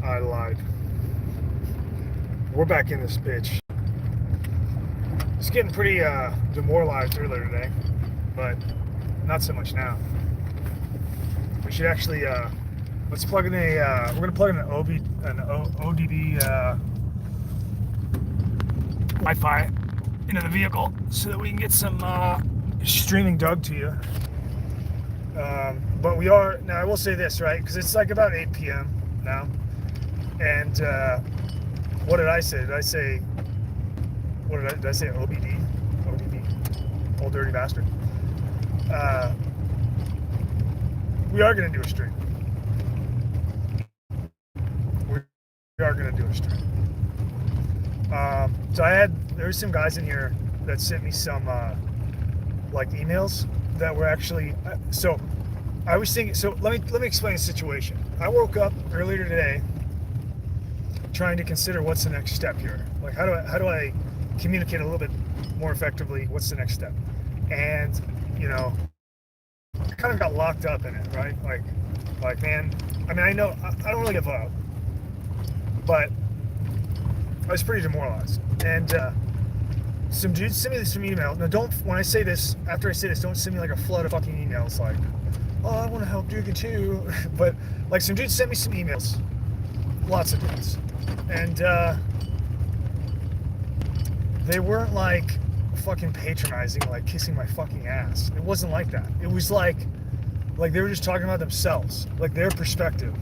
I lied. We're back in this bitch. It's getting pretty demoralized earlier today, but not so much now. We should actually let's plug in a. We're gonna plug in an ODB Wi-Fi into the vehicle so that we can get some streaming Doug to you. But we are now. I will say this, right? Because it's like about 8 p.m. now, and what did I say? Did I say? Did I say OBD? ODB, old dirty bastard. We are gonna do a stream. We are gonna do a stream. So there's some guys in here that sent me some like emails that were actually so I was thinking. So let me explain the situation. I woke up earlier today trying to consider what's the next step here. Like how do I communicate a little bit more effectively? What's the next step? And I kind of got locked up in it, right? Like man, I mean, I know I don't really give up, but I was pretty demoralized. And some dude sent me some email. Now, when I say this, after I say this, don't send me like a flood of fucking emails like, oh, I want to help Dugan too. But like some dude sent me some emails, lots of dudes, and they weren't like fucking patronizing, like kissing my fucking ass. It wasn't like that. It was like they were just talking about themselves, like their perspective,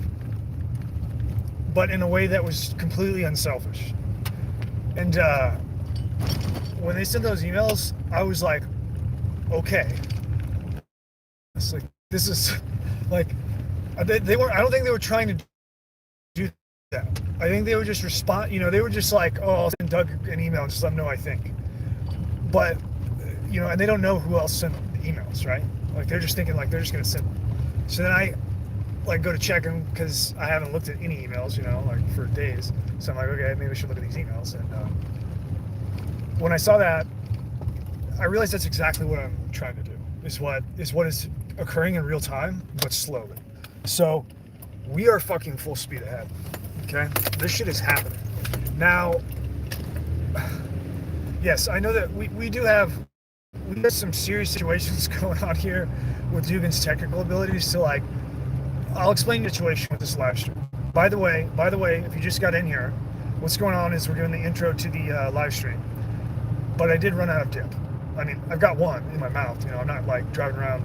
but in a way that was completely unselfish. And when they sent those emails, I was like, okay. It's like, this is like, they weren't, I don't think they were trying to do that. I think they were just they were just like, oh, I'll send Doug an email and just let him know I think. But, and they don't know who else sent the emails, right? Like, they're just thinking like they're just going to send them. So then I like go to check them because I haven't looked at any emails, like for days. So I'm like, okay, maybe I should look at these emails. And when I saw that, I realized that's exactly what I'm trying to do. Is what is occurring in real time, but slowly. So we are fucking full speed ahead. Okay, this shit is happening now. Yes, I know that we have some serious situations going on here with Dugan's technical abilities. So like, I'll explain the situation with this live stream. By the way, if you just got in here, what's going on is we're doing the intro to the live stream. But I did run out of dip. I mean, I've got one in my mouth. I'm not like driving around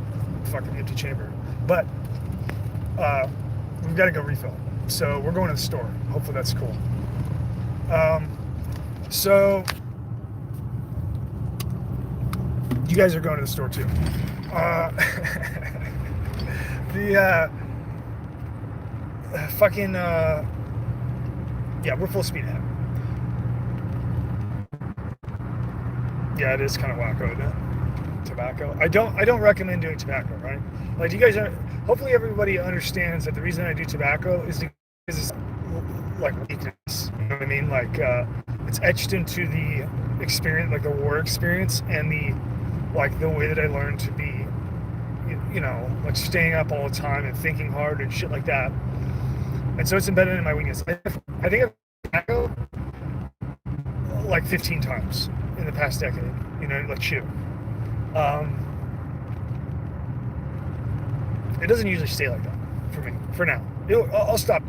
fucking empty chamber. But we've got to go refill. So we're going to the store. Hopefully that's cool. So you guys are going to the store too. Yeah, we're full speed ahead. Yeah, it is kind of wacko, isn't it? Tobacco. I don't recommend doing tobacco, right? Like, you guys hopefully everybody understands that the reason I do tobacco is because it's like weakness. You know what I mean? Like, it's etched into the experience, like the war experience, and the way that I learned to be, like staying up all the time and thinking hard and shit like that. And so it's embedded in my weakness. I think I've tobacco like 15 times in the past decade, like chew. It doesn't usually stay like that for me, for now. I'll stop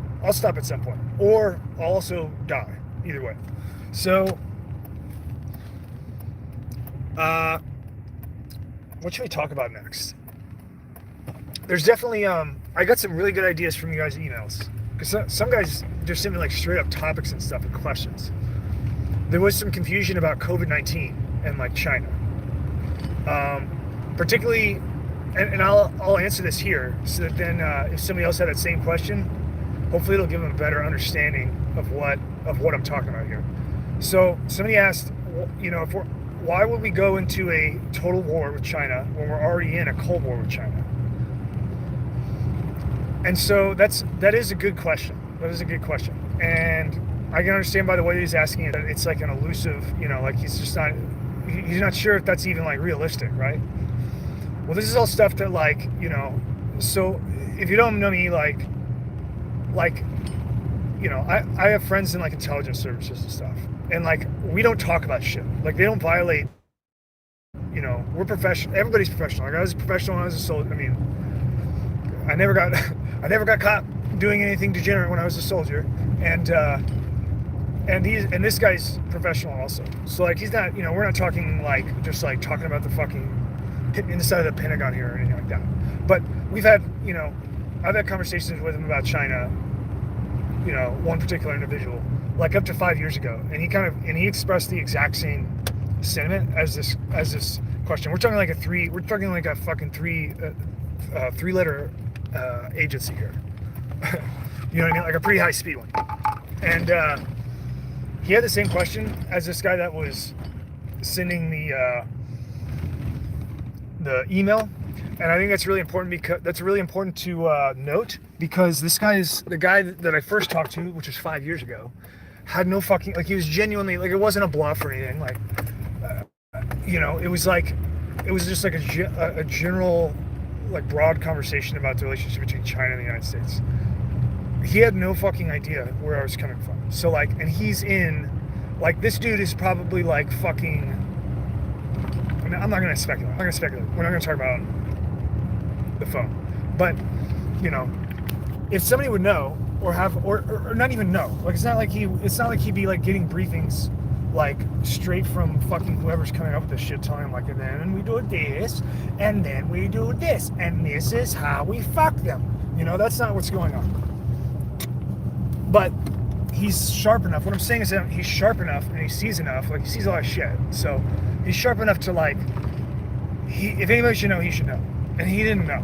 at some point, or I'll also die, either way. So, what should we talk about next? There's definitely, I got some really good ideas from you guys' emails. Because some guys just sent me like straight up topics and stuff and questions. There was some confusion about COVID-19 and like China. Particularly, and I'll answer this here, so that then if somebody else had that same question, hopefully it'll give them a better understanding of what I'm talking about here. So somebody asked, why would we go into a total war with China when we're already in a Cold War with China? And so that is a good question. That is a good question. And I can understand by the way he's asking it that it's like an elusive, like he's not sure if that's even like realistic, right? Well, this is all stuff that like, so if you don't know me, like you know, I have friends in like intelligence services and stuff, and like we don't talk about shit. Like they don't violate. You know, we're professional. Everybody's professional. Like I was a professional when I was a soldier. I mean, I never got I never got caught doing anything degenerate when I was a soldier, and this guy's professional also. So like he's not, you know, we're not talking like just like talking about the fucking inside of the Pentagon here or anything like that. But we've had, you know, I've had conversations with him about China, you know, one particular individual, like up to 5 years ago, and he expressed the exact same sentiment as this question. We're talking like a fucking three-letter agency here. You know what I mean? Like a pretty high speed one. And he had the same question as this guy that was sending the email. And I think that's really important to note, because this guy is the guy that I first talked to, which was 5 years ago, had no fucking, like, he was genuinely, like, it wasn't a bluff or anything, like, you know, it was just like a general, like, broad conversation about the relationship between China and the United States. He had no fucking idea where I was coming from. So, like, and he's in, like, this dude is probably like fucking, I mean, I'm not gonna speculate. We're not gonna talk about it on the phone. But, you know, if somebody would know, or have, or not even know, like, it's not like he'd be like getting briefings like straight from fucking whoever's coming up with this shit, telling him like, and then we do this, and then we do this, and this is how we fuck them. You know, that's not what's going on. But he's sharp enough. What I'm saying is that he's sharp enough and he sees enough. Like, he sees a lot of shit. So he's sharp enough to, like, if anybody should know, he should know. And he didn't know.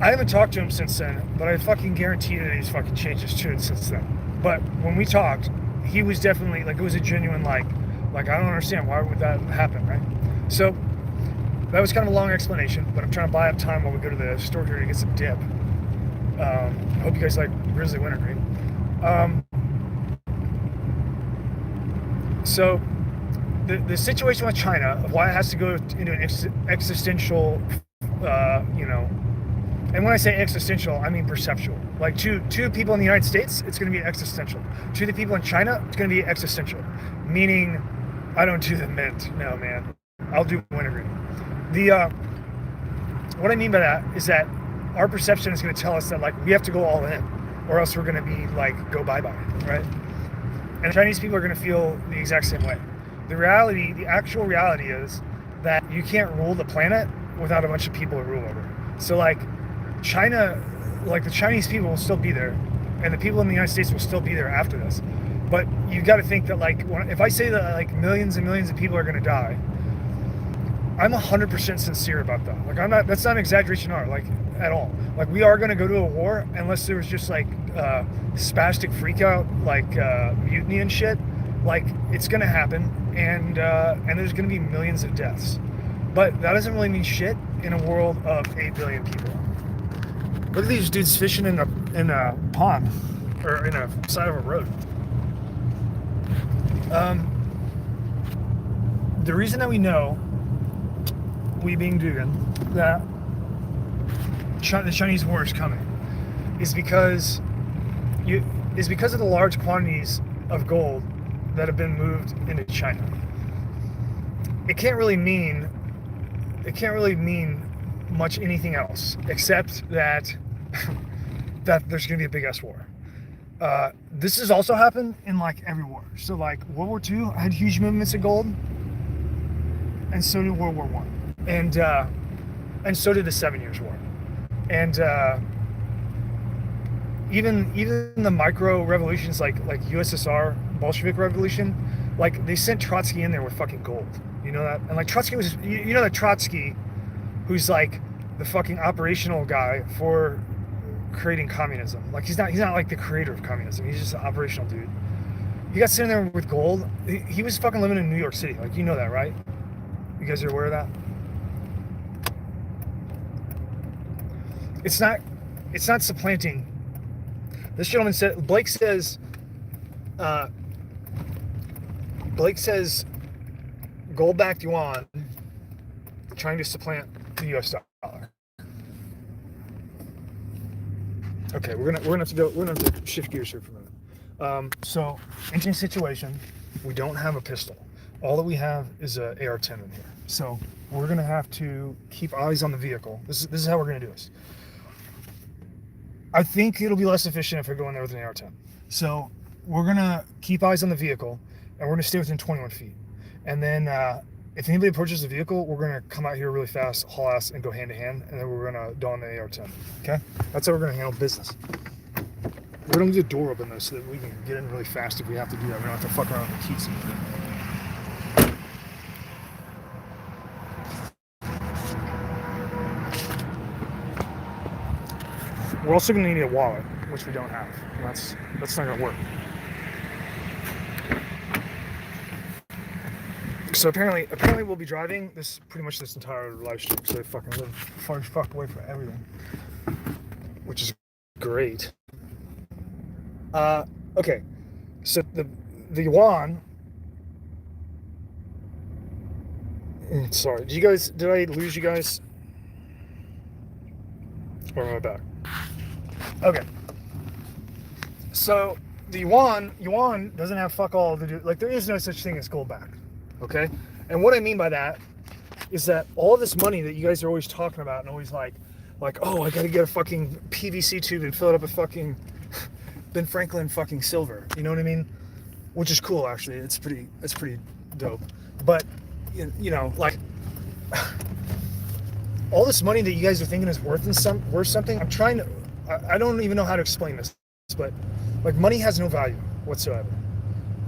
I haven't talked to him since then, but I fucking guarantee that he's fucking changed his tune since then. But when we talked, he was definitely, like, it was a genuine, like, I don't understand, why would that happen, right? So that was kind of a long explanation, but I'm trying to buy up time while we go to the store here to get some dip. I hope you guys like Grizzly Wintergreen. So the situation with China, of why it has to go into an existential, you know, and when I say existential, I mean perceptual. Like, to people in the United States, it's going to be existential. To the people in China, it's going to be existential. Meaning, I don't do the mint. No, man. I'll do wintergreen. What I mean by that is that our perception is going to tell us that, like, we have to go all in, or else we're going to be like, go bye-bye, right? And Chinese people are going to feel the exact same way. The actual reality is that you can't rule the planet without a bunch of people to rule over. So, like, China, like, the Chinese people will still be there, and the people in the United States will still be there after this. But you've got to think that, like, if I say that, like, millions and millions of people are going to die, I'm 100% sincere about that. Like, that's not an exaggeration, at all. Like, we are going to go to a war unless there was just, like, spastic freakout, like, mutiny and shit. Like, it's going to happen, and there's going to be millions of deaths. But that doesn't really mean shit in a world of 8 billion people. Look at these dudes fishing in a pond, or in a side of a road. The reason that we know, we being Dugan, that the Chinese war is coming is because of the large quantities of gold that have been moved into China. It can't really mean much anything else except that that there's going to be a big ass war. This has also happened in, like, every war. So, like, World War II had huge movements of gold, and so did World War I, and so did the 7 Years' War, and even the micro revolutions like USSR Bolshevik Revolution, like, they sent Trotsky in there with fucking gold. You know that? And, like, Trotsky was, you know that Trotsky, who's, like, the fucking operational guy for creating communism. Like, he's not like the creator of communism. He's just an operational dude. He got sitting there with gold. He was fucking living in New York City. Like, you know that, right? You guys are aware of that? It's not supplanting. This gentleman said, Blake says gold-backed yuan trying to supplant the US dollar. Okay, we're gonna have to go. We're gonna have to shift gears here for a minute. So, interesting situation. We don't have a pistol. All that we have is a AR-10 in here. So we're gonna have to keep eyes on the vehicle. This is how we're gonna do this. I think it'll be less efficient if we go in there with an AR-10. So we're gonna keep eyes on the vehicle, and we're gonna stay within 21 feet. And then if anybody approaches the vehicle, we're gonna come out here really fast, haul ass, and go hand to hand, and then we're gonna don the AR-10. Okay? That's how we're gonna handle business. We're gonna leave the door open though, so that we can get in really fast if we have to do that. We don't have to fuck around with the keys. We're also gonna need a wallet, which we don't have. That's not gonna work. So apparently we'll be driving this pretty much this entire live stream, because I fucking live far as fuck away from everything, which is great. Okay, so the yuan. Sorry, did I lose you guys? Or am I back? Okay. So the yuan doesn't have fuck all to do. Like, there is no such thing as gold backed. Okay? And what I mean by that is that all this money that you guys are always talking about and always like, oh, I gotta get a fucking PVC tube and fill it up with fucking Ben Franklin fucking silver. You know what I mean? Which is cool, actually. It's pretty dope. But you know, like, all this money that you guys are thinking is worth something. I'm trying to. I don't even know how to explain this, but like, money has no value whatsoever.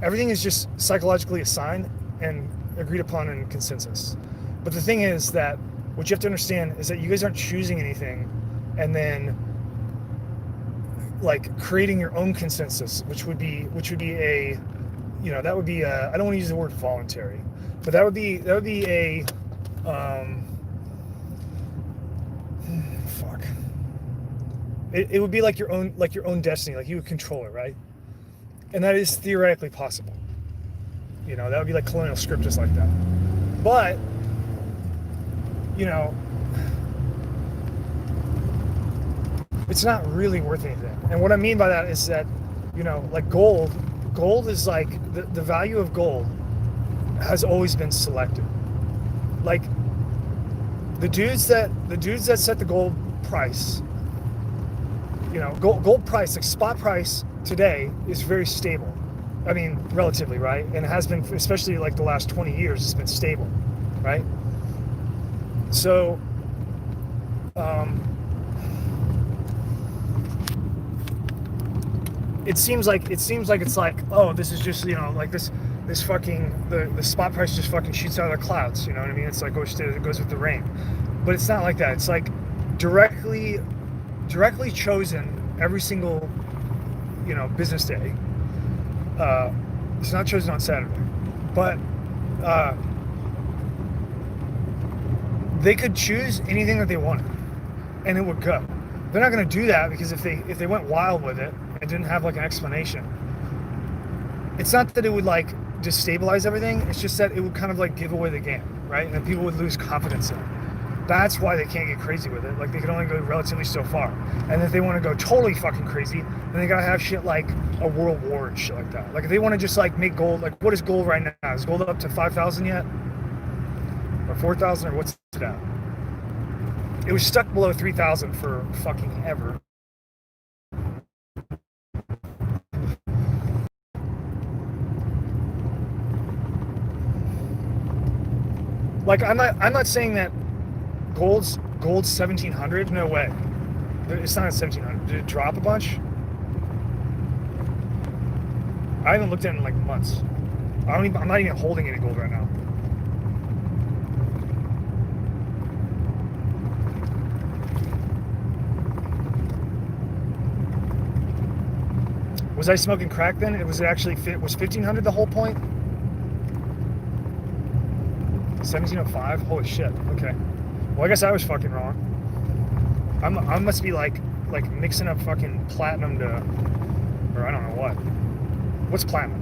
Everything is just psychologically assigned and agreed upon in consensus. But the thing is that what you have to understand is that you guys aren't choosing anything and then like creating your own consensus, which would be a, you know, that would be a, I don't want to use the word voluntary, but that would be a fuck. It would be like your own destiny, like you would control it, right? And that is theoretically possible. You know, that would be like colonial script, just like that. But, you know, it's not really worth anything. And what I mean by that is that, you know, like gold is like, the value of gold has always been selected. Like, the dudes that set the gold price, you know, gold price, like spot price today, is very stable. I mean, relatively, right? And it has been, especially like the last 20 years, it's been stable, right? So, it seems like it's like, oh, this is just, you know, like this fucking, the spot price just fucking shoots out of the clouds, you know what I mean? It's like, it goes with the rain. But it's not like that. It's like directly chosen every single, you know, business day. It's not chosen on Saturday, but they could choose anything that they wanted, and it would go. They're not going to do that, because if they went wild with it and didn't have like an explanation, it's not that it would like destabilize everything. It's just that it would kind of like give away the game, right? And then people would lose confidence in it. That's why they can't get crazy with it. Like, they can only go relatively so far. And if they want to go totally fucking crazy, then they gotta have shit like a world war and shit like that. Like, if they want to just like make gold, like, what is gold right now? Is gold up to 5,000 yet? Or 4,000, or what's it at? It was stuck below 3,000 for fucking ever. Like, I'm not saying that gold's 1,700. No way. It's not at 1,700. Did it drop a bunch? I haven't looked at it in like months. I'm not even holding any gold right now. Was I smoking crack then? Was 1,500 the whole point? 1,705? Holy shit. Okay. Well, I guess I was fucking wrong. I must be like mixing up fucking platinum to, or I don't know what. What's platinum?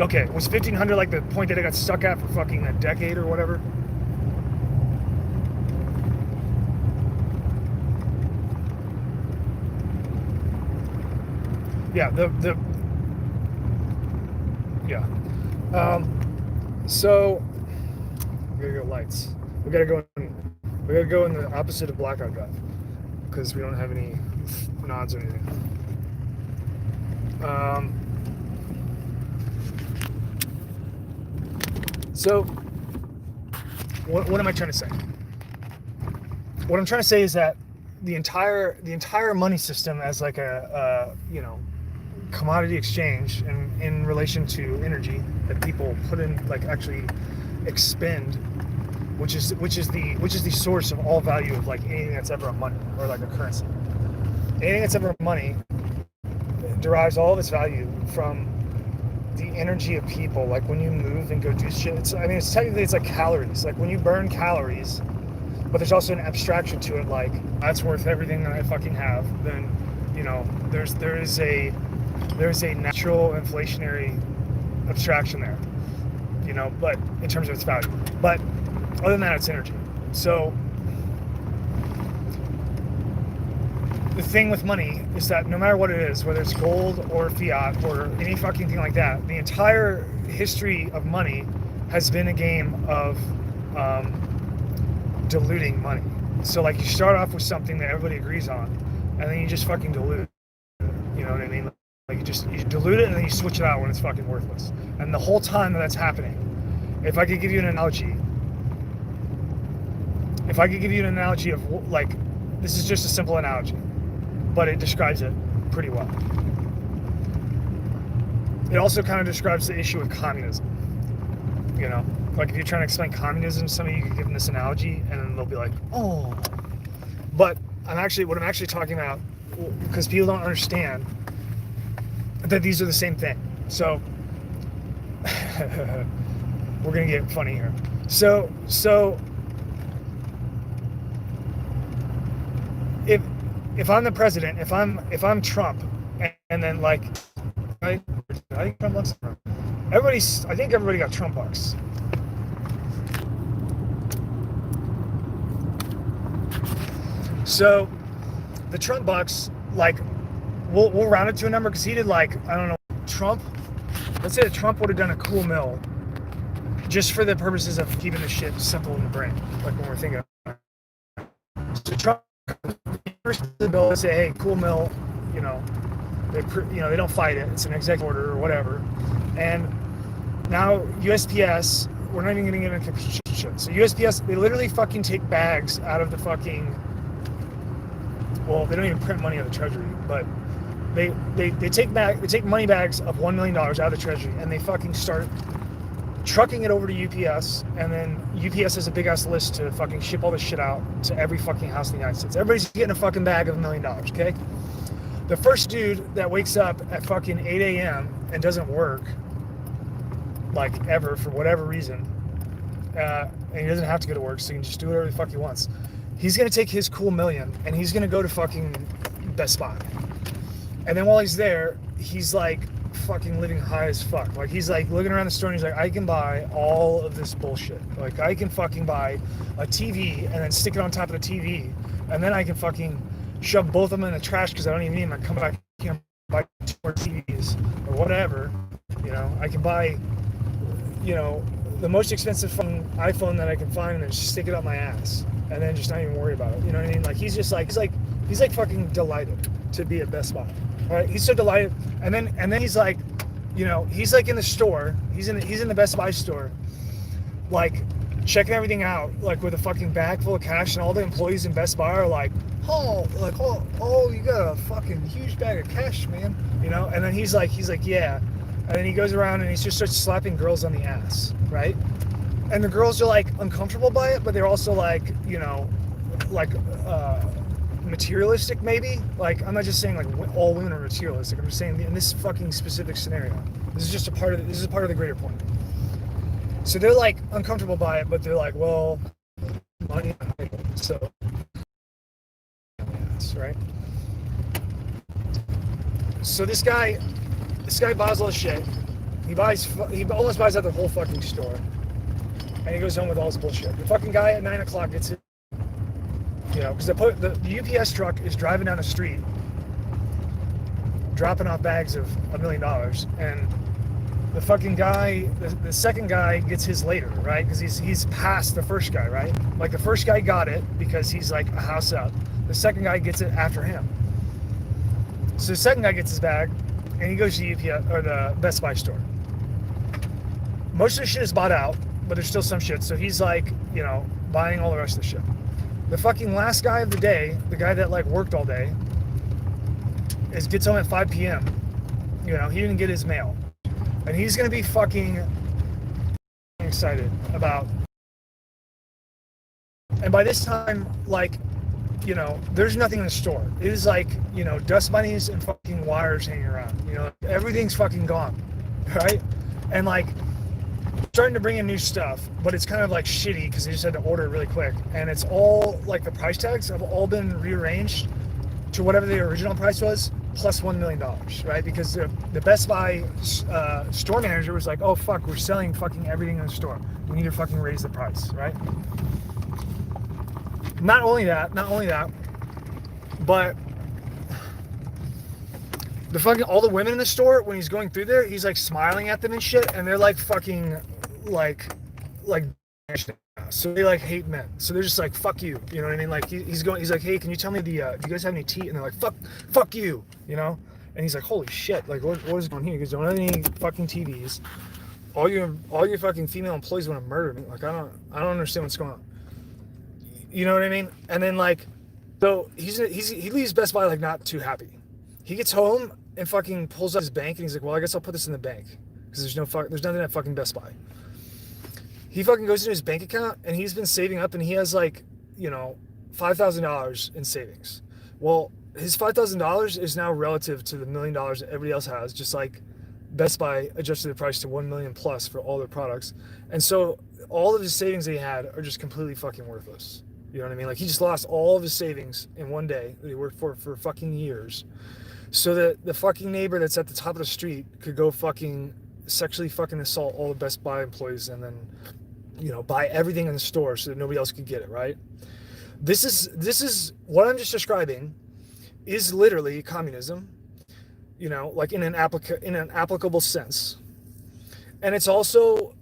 Okay, was 1,500 like the point that I got stuck at for fucking a decade or whatever? yeah, yeah. So we gotta go lights. We gotta go in the opposite of blackout drive because we don't have any nods or anything. So what am I trying to say? What I'm trying to say is that the entire money system as like a commodity exchange in relation to energy that people put in, like actually expend, which is the source of all value of like anything that's ever a money or like a currency. Anything that's ever money derives all of its value from the energy of people. Like when you move and go do shit, it's technically it's like calories. Like when you burn calories, but there's also an abstraction to it, like that's worth everything that I fucking have. Then, there is a natural inflationary abstraction there, but in terms of its value. But other than that, it's energy. So the thing with money is that no matter what it is, whether it's gold or fiat or any fucking thing like that, the entire history of money has been a game of diluting money. So like you start off with something that everybody agrees on, and then you just fucking dilute it. You know what I mean? Like you dilute it and then you switch it out when it's fucking worthless. And the whole time that's happening, if I could give you an analogy of like, this is just a simple analogy, but it describes it pretty well. It also kind of describes the issue with communism. Like if you're trying to explain communism to somebody, you can give them this analogy and then they'll be like, oh. But what I'm actually talking about, because people don't understand that these are the same thing. So we're gonna get funny here. So if I'm the president, if I'm Trump, and then like I think Trump looks. I think everybody got Trump bucks. So the Trump bucks, like, we'll round it to a number because he did like, I don't know, Trump. Let's say that Trump would have done a cool mill, just for the purposes of keeping the shit simple in the brain, like when we're thinking of it. So Trump first the bill to say, hey, cool mill, they don't fight it. It's an executive order or whatever. And now USPS, we're not even going to get into shit. So USPS, they literally fucking take bags out of the fucking, well, they don't even print money out of the treasury, but they take money bags of $1 million out of the treasury and they fucking start trucking it over to UPS, and then UPS has a big ass list to fucking ship all this shit out to every fucking house in the United States. Everybody's getting a fucking bag of $1 million, okay? The first dude that wakes up at fucking 8 a.m. and doesn't work, like ever, for whatever reason, and he doesn't have to go to work, so he can just do whatever the fuck he wants. He's gonna take his cool million and he's gonna go to fucking Best Buy. And then while he's there, he's like fucking living high as fuck. Like he's like looking around the store and he's like, I can buy all of this bullshit. Like I can fucking buy a TV and then stick it on top of the TV, and then I can fucking shove both of them in the trash because I don't even need them. I come back here and buy 2 more TVs or whatever. I can buy, the most expensive fucking iPhone that I can find and then just stick it up my ass and then just not even worry about it. You know what I mean? Like he's like fucking delighted to be at Best Buy. All right, he's so delighted, and then he's like, he's like in the store, he's in the Best Buy store, like checking everything out, like with a fucking bag full of cash, and all the employees in Best Buy are like, oh, you got a fucking huge bag of cash, man, and then he's like, yeah, and then he goes around and he just starts slapping girls on the ass, right? And the girls are like uncomfortable by it, but they're also like, materialistic maybe. Like I'm not just saying like all women are materialistic. I'm just saying in this fucking specific scenario, this is part of the greater point. So they're like uncomfortable by it, but they're like, well, money, so right. So this guy buys all this shit. He almost buys out the whole fucking store, and he goes home with all his bullshit. The fucking guy at 9 o'clock gets it. Because the UPS truck is driving down the street, dropping off bags of $1 million, and the fucking guy, the second guy gets his later, right? Because he's past the first guy, right? Like the first guy got it because he's like a house up. The second guy gets it after him. So the second guy gets his bag, and he goes to the UPS or the Best Buy store. Most of the shit is bought out, but there's still some shit. So he's like, you know, buying all the rest of the shit. The fucking last guy of the day, the guy that like worked all day, gets home at 5 p.m. You know, he didn't get his mail. And he's going to be fucking excited about. And by this time, like, you know, there's nothing in the store. It is like, you know, dust bunnies and fucking wires hanging around. You know, everything's fucking gone, right? And like, starting to bring in new stuff, but it's kind of like shitty because they just had to order it really quick. And it's all like the price tags have all been rearranged to whatever the original price was, plus $1 million, right? Because the Best Buy store manager was like, oh fuck, we're selling fucking everything in the store. We need to fucking raise the price, right? Not only that, but the fucking, all the women in the store, when he's going through there, he's like smiling at them and shit, and they're like fucking, like, so they like hate men. So they're just like, fuck you, you know what I mean? Like he's like, hey, can you tell me do you guys have any tea? And they're like, fuck you, you know? And he's like, holy shit, like what is going on here? He goes, don't have any fucking TVs. All your fucking female employees want to murder me. Like I don't understand what's going on. You know what I mean? And then like, so he leaves Best Buy like not too happy. He gets home and fucking pulls out his bank and he's like, well, I guess I'll put this in the bank because there's nothing at fucking Best Buy. He fucking goes into his bank account and he's been saving up and he has like, you know, $5,000 in savings. Well, his $5,000 is now relative to the $1 million that everybody else has, just like Best Buy adjusted the price to 1 million plus for all their products. And so all of his savings that he had are just completely fucking worthless. You know what I mean? Like he just lost all of his savings in one day that he worked for fucking years. So that the fucking neighbor that's at the top of the street could go fucking sexually fucking assault all the Best Buy employees and then, you know, buy everything in the store so that nobody else could get it, right? This is what I'm just describing is literally communism, you know, like in an applicable sense. And it's also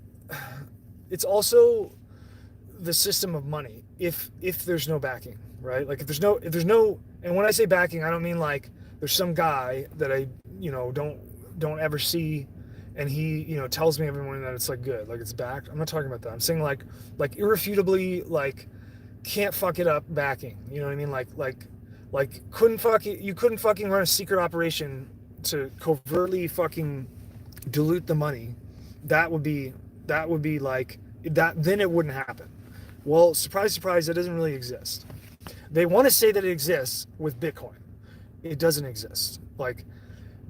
the system of money if there's no backing, right? Like if there's no, and when I say backing, I don't mean like there's some guy that I, you know, don't ever see and he, you know, tells me every morning that it's like good, like it's backed. I'm not talking about that. I'm saying like irrefutably, like can't fuck it up backing. You know what I mean? Like you couldn't fucking run a secret operation to covertly fucking dilute the money. That would be like that. Then it wouldn't happen. Well, surprise, surprise, that doesn't really exist. They want to say that it exists with Bitcoin. It doesn't exist. Like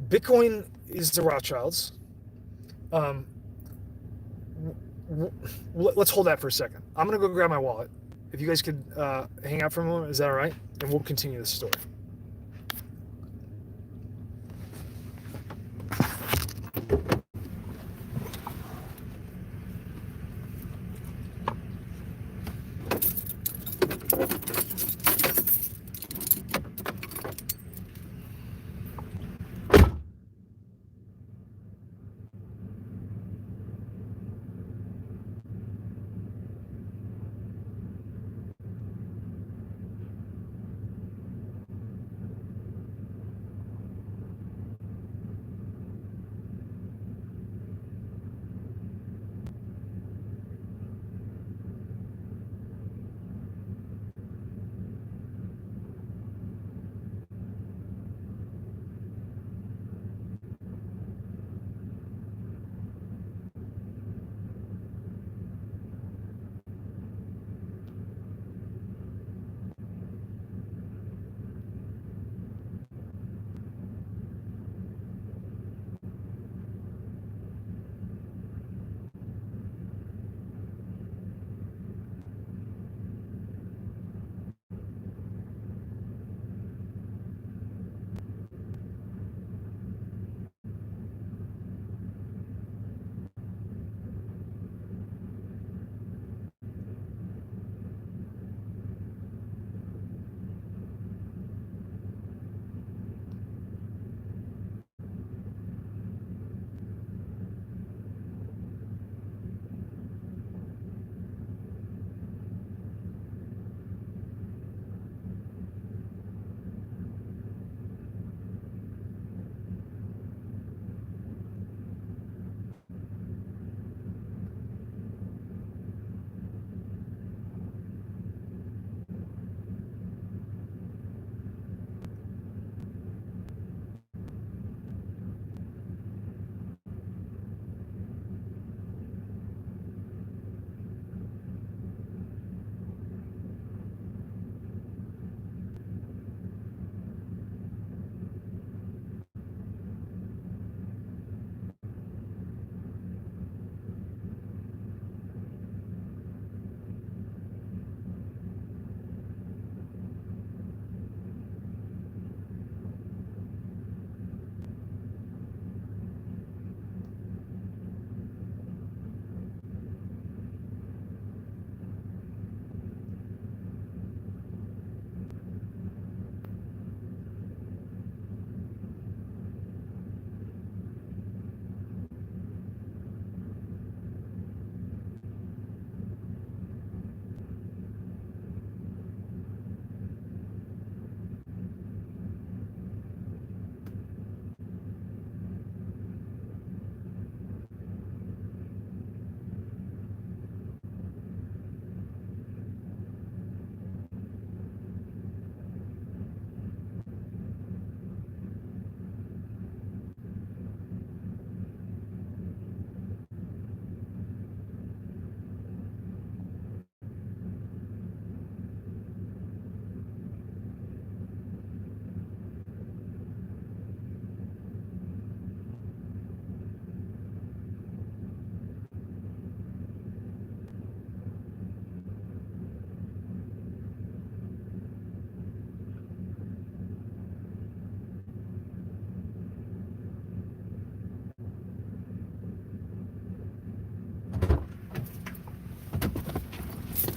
Bitcoin is the Rothschilds. Let's hold that for a second. I'm gonna go grab my wallet. If you guys could hang out for a moment, is that all right? And we'll continue this story.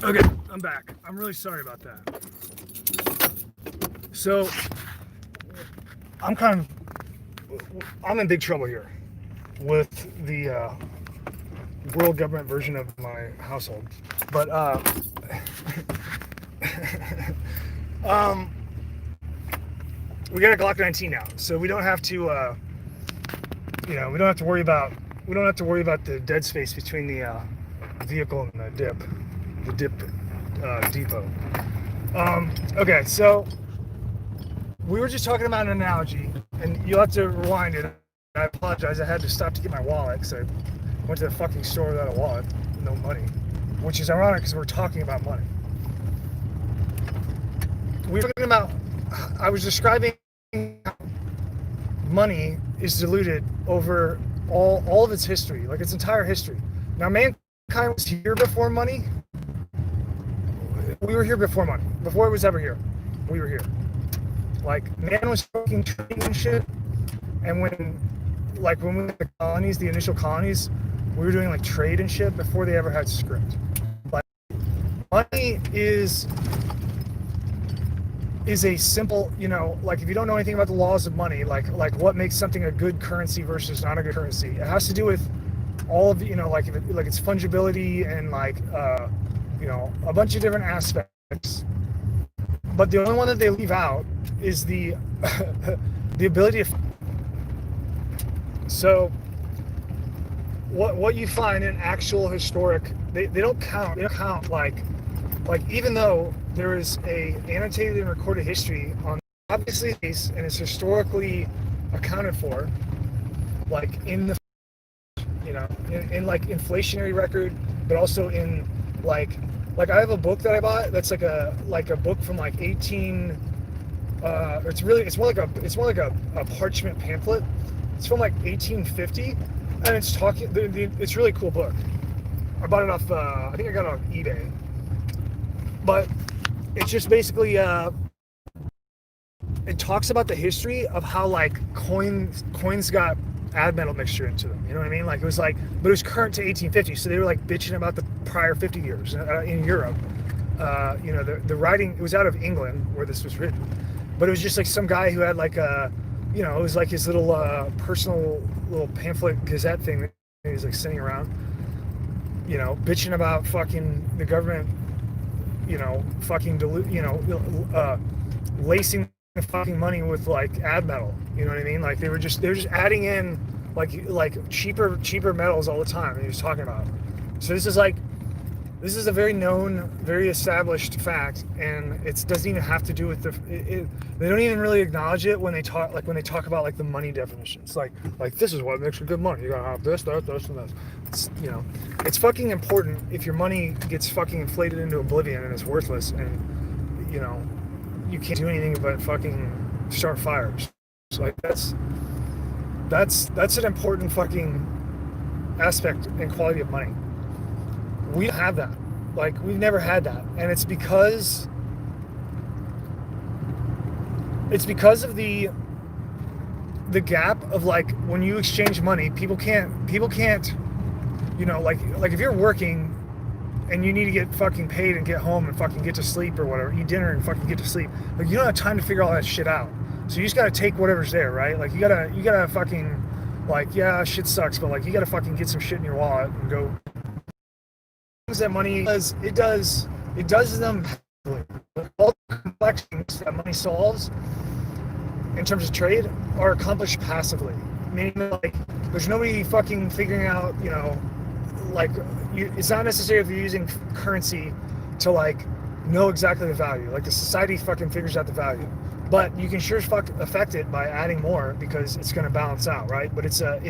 Okay, I'm back. I'm really sorry about that. So, I'm in big trouble here with the world government version of my household. But, we got a Glock 19 now, so we don't have to, we don't have to worry about the dead space between the vehicle and the dip depot. Okay, so we were just talking about an analogy, and you'll have to rewind it. I apologize. I had to stop to get my wallet because I went to the fucking store without a wallet, no money, which is ironic because we're talking about money. We were talking about. I was describing how money is diluted over all of its history, like its entire history. Now, mankind was here before money. We were here before money. Before it was ever here, we were here. Like, man was fucking trading and shit. And when we were in the colonies, the initial colonies, we were doing like trade and shit before they ever had script. Like, money is a simple, like if you don't know anything about the laws of money, like what makes something a good currency versus not a good currency, it has to do with all of, like its fungibility and a bunch of different aspects. But the only one that they leave out is the the ability to. So what you find in actual historic, they don't count. They don't count like even though there is a annotated and recorded history on obviously and it's historically accounted for, like in the in like inflationary record, but also in like I have a book that I bought that's like a book from like 18 it's more like a parchment pamphlet. It's from like 1850 and it's talking it's a really cool book. I bought it off I think I got it off eBay. But it's just basically it talks about the history of how like coins got add metal mixture into them. You know what I mean? Like it was but it was current to 1850, so they were like bitching about the prior 50 years in Europe. The writing, it was out of England where this was written, but it was just like some guy who had like it was like his little personal little pamphlet gazette thing that he was like sitting around, bitching about fucking the government. Fucking lacing the fucking money with like add metal. You know what I mean? Like they were just adding in like cheaper metals all the time. And he was talking about. So this is a very known, very established fact, and it doesn't even have to do with they don't even really acknowledge it when they talk about like the money definitions. Like this is what makes a good money. You gotta have this, and this. It's, it's fucking important if your money gets fucking inflated into oblivion and it's worthless, and you can't do anything but fucking start fires. So like that's an important fucking aspect and quality of money. We don't have that. Like, we've never had that. And it's because of the gap of like when you exchange money, people can't like if you're working and you need to get fucking paid and get home and fucking get to sleep or whatever, eat dinner and fucking get to sleep, like you don't have time to figure all that shit out. So you just gotta take whatever's there, right? Like you gotta fucking, like, yeah, shit sucks, but like you gotta fucking get some shit in your wallet and go. That money does, it does them. All the complexities that money solves in terms of trade are accomplished passively, meaning like there's nobody fucking figuring out, it's not necessary if you're using currency to like know exactly the value. Like the society fucking figures out the value, but you can sure as fuck affect it by adding more because it's going to balance out, right? But it's a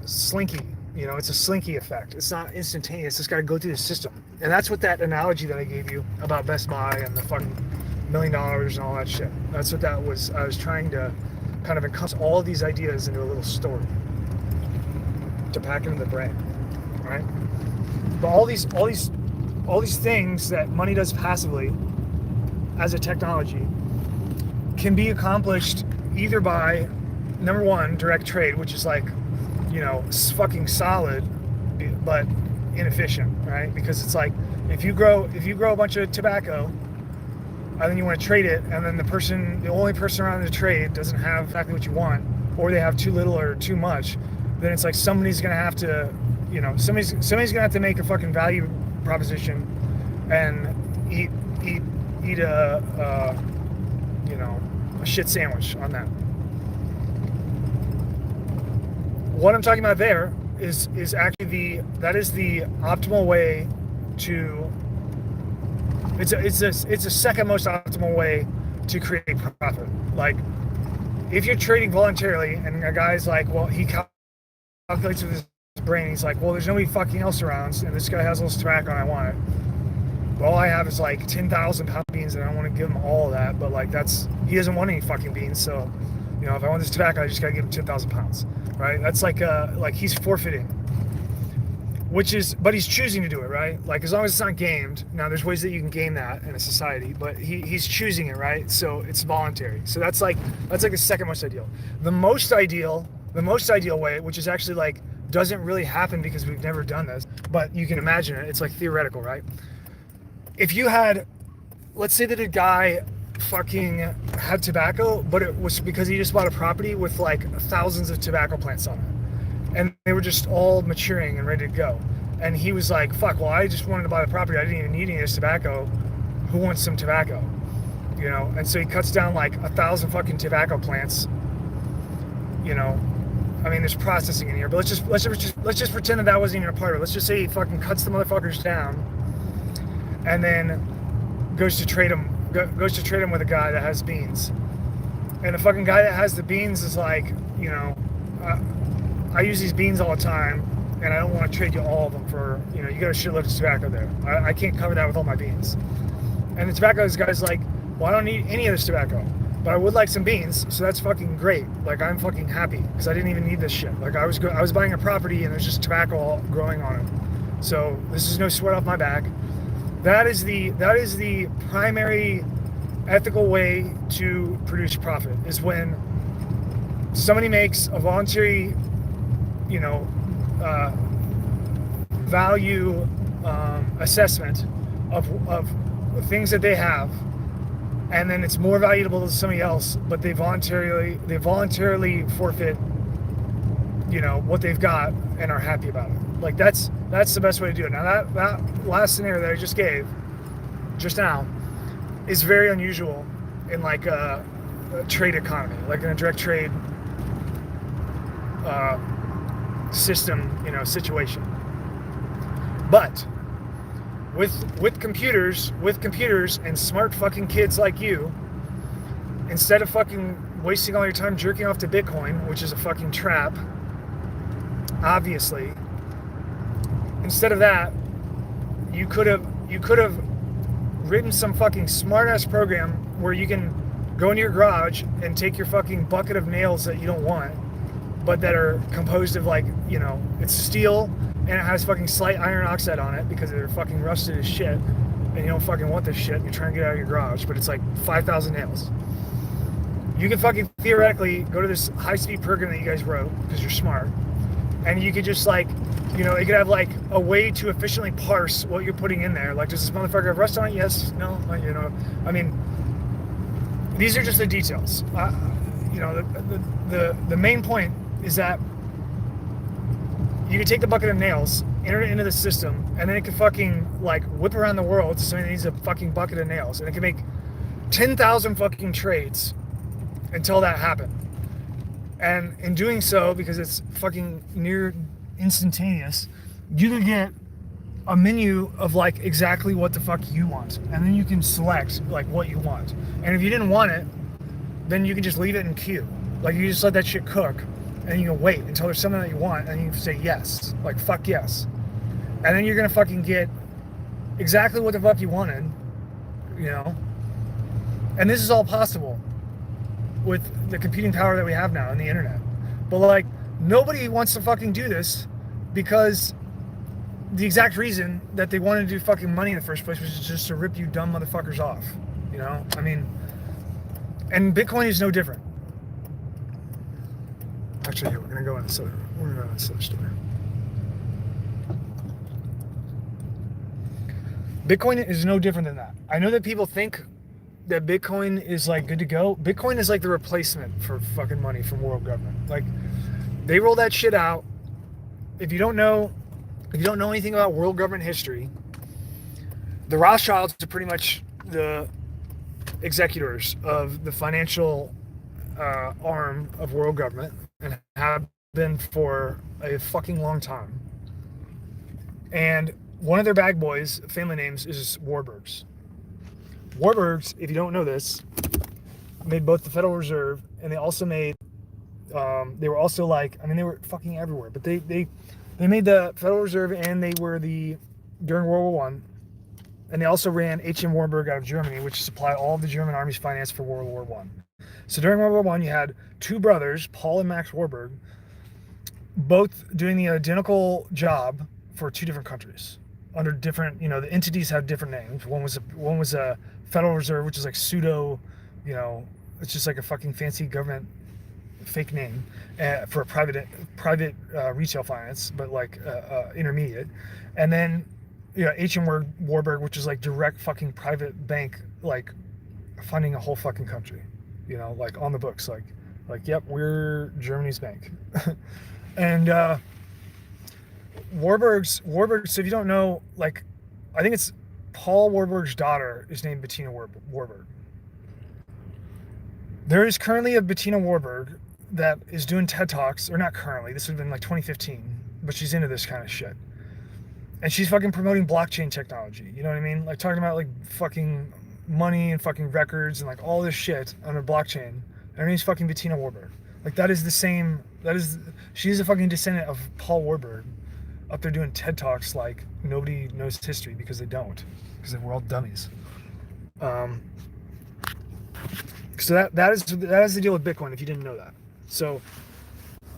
slinky. It's a slinky effect. It's not instantaneous. It's got to go through the system. And that's what that analogy that I gave you about Best Buy and the fucking $1 million and all that shit. That's what that was. I was trying to kind of encompass all of these ideas into a little story to pack into the brain, right? But all these things that money does passively as a technology can be accomplished either by, number one, direct trade, which is like, fucking solid, but inefficient, right? Because it's like if you grow a bunch of tobacco and then you want to trade it, and then the only person around the trade doesn't have exactly what you want, or they have too little or too much, then it's like somebody's gonna have to, somebody's gonna have to make a fucking value proposition and eat a shit sandwich on that. What I'm talking about there is actually the optimal way to. It's a second most optimal way to create profit. Like, if you're trading voluntarily, and a guy's like, well, he calculates with his brain, he's like, well, there's nobody fucking else around, and this guy has all this tobacco, and I want it. But all I have is like 10,000 pound beans, and I don't want to give him all of that. But like, he doesn't want any fucking beans, so if I want this tobacco, I just gotta give him 10,000 pounds, right? That's like he's forfeiting. But he's choosing to do it, right? Like, as long as it's not gamed. Now, there's ways that you can game that in a society, but he's choosing it, right? So it's voluntary. So that's like the second most ideal. The most ideal way, which is actually like doesn't really happen because we've never done this, but you can imagine it. It's like theoretical, right? If you had, let's say that a guy fucking had tobacco, but it was because he just bought a property with like thousands of tobacco plants on it. And they were just all maturing and ready to go. And he was like, fuck, well, I just wanted to buy the property. I didn't even need any of this tobacco. Who wants some tobacco? And so he cuts down like 1,000 fucking tobacco plants. I mean, there's processing in here, but let's just pretend that wasn't even a part of it. Let's just say he fucking cuts the motherfuckers down and then goes to trade them with a guy that has beans. And the fucking guy that has the beans is like, I use these beans all the time, and I don't want to trade you all of them for, you got a shitload of tobacco there. I can't cover that with all my beans. And the tobacco guy's like, well, I don't need any of this tobacco, but I would like some beans, so that's fucking great. Like, I'm fucking happy, because I didn't even need this shit. Like, I was buying a property, and there's just tobacco all growing on it. So this is no sweat off my back. That is the primary ethical way to produce profit, is when somebody makes a voluntary value assessment of things that they have, and then it's more valuable to somebody else, but they voluntarily forfeit what they've got and are happy about it. Like, that's the best way to do it. Now that last scenario that I just gave just now is very unusual in like a trade economy, like in a direct trade system, situation. But with computers and smart fucking kids like you, instead of fucking wasting all your time jerking off to Bitcoin, which is a fucking trap, obviously, instead of that, you could have written some fucking smart ass program where you can go into your garage and take your fucking bucket of nails that you don't want, but that are composed of like, it's steel and it has fucking slight iron oxide on it because they're fucking rusted as shit, and you don't fucking want this shit and you're trying to get out of your garage, but it's like 5,000 nails. You can fucking theoretically go to this high-speed program that you guys wrote because you're smart, and you could just like, it could have like a way to efficiently parse what you're putting in there. Like, does this motherfucker have rust on it? Yes, no, I mean, these are just the details. The main point is that you can take the bucket of nails, enter it into the system, and then it can fucking like whip around the world to somebody that needs a fucking bucket of nails, and it can make 10,000 fucking trades until that happened. And in doing so, because it's fucking near instantaneous, you can get a menu of like exactly what the fuck you want, and then you can select like what you want. And if you didn't want it, then you can just leave it in queue. Like, you just let that shit cook, and you can wait until there's something that you want, and you say yes, like fuck yes, and then you're gonna fucking get exactly what the fuck you wanted, and this is all possible with the computing power that we have now on the internet. But like, nobody wants to fucking do this, because the exact reason that they wanted to do fucking money in the first place was just to rip you dumb motherfuckers off, I mean, and Bitcoin is no different. Actually, we're gonna go in this other store. Bitcoin is no different than that. I know that people think that Bitcoin is like good to go. Bitcoin is like the replacement for fucking money from world government. Like they roll that shit out. If you don't know anything about world government history, the Rothschilds are pretty much the executors of the financial arm of world government and have been for a fucking long time. And one of their bag boys, family names, is Warburgs. Warburgs, if you don't know this, made both the Federal Reserve and they also made, they were also like, I mean, they were fucking everywhere, but they made the Federal Reserve and they were during World War One, and they also ran H.M. Warburg out of Germany, which supplied all of the German army's finance for World War One. So during World War One, you had two brothers, Paul and Max Warburg, both doing the identical job for two different countries under different, the entities had different names. One was a Federal Reserve, which is like pseudo, it's just like a fucking fancy government fake name for a private retail finance, but like intermediate. And then H.M. Warburg, which is like direct fucking private bank, like funding a whole fucking country, like on the books, like yep, we're Germany's bank. And Warburg's, so if you don't know, like, I think it's Paul Warburg's daughter is named Bettina Warburg. There is currently a Bettina Warburg that is doing TED Talks, or not currently, this would have been like 2015, but she's into this kind of shit. And she's fucking promoting blockchain technology, you know what I mean? Like talking about like fucking money and fucking records and like all this shit on a blockchain. And her name's fucking Bettina Warburg. Like she's a fucking descendant of Paul Warburg up there doing TED Talks like nobody knows history because they don't, because we're all dummies. So that is the deal with Bitcoin if you didn't know that. So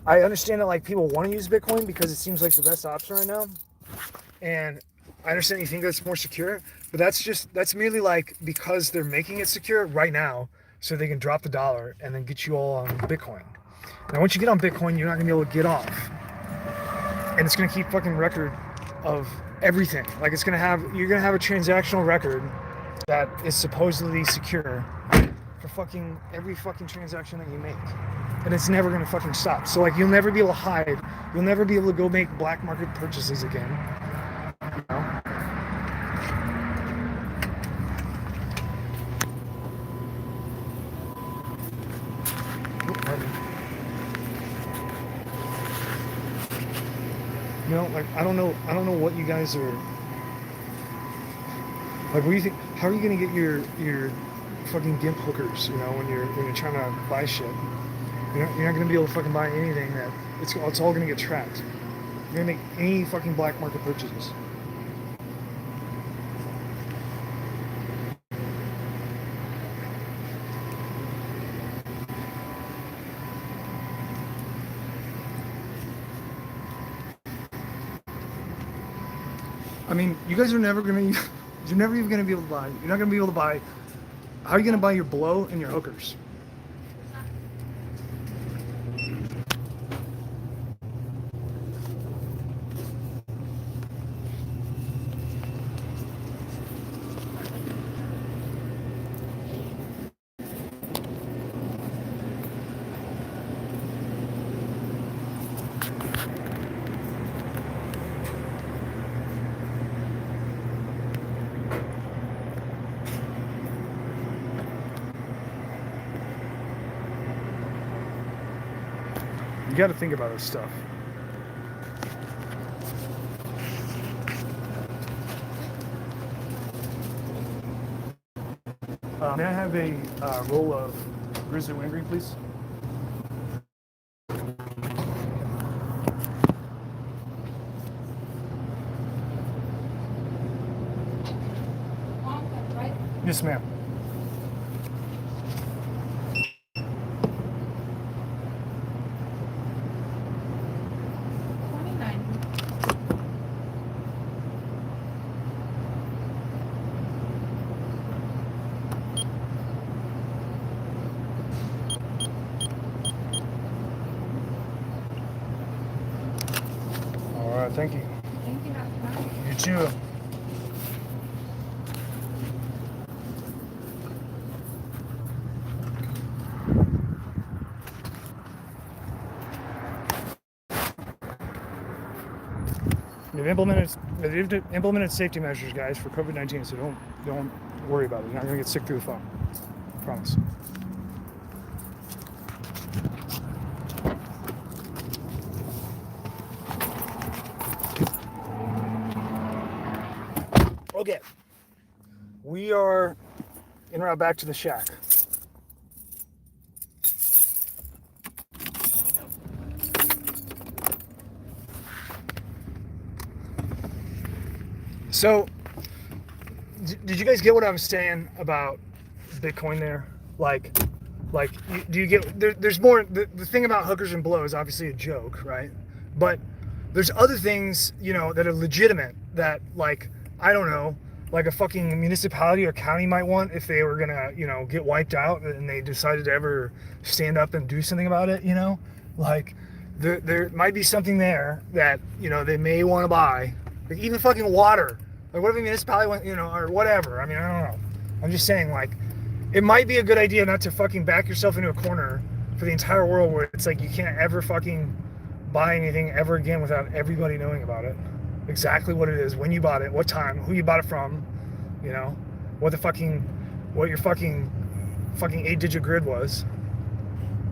I understand that like people want to use Bitcoin because it seems like the best option right now. And I understand you think that's more secure, but that's merely like because they're making it secure right now so they can drop the dollar and then get you all on Bitcoin. Now once you get on Bitcoin, you're not gonna be able to get off. And it's gonna keep fucking record of everything. Like you're gonna have a transactional record that is supposedly secure for fucking every fucking transaction that you make. And it's never gonna fucking stop. So like you'll never be able to hide. You'll never be able to go make black market purchases again. Like I don't know what you guys are like. What do you think? How are you gonna get your fucking gimp hookers? When you're trying to buy shit, you're not gonna be able to fucking buy anything that it's all gonna get tracked. You're gonna make any fucking black market purchases. I mean, you guys are never even gonna be able to buy. You're not gonna be able to buy. How are you gonna buy your blow and your hookers? You got to think about this stuff. May I have a roll of grizzly wintergreen, please? Yes, ma'am. Thank you. Thank you. You too. They've implemented safety measures, guys, for COVID-19. So don't worry about it. You're not gonna get sick through the phone. I promise. Okay, we are en route back to the shack. So, did you guys get what I was saying about Bitcoin there? Do you get, there's more, the thing about hookers and blow is obviously a joke, right? But there's other things, that are legitimate that, like, I don't know, like a fucking municipality or county might want if they were gonna, get wiped out and they decided to ever stand up and do something about it, Like, there might be something there that, they may want to buy. Like, even fucking water. Like, what if a municipality went, or whatever. I mean, I don't know. I'm just saying, like, it might be a good idea not to fucking back yourself into a corner for the entire world where it's like you can't ever fucking buy anything ever again without everybody knowing about it. Exactly what it is, when you bought it, what time, who you bought it from, what your fucking 8-digit grid was.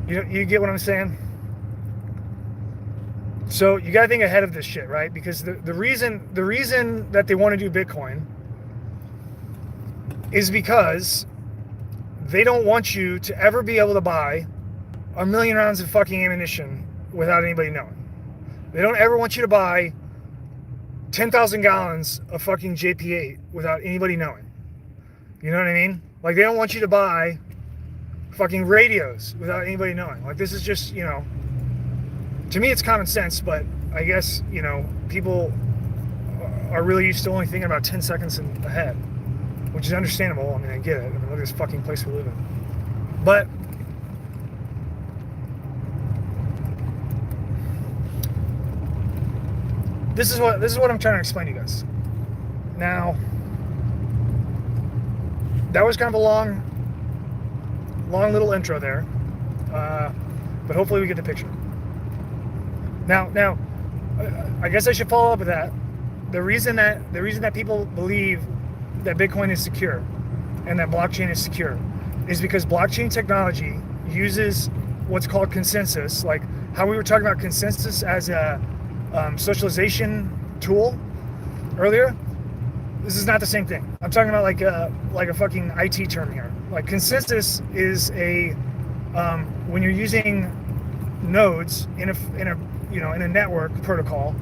You get what I'm saying? So you gotta think ahead of this shit, right? Because the reason that they want to do Bitcoin is because they don't want you to ever be able to buy 1 million rounds of fucking ammunition without anybody knowing. They don't ever want you to buy 10,000 gallons of fucking JP8 without anybody knowing. You know what I mean? Like, they don't want you to buy fucking radios without anybody knowing. Like, this is just, to me, it's common sense, but I guess, people are really used to only thinking about 10 seconds ahead, which is understandable. I mean, I get it. I mean, look at this fucking place we live in. But this is what I'm trying to explain to you guys. Now, that was kind of a long little intro there, but hopefully we get the picture. Now, I guess I should follow up with that. The reason that people believe that Bitcoin is secure and that blockchain is secure is because blockchain technology uses what's called consensus, like how we were talking about consensus as a socialization tool earlier. This is not the same thing. I'm talking about like a fucking IT term here. Like, consensus is when you're using nodes in a network protocol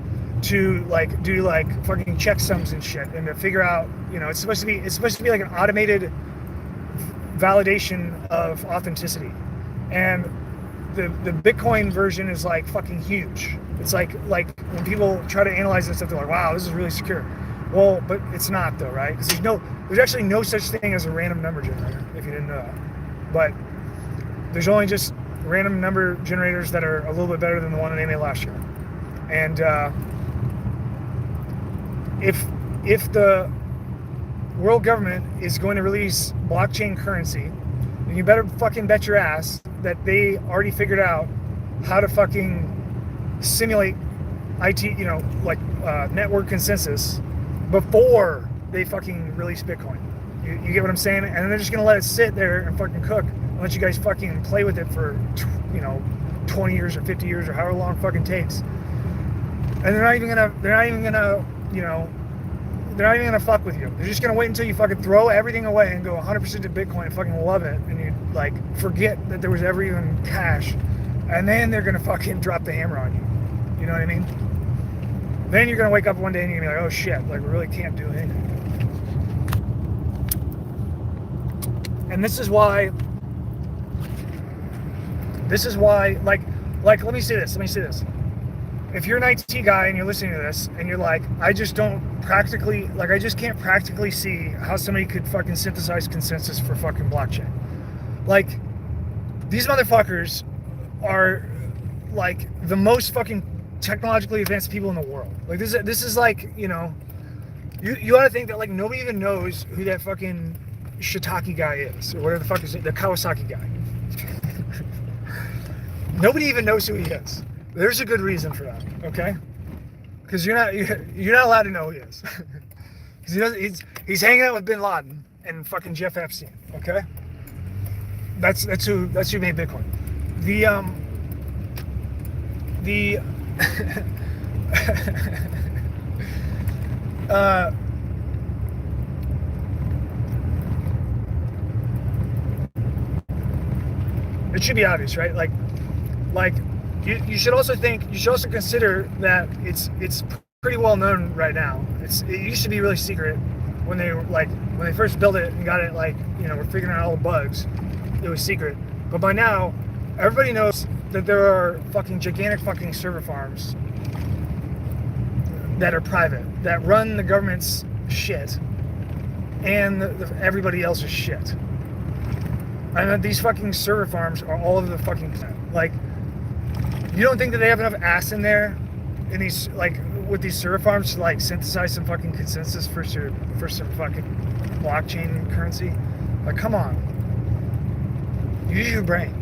to do fucking checksums and shit, and to figure out, it's supposed to be like an automated validation of authenticity. And the Bitcoin version is like fucking huge. It's like when people try to analyze this stuff, they're like, wow, this is really secure. Well, but it's not though, right? Because there's actually no such thing as a random number generator, if you didn't know that. But there's only just random number generators that are a little bit better than the one that they made last year. And if the world government is going to release blockchain currency, then you better fucking bet your ass that they already figured out how to fucking simulate IT, network consensus before they fucking release Bitcoin. You get what I'm saying? And then they're just gonna let it sit there and fucking cook and let you guys fucking play with it for 20 years or 50 years or however long it fucking takes. And they're not even gonna fuck with you. They're just gonna wait until you fucking throw everything away and go 100% to Bitcoin and fucking love it, and you forget that there was ever even cash, and then they're gonna fucking drop the hammer on you. You know what I mean? Then you're gonna wake up one day and you're gonna be like, oh shit, we really can't do anything. And this is why, let me say this. If you're an IT guy and you're listening to this and you're like, I just can't practically see how somebody could fucking synthesize consensus for fucking blockchain. Like, these motherfuckers are like the most fucking technologically advanced people in the world. Like, this is like, you ought to think that like nobody even knows who that fucking Shiitake guy is, or whatever the fuck is it, the Kawasaki guy. Nobody even knows who he is. There's a good reason for that, okay? because you're not allowed to know who he is. Because he's hanging out with Bin Laden and fucking Jeff Epstein. Okay, that's who made Bitcoin. The it should be obvious, right? Like you should also consider that it's pretty well known right now. It used to be really secret when they first built it and got it, like, you know, we're figuring out all the bugs. It was secret, but by now everybody knows that there are fucking gigantic fucking server farms that are private, that run the government's shit and everybody else's shit. And that these fucking server farms are all over the fucking planet. Like, you don't think that they have enough ass in there, in these, like, with these server farms to, like, synthesize some fucking consensus for some fucking blockchain currency? Like, come on. Use your brain.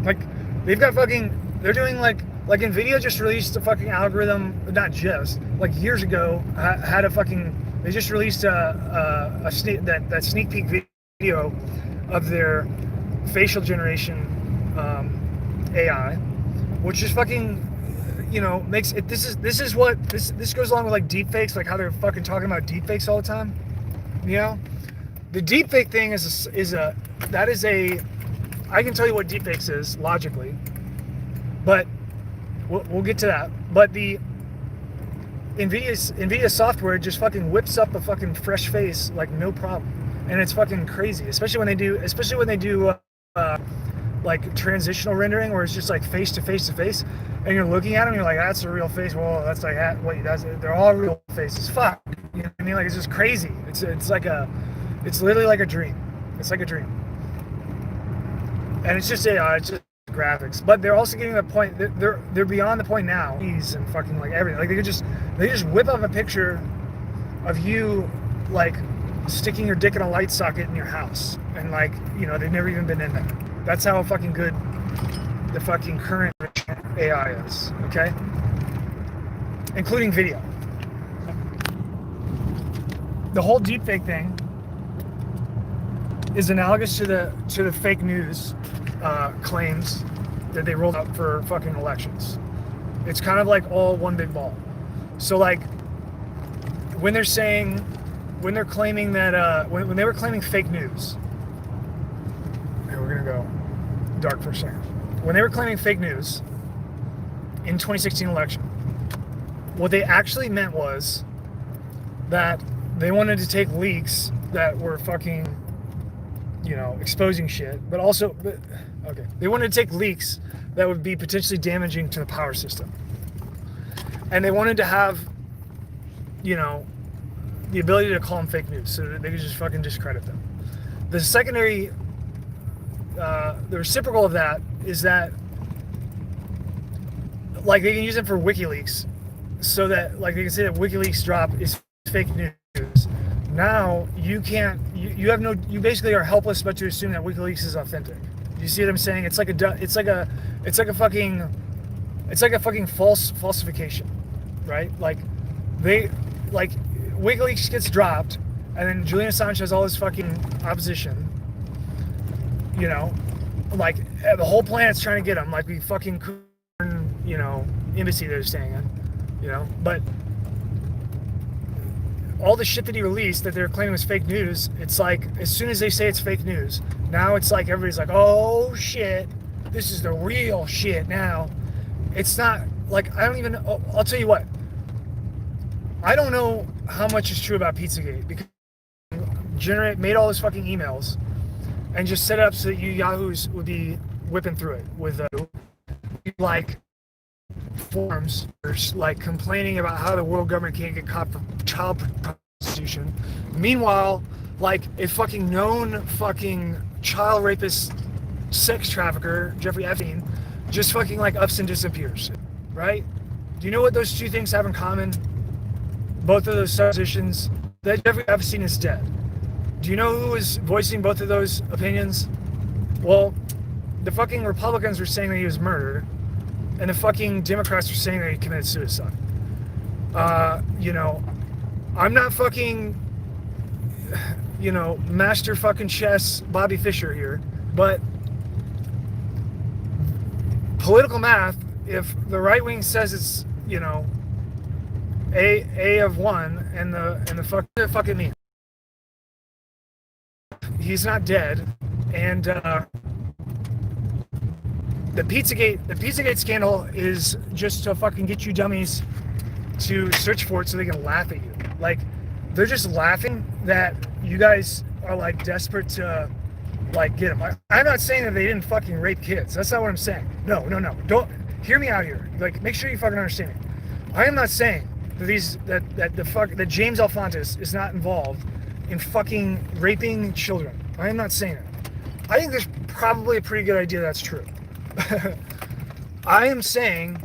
Like, they've got fucking, they're doing like Nvidia just released a fucking algorithm, not just, like years ago, had a fucking, they just released a sneak peek video of their facial generation AI, which is fucking, you know, makes it, this goes along with like deepfakes, like how they're fucking talking about deepfakes all the time, you know? The deepfake thing I can tell you what deepfakes is logically, but we'll get to that. But the NVIDIA software just fucking whips up a fucking fresh face like no problem, and it's fucking crazy. Especially when they do like transitional rendering, where it's just like face to face to face, and you're looking at them, you're like, that's a real face. Well, that's like what he does. They're all real faces. Fuck, you know what I mean? Like, it's just crazy. It's literally like a dream. It's like a dream. And it's just AI, it's just graphics. But they're also getting to the point that they're beyond the point now. And fucking like everything. Like they just whip up a picture of you like sticking your dick in a light socket in your house. And like, you know, they've never even been in there. That's how fucking good the fucking current AI is, okay? Including video. The whole deepfake thing is analogous to the fake news claims that they rolled out for fucking elections. It's kind of like all one big ball. So like when they're claiming that when they were claiming fake news, okay, we're gonna go dark for a second. When they were claiming fake news in 2016 election, what they actually meant was that they wanted to take leaks that were fucking, you know, exposing shit, but they wanted to take leaks that would be potentially damaging to the power system. And they wanted to have, you know, the ability to call them fake news so that they could just fucking discredit them. The secondary, the reciprocal of that is that, like, they can use them for WikiLeaks so that, like, they can say that WikiLeaks drop is fake news. Now you can't. You basically are helpless but to assume that WikiLeaks is authentic. Do you see what I'm saying? It's like a fucking falsification, right? Like WikiLeaks gets dropped, and then Julian Assange has all this fucking opposition. You know, like the whole planet's trying to get him. Like we fucking, you know, embassy they're staying in. You know, but all the shit that he released that they're claiming was fake news, it's like, as soon as they say it's fake news, now it's like everybody's like, oh shit, this is the real shit now. It's not, like, I'll tell you what, I don't know how much is true about Pizzagate, because made all those fucking emails and just set it up so that you yahoos would be whipping through it with like forms, like complaining about how the world government can't get caught for child prostitution. Meanwhile, like a fucking known fucking child rapist, sex trafficker, Jeffrey Epstein, just fucking like ups and disappears, right? Do you know what those two things have in common? Both of those suppositions, that Jeffrey Epstein is dead. Do you know who was voicing both of those opinions? Well, the fucking Republicans were saying that he was murdered, and the fucking Democrats are saying that he committed suicide. You know, I'm not fucking, you know, master fucking chess Bobby Fischer here, but political math, if the right wing says it's, you know, A of one and the fucking me. He's not dead, and the Pizzagate scandal is just to fucking get you dummies to search for it so they can laugh at you. Like, they're just laughing that you guys are like desperate to like get them. I'm not saying that they didn't fucking rape kids. That's not what I'm saying. No. Don't hear me out here. Like, make sure you fucking understand me. I am not saying that that James Alphonsus is not involved in fucking raping children. I am not saying it. I think there's probably a pretty good idea that's true. I am saying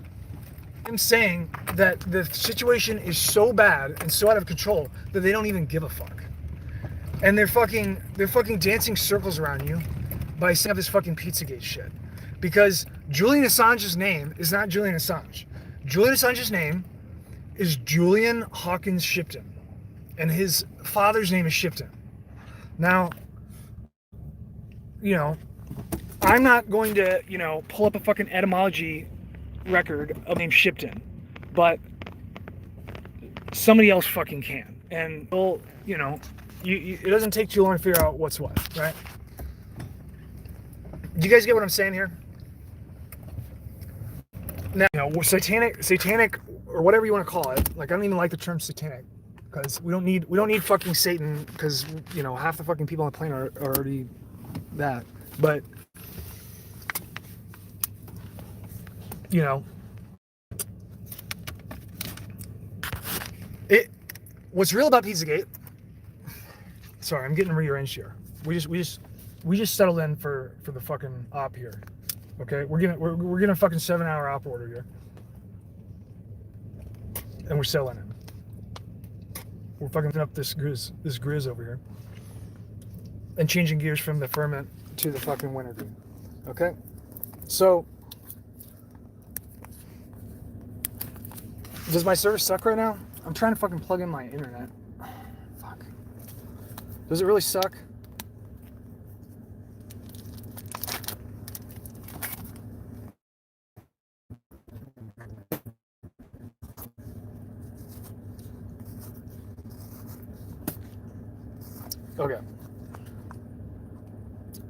that the situation is so bad and so out of control that they don't even give a fuck. And they're fucking dancing circles around you by saying this fucking Pizzagate shit. Because Julian Assange's name is not Julian Assange. Julian Assange's name is Julian Hawkins Shipton. And his father's name is Shipton. Now, you know, I'm not going to, you know, pull up a fucking etymology record of name Shipton, but somebody else fucking can. And, well, you know, it doesn't take too long to figure out what's what, right? Do you guys get what I'm saying here? Now, you know, satanic, or whatever you want to call it. Like, I don't even like the term satanic, because we don't need fucking Satan, because, you know, half the fucking people on the planet are already that. But, you know, what's real about Pizzagate? Sorry, I'm getting rearranged here. We just settled in for the fucking op here. Okay, we're getting a fucking 7-hour op order here, and we're selling it. We're fucking up this grizz over here, and changing gears from the ferment to the fucking wintergreen. Okay, so does my service suck right now? I'm trying to fucking plug in my internet. Fuck. Does it really suck? Okay.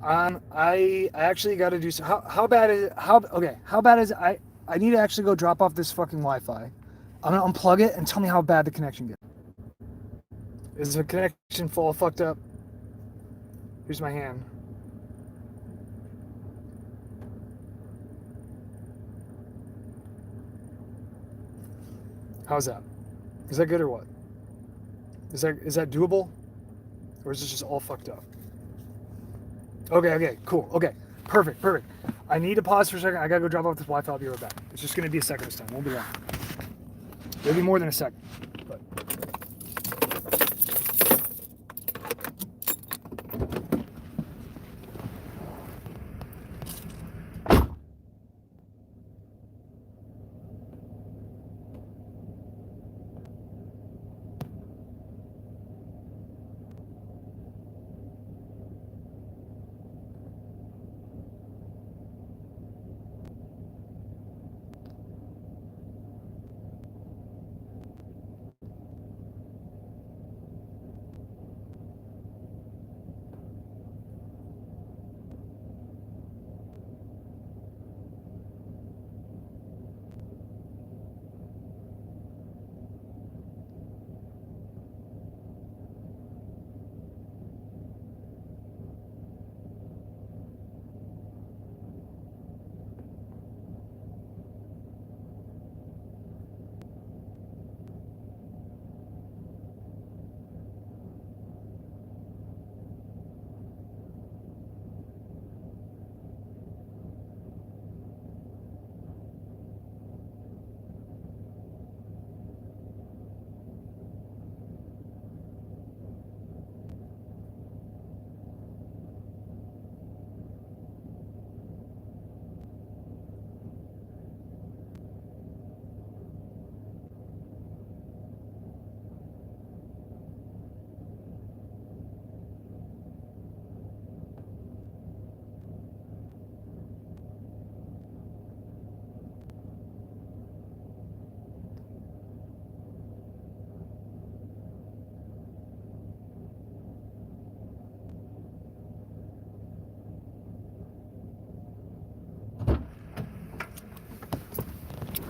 I actually got to do so. How bad is it? How bad is it? I need to actually go drop off this fucking Wi-Fi. I'm gonna unplug it and tell me how bad the connection gets. Is the connection full fucked up? Here's my hand. How's that? Is that good or what? Is that doable? Or is this just all fucked up? Okay, cool. Okay, perfect. I need to pause for a second. I gotta go drop off this Wi-Fi. I'll be right back. It's just gonna be a second this time. Won't be long. It'll be more than a second. But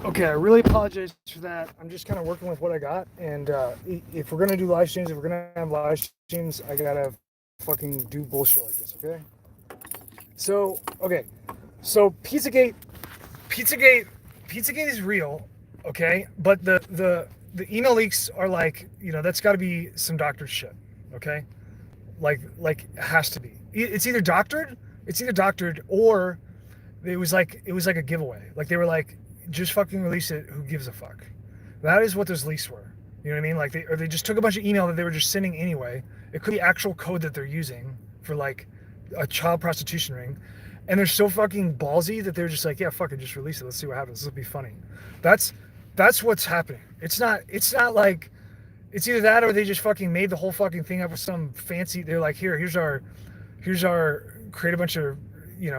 Okay, I really apologize for that. I'm just kind of working with what I got, and if we're gonna do live streams, if we're gonna have live streams, I gotta fucking do bullshit like this, okay? So, okay, so Pizzagate, Pizzagate is real, okay? But the email leaks are like, that's got to be some doctored shit, okay? Like it has to be. It's either doctored, or it was like a giveaway. Like they were like, just fucking release it. Who gives a fuck? That is what those leaks were. You know what I mean? Like they just took a bunch of email that they were just sending anyway. It could be actual code that they're using for like a child prostitution ring. And they're so fucking ballsy that they're just like, yeah, fuck it, just release it. Let's see what happens. This will be funny. That's what's happening. It's not like it's either that or they just fucking made the whole fucking thing up with some fancy. They're like, here's our create a bunch of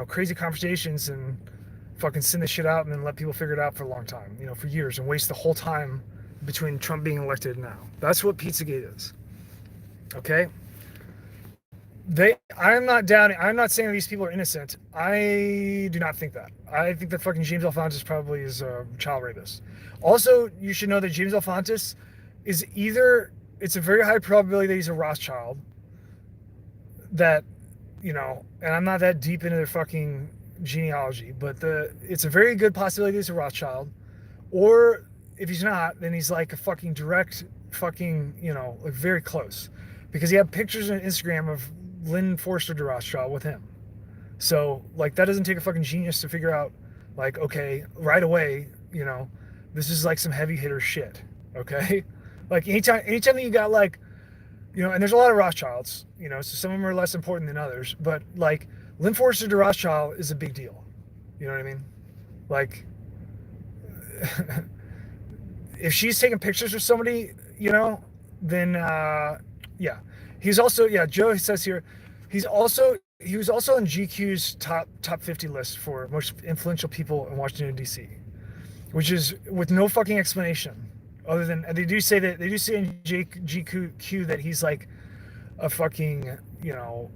crazy conversations and fucking send this shit out and then let people figure it out for a long time, for years, and waste the whole time between Trump being elected and now. That's what Pizzagate is. Okay. I'm not saying these people are innocent. I do not think that. I think that fucking James Alefantis probably is a child rapist. Also, you should know that James Alefantis is it's a very high probability that he's a Rothschild. That, and I'm not that deep into their fucking genealogy, but it's a very good possibility that he's a Rothschild. Or if he's not, then he's like a fucking direct fucking, like very close. Because he had pictures on Instagram of Lynn Forster de Rothschild with him. So, like, that doesn't take a fucking genius to figure out, like, okay, right away, this is like some heavy hitter shit, okay? Like, anytime that you got, like, and there's a lot of Rothschilds, so some of them are less important than others, but, like, Lynn Forster de Rothschild is a big deal. You know what I mean? Like, if she's taking pictures of somebody, then, yeah. He's also, Joe says here, he was also in GQ's top 50 list for most influential people in Washington, D.C., which is with no fucking explanation other than they do say in GQ that he's like a fucking,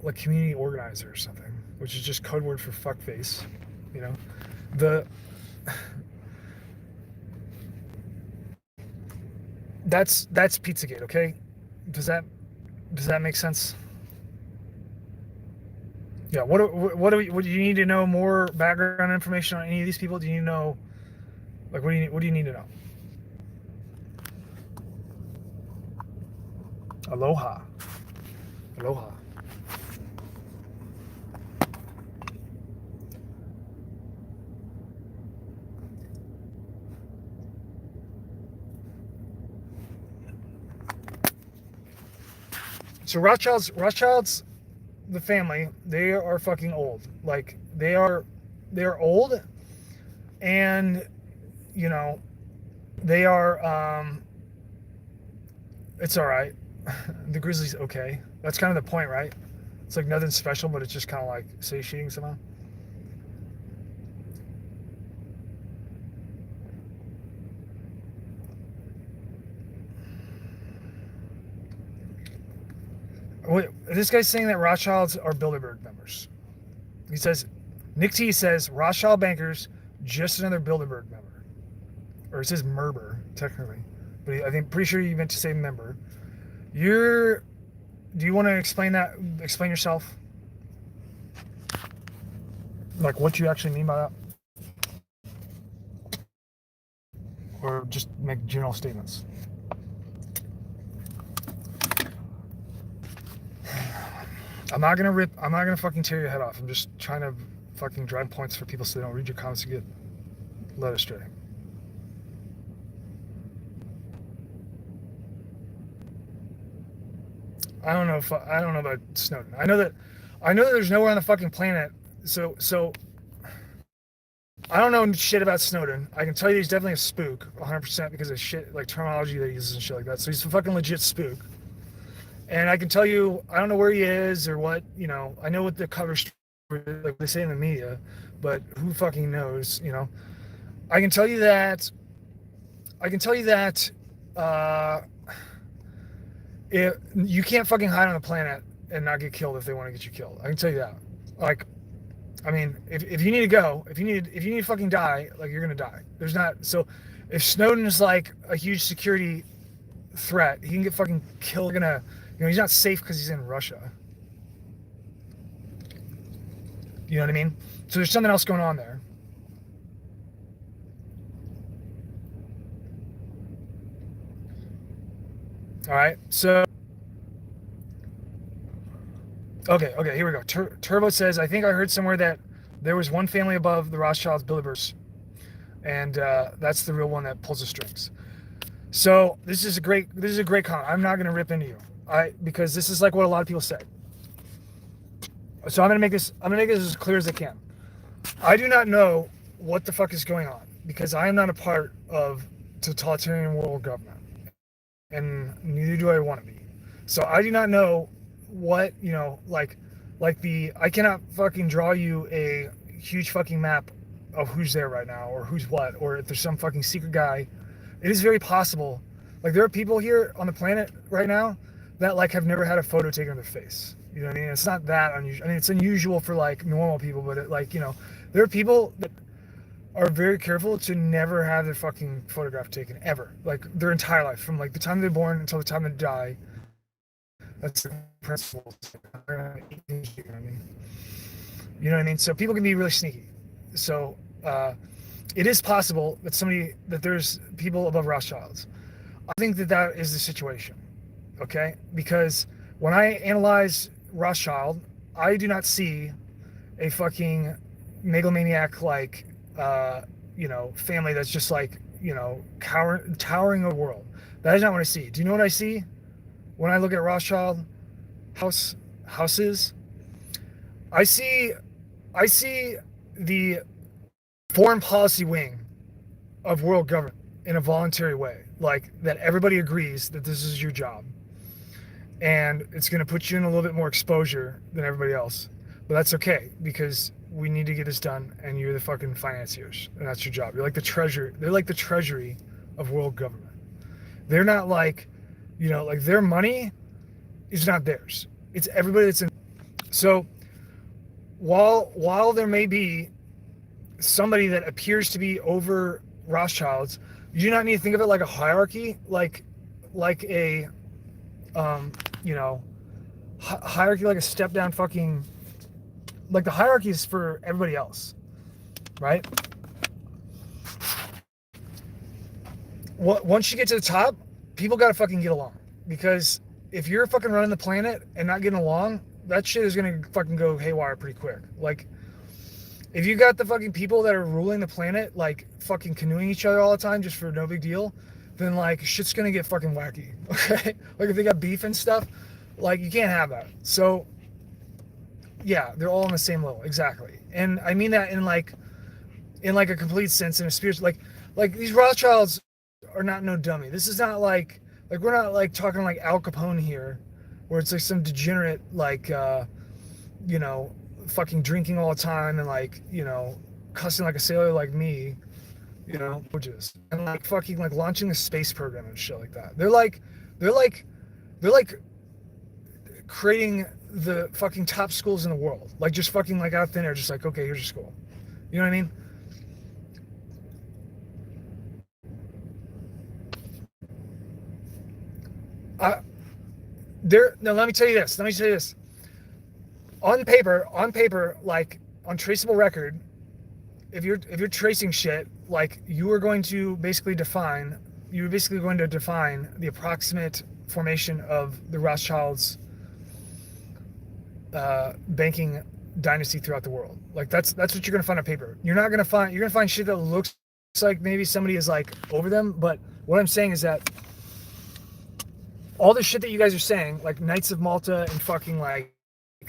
like community organizer or something, which is just code word for fuckface, that's Pizzagate, okay? Does that make sense? Yeah. What do you need to know more background information on any of these people? Do you need to know, like, what do you need to know? Aloha. So Rothschilds, the family, they are fucking old. Like they're old, and they are. It's all right. The Grizzlies okay. That's kind of the point, right? It's like nothing special, but it's just kind of like satiating somehow. Wait, this guy's saying that Rothschilds are Bilderberg members. He says, Nick T says, Rothschild bankers, just another Bilderberg member. Or it says Merber, technically. But I think, pretty sure you meant to say member. Do you want to explain yourself? Like what you actually mean by that? Or just make general statements? I'm not gonna fucking tear your head off. I'm just trying to fucking drive points for people so they don't read your comments and get led astray. I don't know about Snowden. I know that there's nowhere on the fucking planet. So I don't know shit about Snowden. I can tell you he's definitely a spook, 100%, because of shit like terminology that he uses and shit like that. So he's a fucking legit spook. And I can tell you, I don't know where he is or what, I know what the cover story, like they say in the media, but who fucking knows, I can tell you that if you can't fucking hide on the planet and not get killed if they want to get you killed. I can tell you that. Like, I mean, if you need to go, if you need to fucking die, like you're gonna die. There's not so if Snowden is like a huge security threat, he can get fucking killed. He's not safe because he's in Russia. You know what I mean? So there's something else going on there. All right, so okay, here we go. Turbo says, I think I heard somewhere that there was one family above the Rothschilds Bilderbergs, and that's the real one that pulls the strings. So this is a great comment. I'm not gonna rip into you, because this is like what a lot of people say. So I'm gonna make this as clear as I can. I do not know what the fuck is going on because I am not a part of totalitarian world government, and neither do I want to be. So I do not know what, I cannot fucking draw you a huge fucking map of who's there right now or who's what, or if there's some fucking secret guy. It is very possible. Like, there are people here on the planet right now that like have never had a photo taken of their face. You know what I mean? It's not that unusual. I mean, it's unusual for like normal people, but there are people that are very careful to never have their fucking photograph taken ever, like their entire life, from like the time they're born until the time they die. That's the principle. You know what I mean? So people can be really sneaky. So it is possible that there's people above Rothschilds. I think that is the situation. Okay, because when I analyze Rothschild, I do not see a fucking megalomaniac family that's just like, towering a world. That is not what I see. Do you know what I see when I look at Rothschild houses? I see the foreign policy wing of world government in a voluntary way, like that everybody agrees that this is your job. And it's going to put you in a little bit more exposure than everybody else. But that's okay, because we need to get this done, and you're the fucking financiers, and that's your job. You're like the treasury. They're like the treasury of world government. They're not like, their money is not theirs. It's everybody that's in. So while there may be somebody that appears to be over Rothschilds, you do not need to think of it like a hierarchy, like a hierarchy, like a step down fucking, like the hierarchy is for everybody else, right? Once you get to the top, people gotta fucking get along, because if you're fucking running the planet and not getting along, that shit is gonna fucking go haywire pretty quick. Like, if you got the fucking people that are ruling the planet like fucking canoeing each other all the time just for no big deal, then like shit's gonna get fucking wacky. Okay, like if they got beef and stuff, like you can't have that. So yeah, they're all on the same level, exactly. And I mean that in like a complete sense, in a spiritual, like these Rothschilds are not no dummy. This is not like we're not like talking like Al Capone here, where it's like some degenerate fucking drinking all the time and like cussing like a sailor like me, and like fucking like launching a space program and shit like that. They're like creating the fucking top schools in the world, like just fucking like out of thin air, just like, okay, here's your school. You know what I mean? Let me tell you this. On paper, like on traceable record, if you're tracing shit, like you're basically going to define the approximate formation of the Rothschilds banking dynasty throughout the world. Like that's what you're gonna find on paper. You're gonna find shit that looks like maybe somebody is like over them, but what I'm saying is that all the shit that you guys are saying, like Knights of Malta and fucking like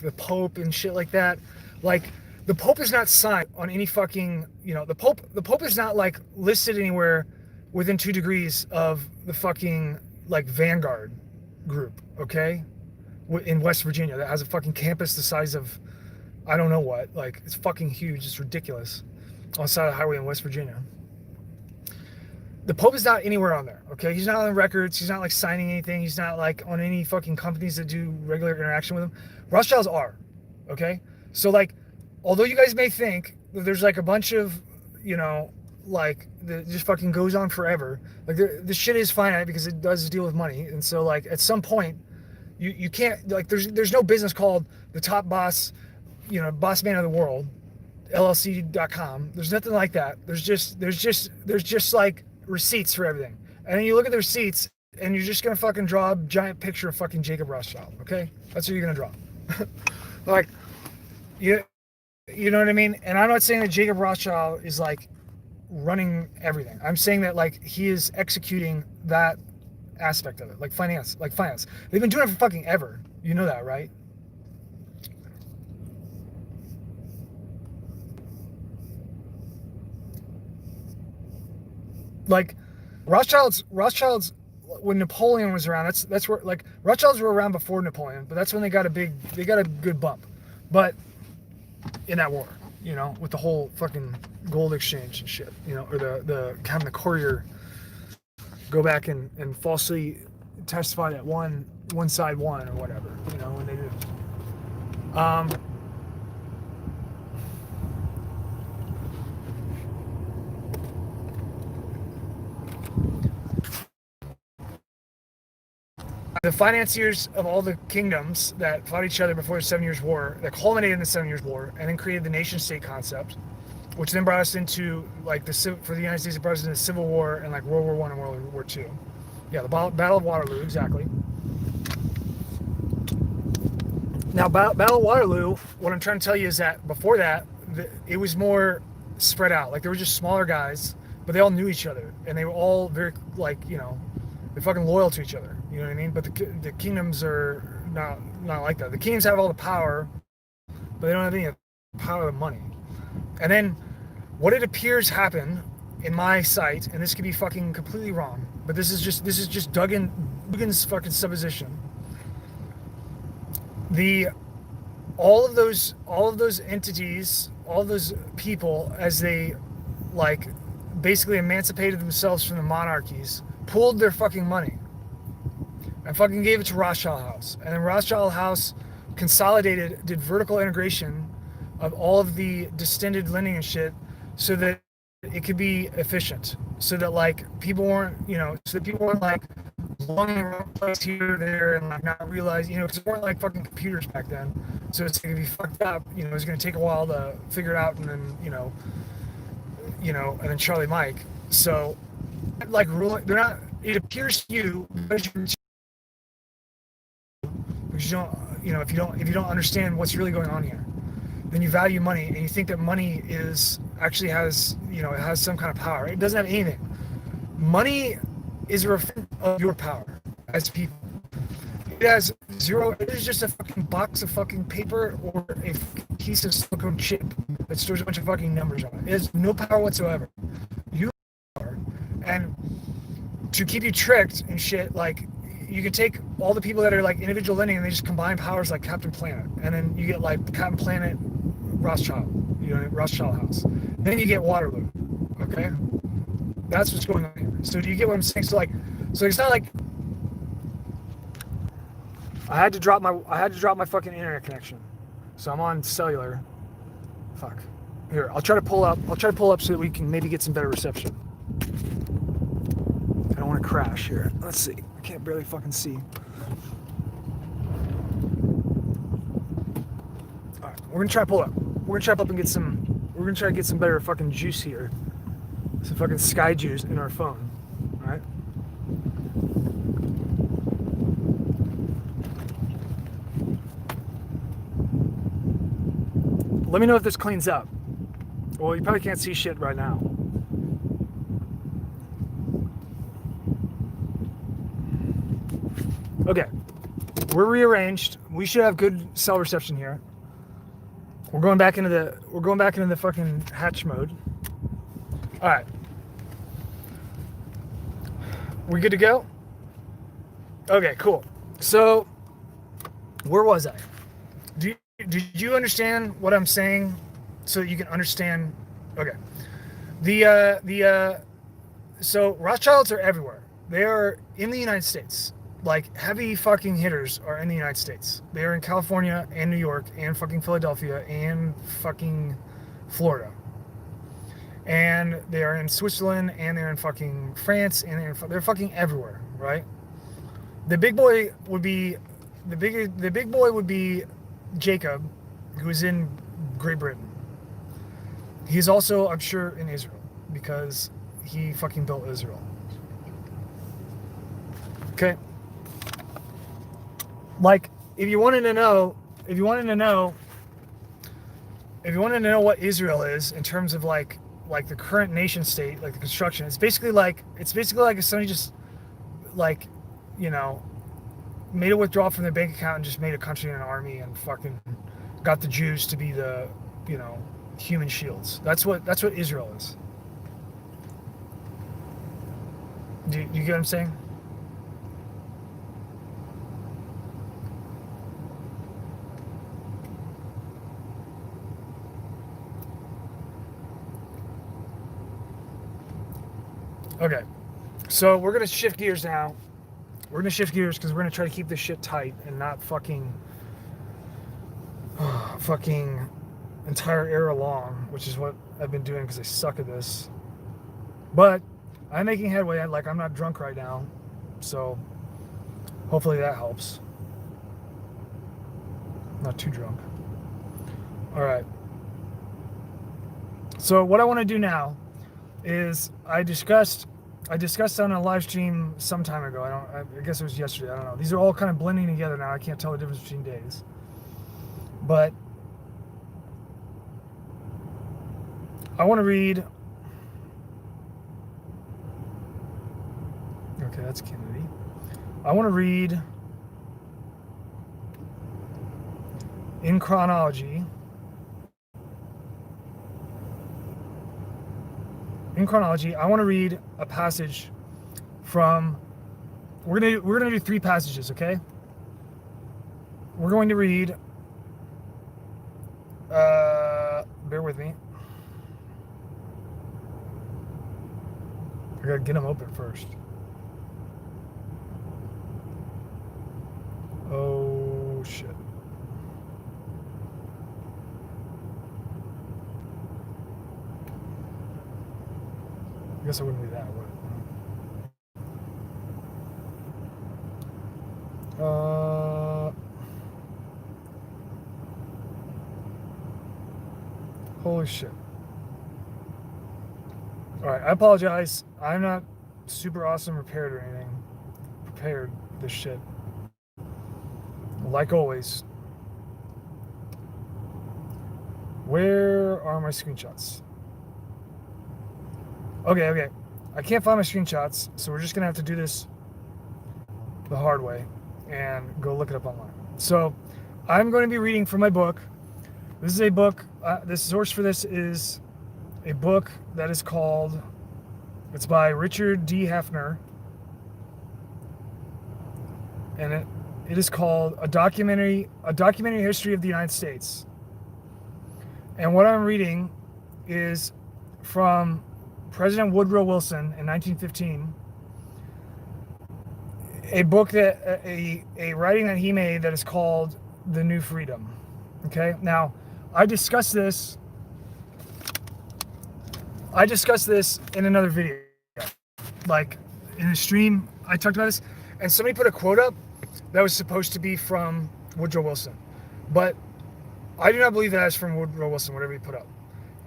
the Pope and shit like that, like the Pope is not signed on any fucking, the Pope is not like listed anywhere within 2 degrees of the fucking like Vanguard group, okay? In West Virginia that has a fucking campus the size of I don't know what, like it's fucking huge, it's ridiculous, on the side of the highway in West Virginia. The Pope is not anywhere on there, okay? He's not on records, he's not like signing anything, he's not like on any fucking companies that do regular interaction with him. Rothschilds are, okay? So like although you guys may think that there's like a bunch of, you know, like that just fucking goes on forever. Like the shit is finite because it does deal with money, and so like at some point, you can't like there's no business called the top boss, you know, boss man of the world, LLC.com. There's nothing like that. There's just like receipts for everything, and then you look at the receipts, and you're just gonna fucking draw a giant picture of fucking Jacob Rothschild. Okay, that's what you're gonna draw. Like you know what I mean? And I'm not saying that Jacob Rothschild is like running everything. I'm saying that like he is executing that aspect of it, like finance. They've been doing it for fucking ever. You know that, right? Like Rothschilds when Napoleon was around, that's where like Rothschilds were around before Napoleon, but that's when they got a good bump. But in that war, you know, with the whole fucking gold exchange and shit, you know, or the having the courier go back and falsely testify that one side won or whatever, you know, when they did. The financiers of all the kingdoms that fought each other before the 7 Years' War, that culminated in the 7 Years' War, and then created the nation-state concept, which then brought us into like for the United States, it brought us into the Civil War and like World War I and World War II. Yeah, the Battle of Waterloo, exactly. Now, Battle of Waterloo, what I'm trying to tell you is that before that, it was more spread out. Like, there were just smaller guys, but they all knew each other, and they were all very, like, you know, they're fucking loyal to each other. You know what I mean? But the kingdoms are not like that. The kingdoms have all the power, but they don't have any power of money. And then what it appears happened in my sight, and this could be fucking completely wrong, but this is just Duggan's fucking supposition. All of those entities, all of those people, as they like basically emancipated themselves from the monarchies, pooled their fucking money and fucking gave it to Rothschild House. And then Rothschild House consolidated, did vertical integration of all of the distended lending and shit so that it could be efficient. So that like people weren't, you know, so that people weren't like longing in the wrong place here or there and like not realize, you know, because it weren't like fucking computers back then. So it's gonna be fucked up, you know, it's gonna take a while to figure it out, and then, you know, and then Charlie Mike. So like they're not, it appears to you because you don't, you know, if you don't understand what's really going on here, then you value money and you think that money is actually has, you know, it has some kind of power. It doesn't have anything. Money is a reflection of your power as people. It has zero. It is just a fucking box of fucking paper or a piece of silicone chip that stores a bunch of fucking numbers on it. It has no power whatsoever. You are, and to keep you tricked and shit, like, you can take all the people that are like individual lending and they just combine powers like Captain Planet, and then you get like Captain Planet Rothschild, you know, Rothschild House. Then you get Waterloo. Okay, that's what's going on here. So do you get what I'm saying? So it's not like I had to drop my fucking internet connection, so I'm on cellular. Fuck. Here, I'll try to pull up so that we can maybe get some better reception. I don't want to crash here. Let's see. I can't barely fucking see. All right, we're gonna try to pull up. We're gonna try to get some better fucking juice here. Some fucking sky juice in our phone. All right. Let me know if this cleans up. Well, you probably can't see shit right now. Okay, we're rearranged. We should have good cell reception here. We're going back into the fucking hatch mode. All right, we good to go? Okay, cool. So, where was I? Did you understand what I'm saying, so that you can understand? Okay, so Rothschilds are everywhere. They are in the United States. like heavy fucking hitters are in the United States. They are in California and New York and fucking Philadelphia and fucking Florida. And they are in Switzerland and they're in fucking France and they're fucking everywhere, right? The big boy would be the big boy would be Jacob, who is in Great Britain. He's also, I'm sure, in Israel because he fucking built Israel. Okay. Like, if you wanted to know what Israel is in terms of like the current nation state, like the construction, it's basically like if somebody just like, you know, made a withdrawal from their bank account and just made a country and an army and fucking got the Jews to be the, you know, human shields. That's what Israel is. Do you get what I'm saying? Okay, so we're gonna shift gears now. We're gonna shift gears because we're gonna try to keep this shit tight and not fucking entire era long, which is what I've been doing because I suck at this. But I'm making headway. I'm not drunk right now, so hopefully that helps. Not too drunk. All right. So what I want to do now is I discussed on a live stream some time ago. I guess it was yesterday. I don't know. These are all kind of blending together now. I can't tell the difference between days. But I want to read. Okay, that's Kennedy. I want to read in chronology. I want to read a passage from. We're gonna do 3 passages, okay? We're going to read. Bear with me. I gotta get them open first. Oh shit. I guess I wouldn't do that, would it? Holy shit. Alright, I apologize. I'm not super awesome prepared this shit. Like always. Where are my screenshots? Okay. I can't find my screenshots, so we're just gonna have to do this the hard way and go look it up online. So I'm going to be reading from my book. This is a book. The source for this is a book that is called. It's by Richard D. Hefner, and it is called a documentary history of the United States. And what I'm reading is from President Woodrow Wilson in 1915, a book that a writing that he made that is called The New Freedom. Okay, now I discussed this in another video, like in a stream. I talked about this, and somebody put a quote up that was supposed to be from Woodrow Wilson, but I do not believe that is from Woodrow Wilson, whatever he put up.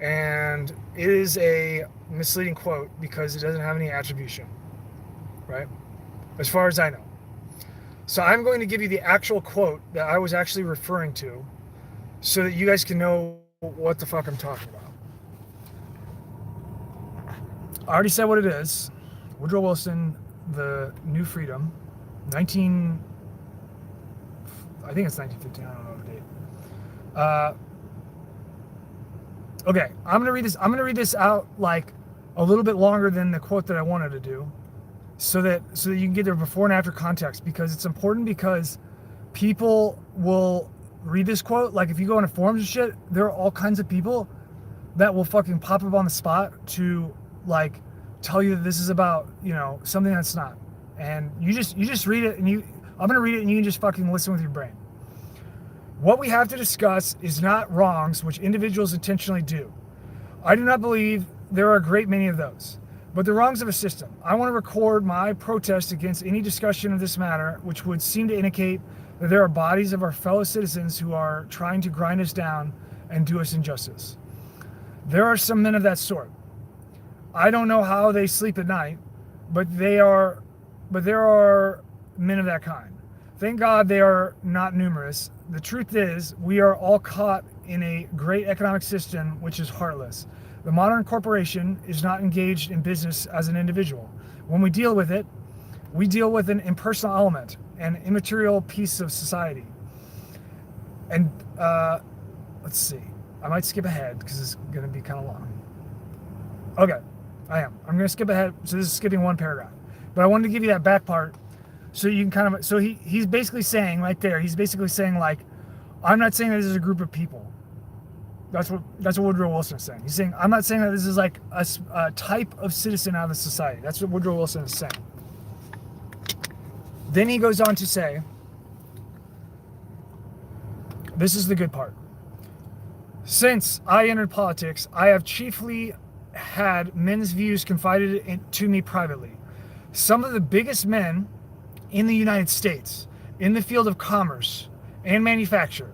And it is a misleading quote because it doesn't have any attribution, right? As far as I know. So I'm going to give you the actual quote that I was actually referring to so that you guys can know what the fuck I'm talking about. I already said what it is. Woodrow Wilson, The New Freedom, I think it's 1915, I don't know the date. Okay, I'm gonna read this out like a little bit longer than the quote that I wanted to do, so that you can get their before and after context, because it's important, because people will read this quote. Like if you go into forums and shit, there are all kinds of people that will fucking pop up on the spot to like tell you that this is about, you know, something that's not. And you just read it, and I'm gonna read it, and you can just fucking listen with your brain. What we have to discuss is not wrongs which individuals intentionally do. I do not believe there are a great many of those, but the wrongs of a system. I want to record my protest against any discussion of this matter which would seem to indicate that there are bodies of our fellow citizens who are trying to grind us down and do us injustice. There are some men of that sort. I don't know how they sleep at night, but there are men of that kind. Thank God they are not numerous. The truth is, we are all caught in a great economic system which is heartless. The modern corporation is not engaged in business as an individual. When we deal with it, we deal with an impersonal element, an immaterial piece of society. And let's see. I might skip ahead because it's going to be kind of long. Okay, I am. I'm going to skip ahead. So this is skipping one paragraph. But I wanted to give you that back part so you can kind of... So he's basically saying right there, he's basically saying like, I'm not saying that this is a group of people. That's what Woodrow Wilson is saying. He's saying, I'm not saying that this is like a type of citizen out of the society. That's what Woodrow Wilson is saying. Then he goes on to say, this is the good part. Since I entered politics, I have chiefly had men's views confided to me privately. Some of the biggest men in the United States, in the field of commerce and manufacture,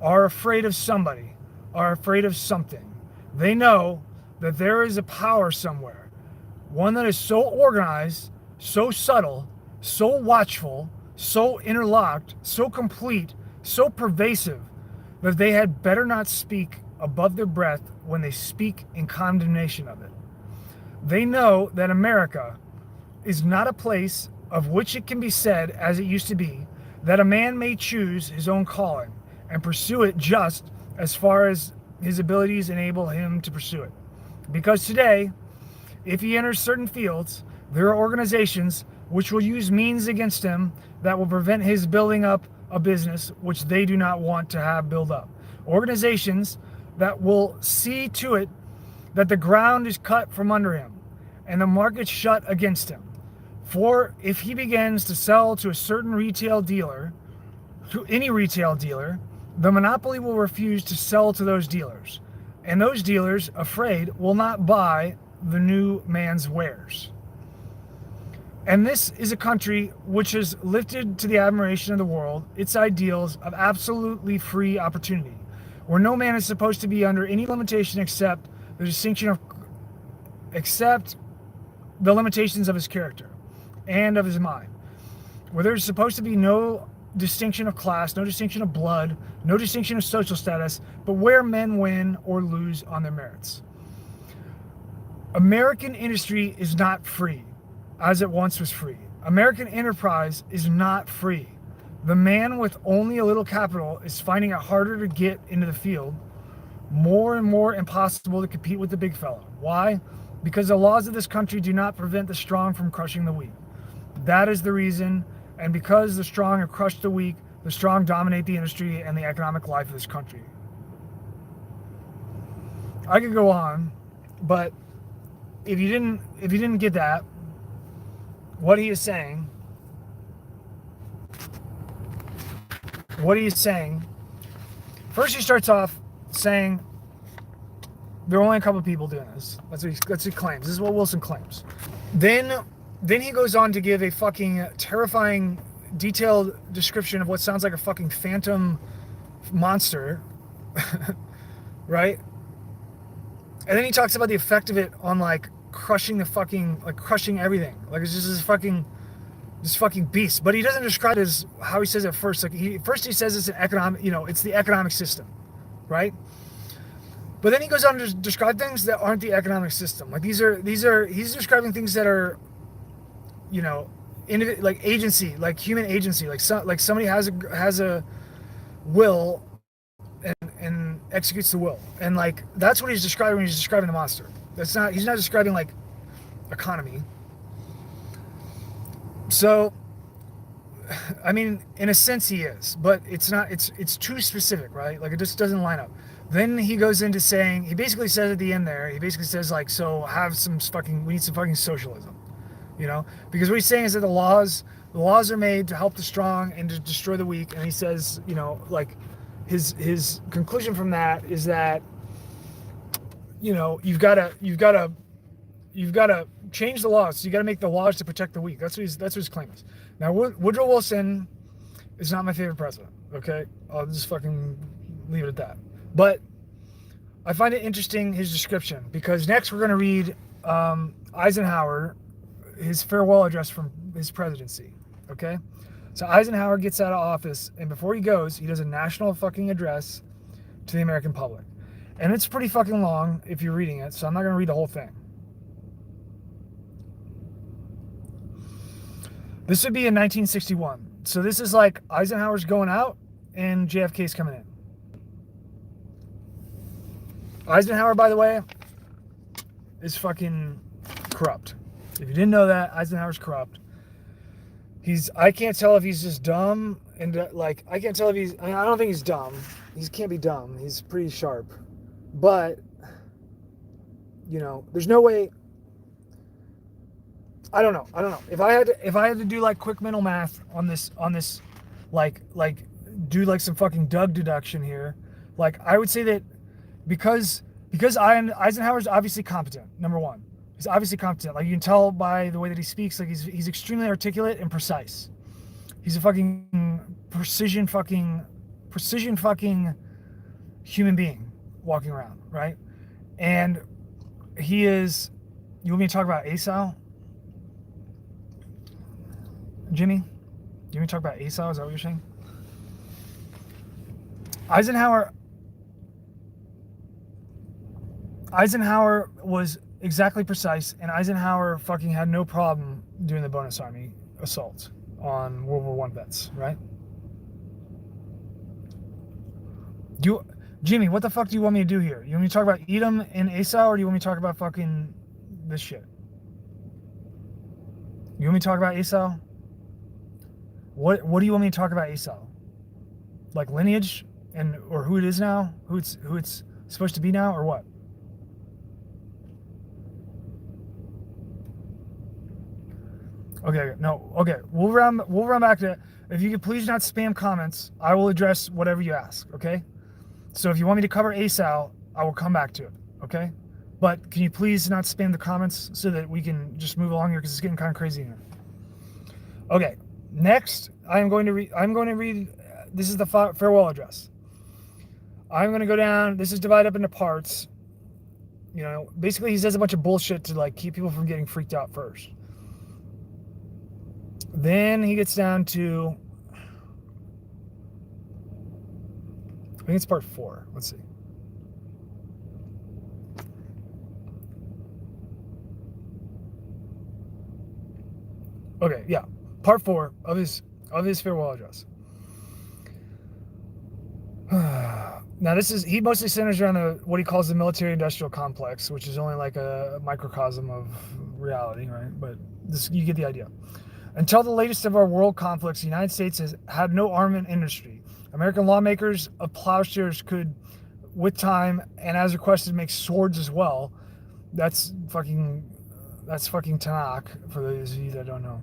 are afraid of somebody, are afraid of something. They know that there is a power somewhere, one that is so organized, so subtle, so watchful, so interlocked, so complete, so pervasive, that they had better not speak above their breath when they speak in condemnation of it. They know that America is not a place of which it can be said, as it used to be, that a man may choose his own calling and pursue it just as far as his abilities enable him to pursue it. Because today, if he enters certain fields, there are organizations which will use means against him that will prevent his building up a business which they do not want to have build up. Organizations that will see to it that the ground is cut from under him and the market shut against him. For if he begins to sell to a certain retail dealer, to any retail dealer, the monopoly will refuse to sell to those dealers. And those dealers, afraid, will not buy the new man's wares. And this is a country which has lifted to the admiration of the world its ideals of absolutely free opportunity, where no man is supposed to be under any limitation except the limitations of his character and of his mind, where there's supposed to be no distinction of class, no distinction of blood, no distinction of social status, but where men win or lose on their merits. American industry is not free, as it once was free. American enterprise is not free. The man with only a little capital is finding it harder to get into the field, more and more impossible to compete with the big fella. Why? Because the laws of this country do not prevent the strong from crushing the weak. That is the reason, and because the strong have crushed the weak, the strong dominate the industry and the economic life of this country. I could go on, but if you didn't get that, what he is saying, first he starts off saying there are only a couple of people doing this. That's what he claims. This is what Wilson claims. Then he goes on to give a fucking terrifying, detailed description of what sounds like a fucking phantom monster, right? And then he talks about the effect of it on like crushing everything. Like it's just this fucking beast. But he doesn't describe it as how he says it first. Like he says it's an economic, it's the economic system, right? But then he goes on to describe things that aren't the economic system. Like he's describing things that are, like agency, like human agency, like somebody has a will and executes the will, and like that's what he's describing when he's describing the monster. He's not describing like economy. So, I mean, in a sense he is, but it's not. It's too specific, right? Like it just doesn't line up. Then he goes into saying, he basically says at the end there, he basically says like, so we need some fucking socialism. you know, because what he's saying is that the laws are made to help the strong and to destroy the weak. And he says, you know, like his conclusion from that is that, you know, you've got to change the laws. So you got to make the laws to protect the weak. That's what his claim is. Now, Woodrow Wilson is not my favorite president. Okay, I'll just fucking leave it at that. But I find it interesting, his description, because next we're going to read Eisenhower, his farewell address from his presidency. Okay, so Eisenhower gets out of office, and before he goes, he does a national fucking address to the American public, and it's pretty fucking long if you're reading it. So I'm not going to read the whole thing. This would be in 1961. So this is like Eisenhower's going out and JFK's coming in. Eisenhower, by the way, is fucking corrupt. If you didn't know that, Eisenhower's corrupt. I can't tell if he's just dumb and I can't tell if I don't think he's dumb. He can't be dumb. He's pretty sharp. But, you know, there's no way. I don't know. If I had to do like quick mental math on this, like do like some fucking Doug deduction here, like I would say that because Eisenhower's obviously competent. Number one, he's obviously competent. Like you can tell by the way that he speaks. Like he's extremely articulate and precise. He's a fucking precision fucking human being walking around, right? And he is. You want me to talk about ASAL? Jimmy, do you want me to talk about ASAL? Is that what you're saying? Eisenhower was exactly precise, and Eisenhower fucking had no problem doing the bonus army assault on World War I vets, right? Jimmy, what the fuck do you want me to do here? You want me to talk about Edom and ASAL, or do you want me to talk about fucking this shit? You want me to talk about ASAL? What do you want me to talk about ASAL? Like lineage or who it is now, who it's supposed to be now, or what? Okay, no, okay. We'll run back to it. If you could please not spam comments, I will address whatever you ask. Okay. So if you want me to cover ASAL, I will come back to it. Okay. But can you please not spam the comments so that we can just move along here because it's getting kind of crazy here. Okay. Next, I'm going to read, this is the farewell address. I'm going to go down, this is divided up into parts. You know, basically he says a bunch of bullshit to like keep people from getting freaked out first. Then he gets down to, I think it's part 4. Let's see. Okay, yeah. Part 4 of his farewell address. Now he mostly centers around what he calls the military-industrial complex, which is only like a microcosm of reality, right? But you get the idea. Until the latest of our world conflicts, the United States has had no armament industry. American lawmakers of plowshares could, with time and as requested, make swords as well. That's fucking Tanakh, for those of you that don't know.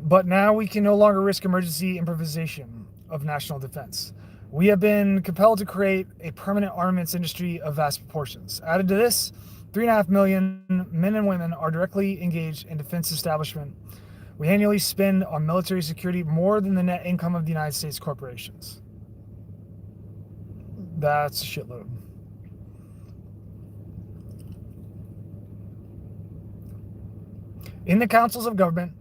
But now we can no longer risk emergency improvisation of national defense. We have been compelled to create a permanent armaments industry of vast proportions. Added to this, 3.5 million men and women are directly engaged in defense establishment. We annually spend on military security more than the net income of the United States corporations. That's a shitload. In the councils of government,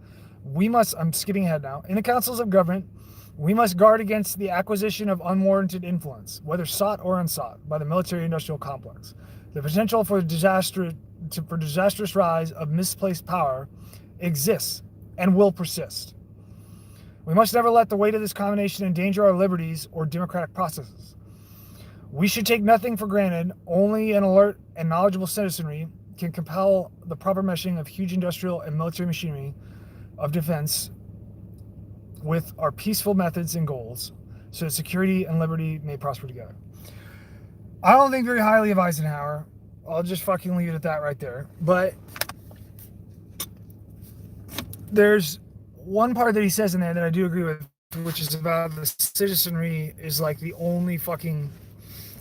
I'm skipping ahead now. In the councils of government, we must guard against the acquisition of unwarranted influence, whether sought or unsought, by the military-industrial complex. The potential for disastrous rise of misplaced power exists and will persist. We must never let the weight of this combination endanger our liberties or democratic processes. We should take nothing for granted. Only an alert and knowledgeable citizenry can compel the proper meshing of huge industrial and military machinery of defense with our peaceful methods and goals so that security and liberty may prosper together. I don't think very highly of Eisenhower. I'll just fucking leave it at that right there. But there's one part that he says in there that I do agree with, which is about the citizenry is like the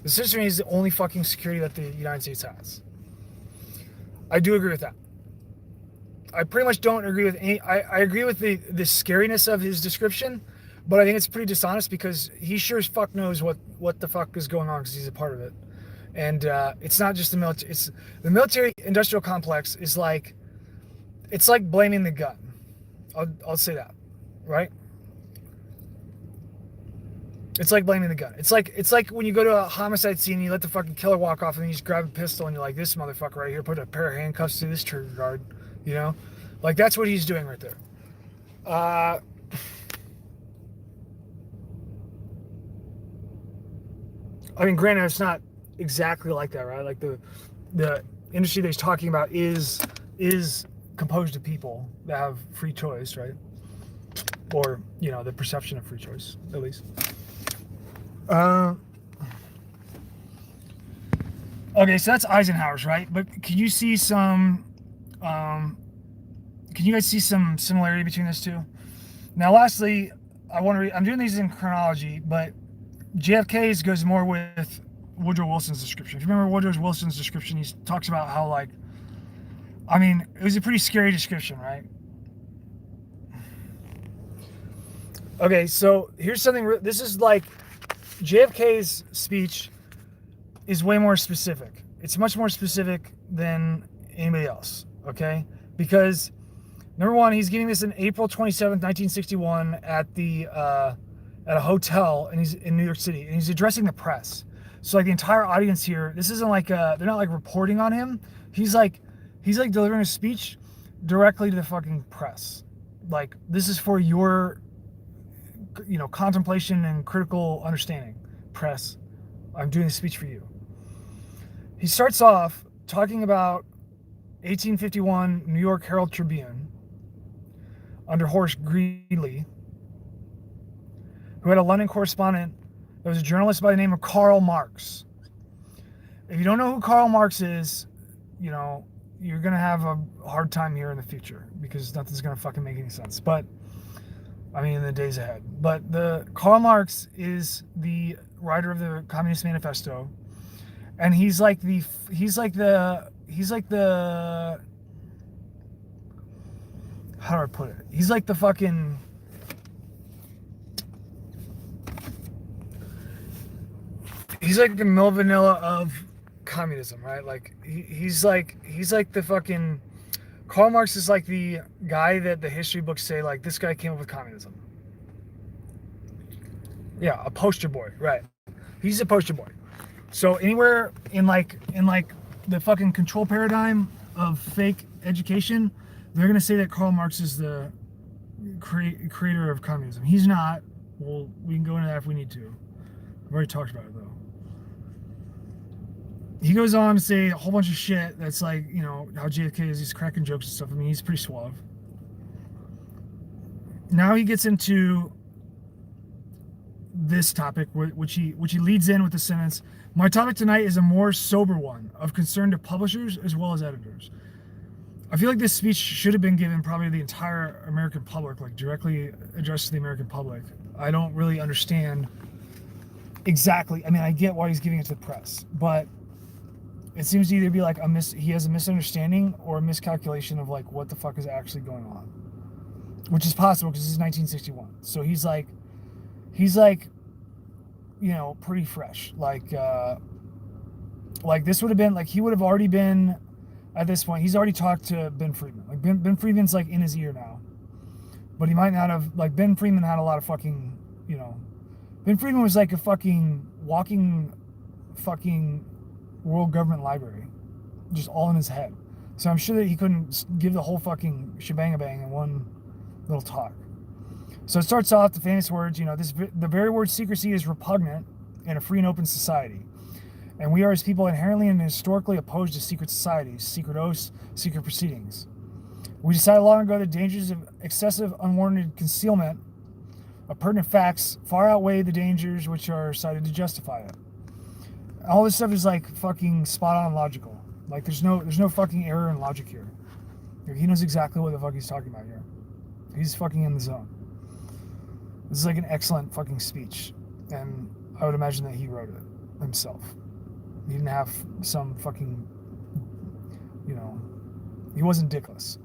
citizenry is the only fucking security that the United States has. I do agree with that. I pretty much don't agree with any. I agree with the scariness of his description, but I think it's pretty dishonest because he sure as fuck knows what the fuck is going on because he's a part of it. And it's not just the military. It's the military-industrial complex is like, it's like blaming the gun. I'll say that, right? It's like blaming the gun. It's like when you go to a homicide scene and you let the fucking killer walk off and you just grab a pistol and you're like, this motherfucker right here, put a pair of handcuffs to this trigger guard, you know? Like, that's what he's doing right there. I mean, granted, it's not exactly like that, right? Like the industry that he's talking about is composed of people that have free choice, right? Or, you know, the perception of free choice, at least. Okay, so that's Eisenhower's, right? But can you see some, can you guys see some similarity between those two? Now, lastly, I'm doing these in chronology, but JFK's goes more with Woodrow Wilson's description. If you remember Woodrow Wilson's description, he talks about how, like, I mean, it was a pretty scary description, right? Okay, so here's something, this is like, JFK's speech is way more specific. It's much more specific than anybody else, okay? Because, number one, he's giving this on April 27th, 1961 at a hotel, and he's in New York City, and he's addressing the press. So, like, the entire audience here, this isn't like, they're not, like, reporting on him. He's like delivering a speech directly to the fucking press. Like, this is for your, you know, contemplation and critical understanding. Press, I'm doing a speech for you. He starts off talking about 1851 New York Herald Tribune under Horace Greeley, who had a London correspondent that was a journalist by the name of Karl Marx. If you don't know who Karl Marx is, you know, you're going to have a hard time here in the future because nothing's going to fucking make any sense. But, I mean, in the days ahead. But the Karl Marx is the writer of the Communist Manifesto, and he's like the how do I put it? He's like the fucking, he's like the Mil Vanilla of communism, right? Like he's like the fucking, Karl Marx is like the guy that the history books say, like, this guy came up with communism. Yeah, a poster boy, right? He's a poster boy. So anywhere in like the fucking control paradigm of fake education, they're gonna say that Karl Marx is the creator of communism. He's not. Well, we can go into that if we need to. I've already talked about it though. He goes on to say a whole bunch of shit that's like, you know, how JFK is, he's cracking jokes and stuff. I mean, he's pretty suave. Now he gets into this topic, which he leads in with the sentence, "My topic tonight is a more sober one of concern to publishers as well as editors." I feel like this speech should have been given probably to the entire American public, like directly addressed to the American public. I don't really understand exactly. I mean, I get why he's giving it to the press, but it seems to either be like he has a misunderstanding or a miscalculation of like what the fuck is actually going on, which is possible because this is 1961. So he's like, you know, pretty fresh. Like this would have been like, he would have already been at this point. He's already talked to Ben Friedman. Like Ben Friedman's like in his ear now, but he might not have. Like Ben Friedman had a lot of fucking, you know, Ben Friedman was like a fucking walking fucking world government library, just all in his head. So I'm sure that he couldn't give the whole fucking shebang-a-bang in one little talk. So it starts off the famous words, you know, the very word secrecy is repugnant in a free and open society. And we are as people inherently and historically opposed to secret societies, secret oaths, secret proceedings. We decided long ago the dangers of excessive unwarranted concealment of pertinent facts far outweigh the dangers which are cited to justify it. All this stuff is like fucking spot on logical. Like there's no fucking error in logic here. He knows exactly what the fuck he's talking about here. He's fucking in the zone. This is like an excellent fucking speech. And I would imagine that he wrote it himself. He didn't have some fucking, he wasn't dickless.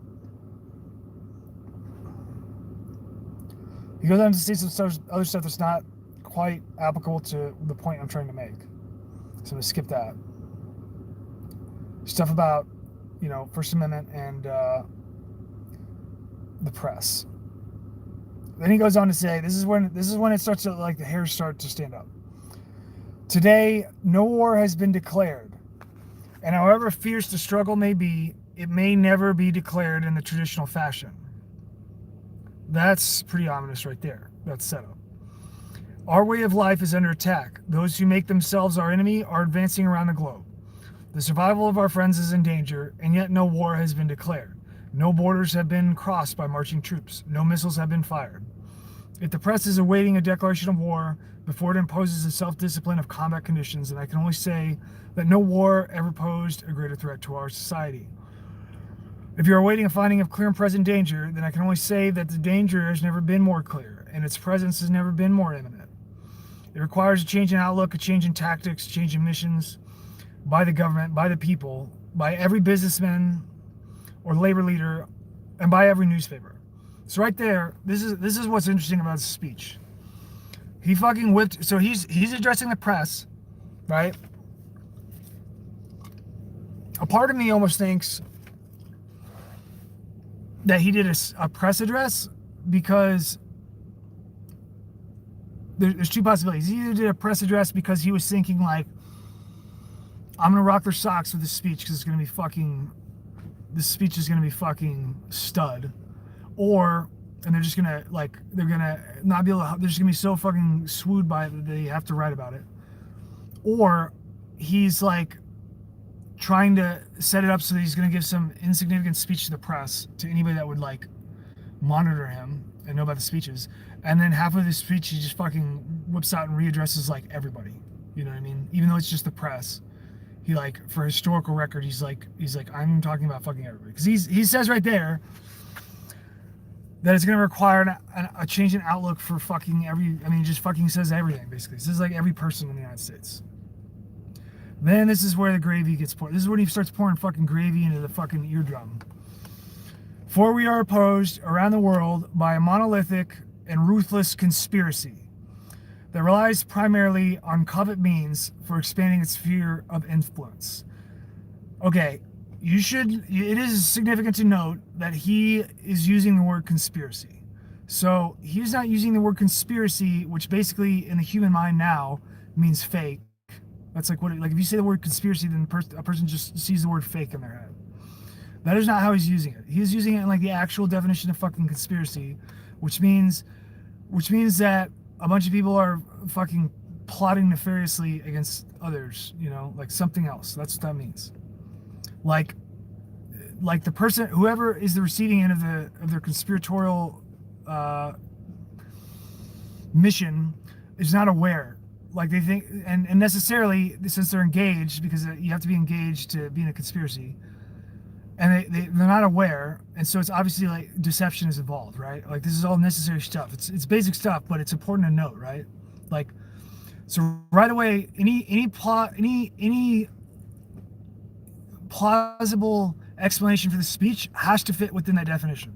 He goes on to say some other stuff that's not quite applicable to the point I'm trying to make. So I'm going to skip that. Stuff about, First Amendment and the press. Then he goes on to say, this is when it starts to, like, the hairs start to stand up. Today, no war has been declared. And however fierce the struggle may be, it may never be declared in the traditional fashion. That's pretty ominous right there. That's setup. Our way of life is under attack. Those who make themselves our enemy are advancing around the globe. The survival of our friends is in danger, and yet no war has been declared. No borders have been crossed by marching troops. No missiles have been fired. If the press is awaiting a declaration of war before it imposes the self-discipline of combat conditions, then I can only say that no war ever posed a greater threat to our society. If you're awaiting a finding of clear and present danger, then I can only say that the danger has never been more clear, and its presence has never been more imminent. It requires a change in outlook, a change in tactics, a change in missions by the government, by the people, by every businessman or labor leader, and by every newspaper. So right there, this is what's interesting about his speech. He fucking whipped. So he's addressing the press, right? A part of me almost thinks that he did a press address because there's two possibilities. He either did a press address because he was thinking, like, I'm gonna rock their socks with this speech because it's gonna be fucking. This speech is gonna be fucking stud, and they're just gonna, like, they're gonna not be able to. They're just gonna be so fucking swooed by it that they have to write about it. Or he's like trying to set it up so that he's gonna give some insignificant speech to the press, to anybody that would, like, monitor him and know about the speeches. And then half of his speech he just fucking whips out and readdresses, like, everybody. You know what I mean? Even though it's just the press. He, like, for historical record, he's like, I'm talking about fucking everybody. Because he says right there that it's going to require a change in outlook for fucking he just fucking says everything, basically. This is like every person in the United States. Then this is where the gravy gets poured. This is when he starts pouring fucking gravy into the fucking eardrum. For we are opposed around the world by a monolithic and ruthless conspiracy that relies primarily on covert means for expanding its sphere of influence. Okay, it is significant to note that he is using the word conspiracy. So he's not using the word conspiracy, which basically in the human mind now means fake. That's like if you say the word conspiracy, then a person just sees the word fake in their head. That is not how he's using it. He's using it in, like, the actual definition of fucking conspiracy, which means that a bunch of people are fucking plotting nefariously against others, like something else. That's what that means. Like the person, whoever is the receiving end of their conspiratorial mission is not aware. Like, they think, and necessarily, since they're engaged, because you have to be engaged to be in a conspiracy, and they're not aware, and so it's obviously, like, deception is involved, right? Like, this is all necessary stuff. It's basic stuff, but it's important to note, right? Like, so right away, any plausible explanation for the speech has to fit within that definition,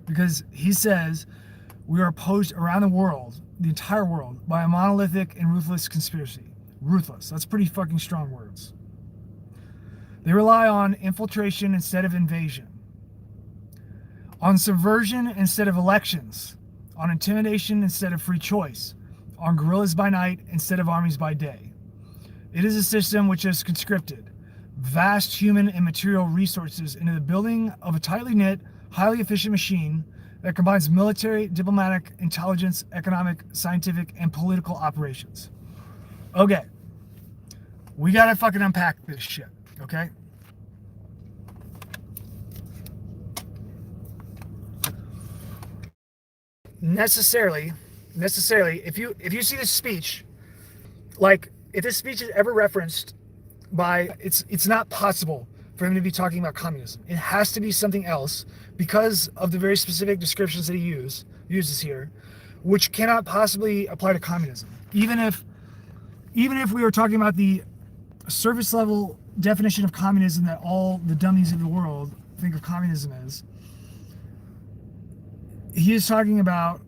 because he says we are opposed around the world, the entire world, by a monolithic and ruthless conspiracy. Ruthless. That's pretty fucking strong words. They rely on infiltration instead of invasion, on subversion instead of elections, on intimidation instead of free choice, on guerrillas by night instead of armies by day. It is a system which has conscripted vast human and material resources into the building of a tightly knit, highly efficient machine that combines military, diplomatic, intelligence, economic, scientific, and political operations. Okay. We gotta fucking unpack this shit. Okay? Necessarily, if you see this speech, like, if this speech is ever referenced by, it's not possible for him to be talking about communism. It has to be something else because of the very specific descriptions that he uses here, which cannot possibly apply to communism. Even if we were talking about the surface level definition of communism that all the dummies of the world think of communism as, he is talking about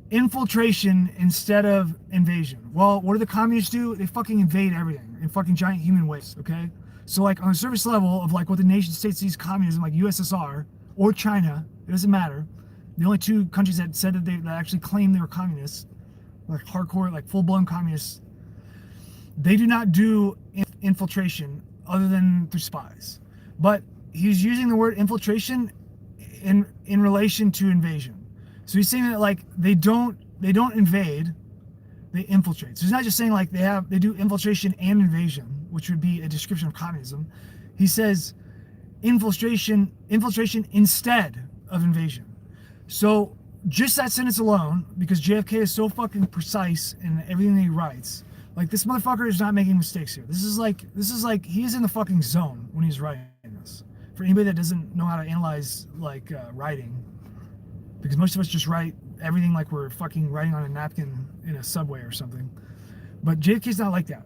infiltration instead of invasion. Well, what do the communists do? They fucking invade everything in fucking giant human waste, okay? So like on the surface level of like what the nation states sees communism, like USSR or China, it doesn't matter. The only two countries that said that that actually claimed they were communists, like hardcore, like full-blown communists, they do not do infiltration other than through spies. But he's using the word infiltration in relation to invasion. So he's saying that like they don't invade, they infiltrate. So he's not just saying like they do infiltration and invasion, which would be a description of communism. He says infiltration instead of invasion. So just that sentence alone, because JFK is so fucking precise in everything that he writes, like this motherfucker is not making mistakes here. This is like he is in the fucking zone when he's writing this. For anybody that doesn't know how to analyze like writing, because most of us just write everything like we're fucking writing on a napkin in a subway or something. But JFK's not like that.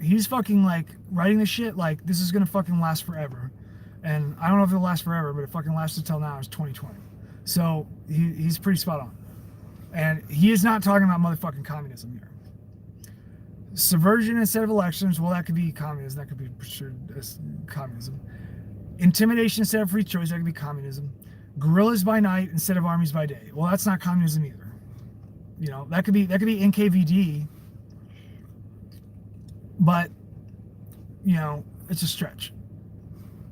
He's fucking like writing this shit like this is gonna fucking last forever. And I don't know if it'll last forever, but it fucking lasted till now. It's 2020. So he's pretty spot on. And he is not talking about motherfucking communism here. Subversion instead of elections, well, that could be communism. That could be pursued as communism. Intimidation instead of free choice, that could be communism. Guerrillas by night instead of armies by day. Well, that's not communism either. You know, that could be NKVD, but you know, it's a stretch.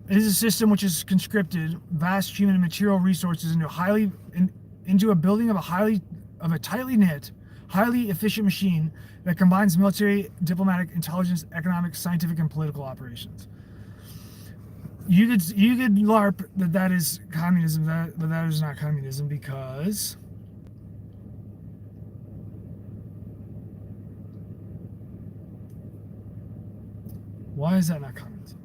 It is a system which has conscripted vast human and material resources into a building of a tightly knit, highly efficient machine that combines military, diplomatic, intelligence, economic, scientific, and political operations. You could LARP that is communism, but that is not communism because why is that not communism?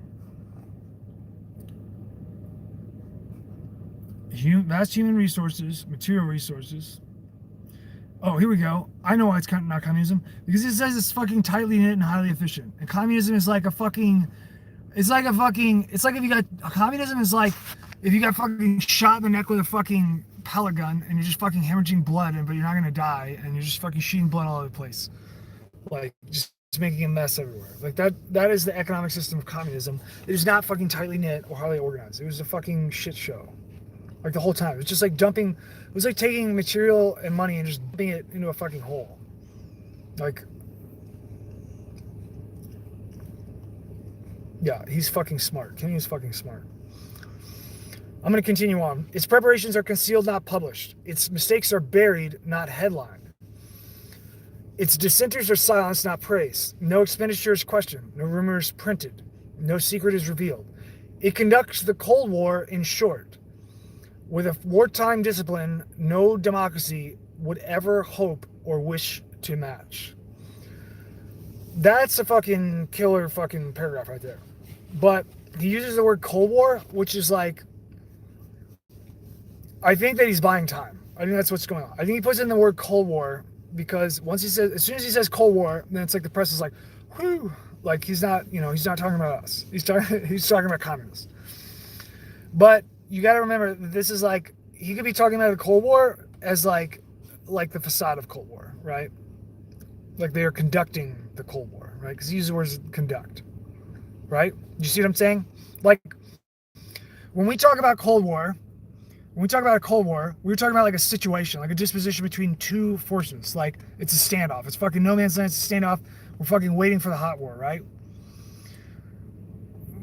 Vast human resources, material resources. Oh, here we go. I know why it's not communism. Because it says it's fucking tightly knit and highly efficient. And communism is like a fucking... Communism is like if you got fucking shot in the neck with a fucking pellet gun and you're just fucking hemorrhaging blood, but you're not gonna die, and you're just fucking shooting blood all over the place. Like, just making a mess everywhere. Like, that is the economic system of communism. It is not fucking tightly knit or highly organized. It was a fucking shit show. Like, the whole time. It's just like dumping... It was like taking material and money and just dumping it into a fucking hole. Like... Yeah, he's fucking smart. Kenny is fucking smart. I'm going to continue on. Its preparations are concealed, not published. Its mistakes are buried, not headlined. Its dissenters are silenced, not praised. No expenditure is questioned. No rumor is printed. No secret is revealed. It conducts the Cold War, in short. With a wartime discipline, no democracy would ever hope or wish to match. That's a fucking killer fucking paragraph right there. But he uses the word Cold War, which is like, I think that he's buying time. I think that's what's going on. I think he puts in the word Cold War because as soon as he says Cold War, then it's like the press is like, whew, like he's not talking about us. He's talking about communists. But you got to remember that this is like, he could be talking about the Cold War as like the facade of Cold War, right? Like they are conducting the Cold War, right? Because he uses the words conduct, right? You see what I'm saying? Like, when we talk about Cold War, we're talking about like a situation, like a disposition between two forces. Like, it's a standoff. It's fucking no man's land. It's a standoff. We're fucking waiting for the hot war, right?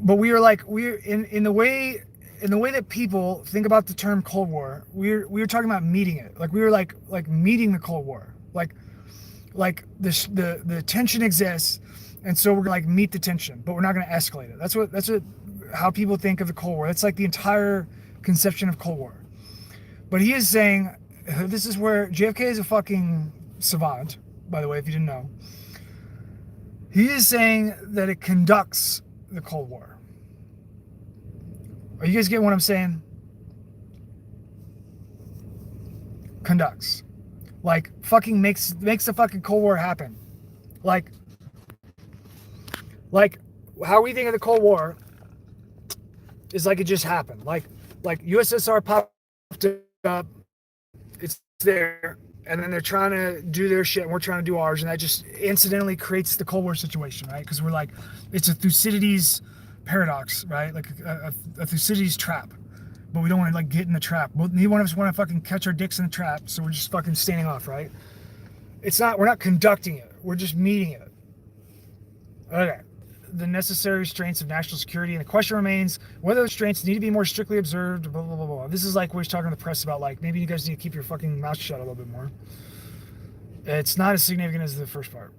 But we're in the way that people think about the term Cold War, we were talking about meeting it. Like, we were like meeting the Cold War. Like the tension exists, and so we're gonna like meet the tension, but we're not gonna escalate it. That's what how people think of the Cold War. That's like the entire conception of Cold War. But he is saying, this is where JFK is a fucking savant, by the way, if you didn't know. He is saying that it conducts the Cold War. Are you guys getting what I'm saying? Conducts. Like, fucking makes the fucking Cold War happen. Like, how we think of the Cold War is like it just happened. Like USSR popped up, it's there, and then they're trying to do their shit, and we're trying to do ours, and that just incidentally creates the Cold War situation, right? Because we're like, it's a Thucydides paradox, right? Like a Thucydides trap. But we don't want to like get in the trap. Neither one of us want to fucking catch our dicks in the trap, so we're just fucking standing off, right? We're not conducting it. We're just meeting it. Okay. The necessary restraints of national security, and the question remains whether those restraints need to be more strictly observed, blah, blah, blah, blah. This is like we're talking to the press about, like, maybe you guys need to keep your fucking mouth shut a little bit more. It's not as significant as the first part.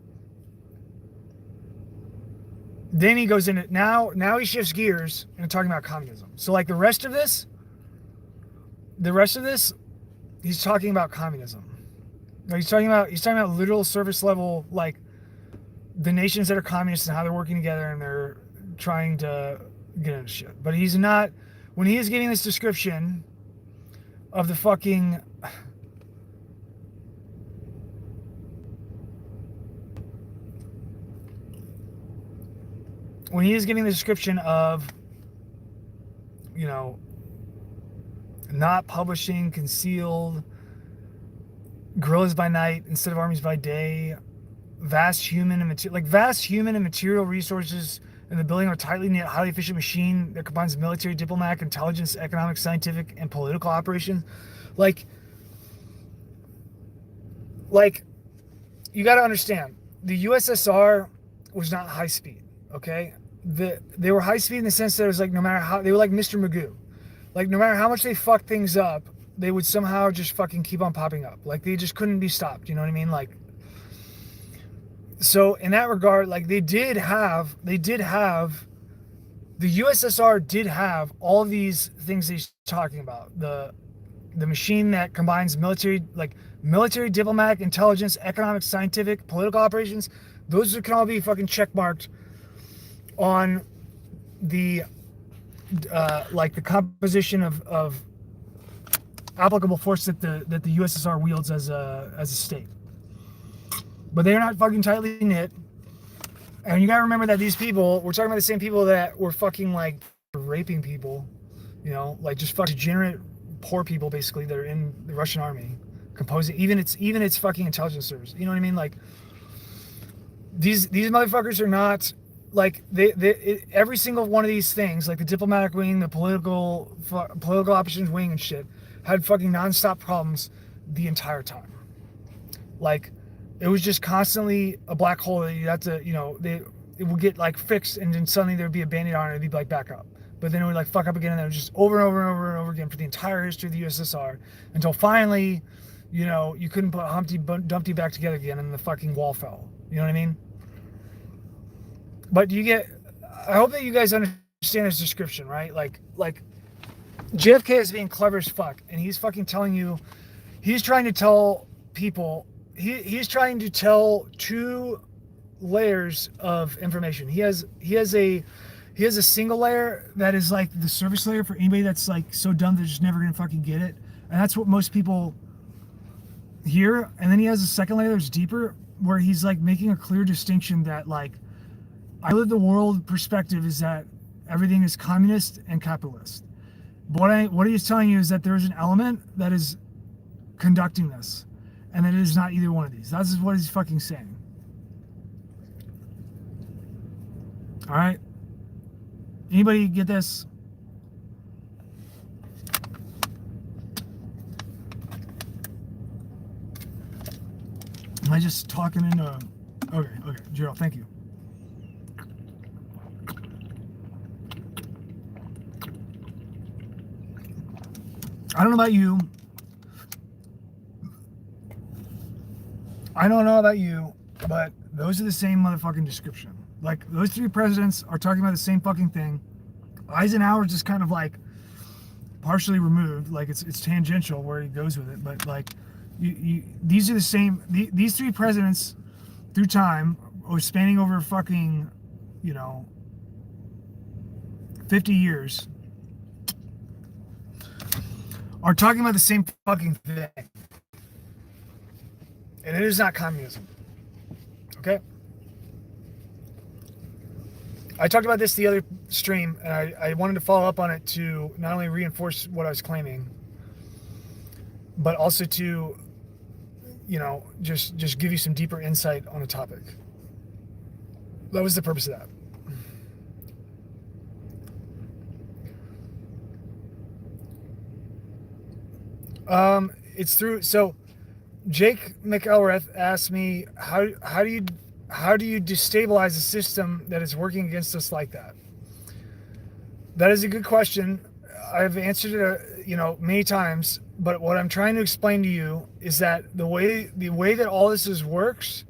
Then he goes into, now he shifts gears and talking about communism. So like the rest of this, he's talking about communism. He's talking about literal service level, like the nations that are communist and how they're working together and they're trying to get into shit. But he's not, when he is giving this description of the fucking, when he is giving the description of, you know, not publishing, concealed, guerrillas by night instead of armies by day, vast human and material resources in the building of a tightly knit, highly efficient machine that combines military, diplomatic, intelligence, economic, scientific, and political operations. Like you got to understand, the USSR was not high speed. Okay, they were high speed in the sense that it was like, no matter how, they were like Mr. Magoo. Like, no matter how much they fucked things up, they would somehow just fucking keep on popping up. Like, they just couldn't be stopped. You know what I mean? Like, so in that regard, like the USSR did have all of these things that he's talking about. The machine that combines military, diplomatic, intelligence, economic, scientific, political operations. Those can all be fucking checkmarked on the like the composition of applicable force that the USSR wields as a state. But they're not fucking tightly knit. And you gotta remember that these people, we're talking about the same people that were fucking like raping people, you know, like just fucking degenerate poor people basically that are in the Russian army, composing even its fucking intelligence service. You know what I mean? Like these motherfuckers are not like every single one of these things, like the diplomatic wing, the political opposition wing and shit, had fucking nonstop problems the entire time. Like, it was just constantly a black hole that you have to, you know, it would get like fixed and then suddenly there'd be a band-aid on it and it'd be like back up. But then it would like fuck up again, and then it was just over and over and over and over again for the entire history of the USSR until finally, you know, you couldn't put Humpty Dumpty back together again and the fucking wall fell. You know what I mean? But I hope that you guys understand his description, right? Like JFK is being clever as fuck, and he's fucking telling you, he's trying to tell people, he's trying to tell two layers of information. He has a single layer that is like the service layer for anybody that's like so dumb they're just never gonna fucking get it, and that's what most people hear. And then he has a second layer that's deeper, where he's like making a clear distinction that like, I live the world perspective is that everything is communist and capitalist. But what he's telling you is that there is an element that is conducting this, and that it is not either one of these. That's what he's fucking saying. All right. Anybody get this? Am I just talking into? Okay, Gerald, thank you. I don't know about you. But those are the same motherfucking description. Like, those three presidents are talking about the same fucking thing. Eisenhower's just kind of like partially removed, like it's tangential where he goes with it. But like, these are the same. These three presidents through time, or spanning over fucking, you know, 50 years are talking about the same fucking thing. And it is not communism. Okay? I talked about this the other stream, and I wanted to follow up on it to not only reinforce what I was claiming, but also to, just give you some deeper insight on the topic. That was the purpose of that. It's through. So, Jake McElrath asked me, how do you destabilize a system that is working against us like that? That is a good question. I've answered it, many times. But what I'm trying to explain to you is that the way that all this works,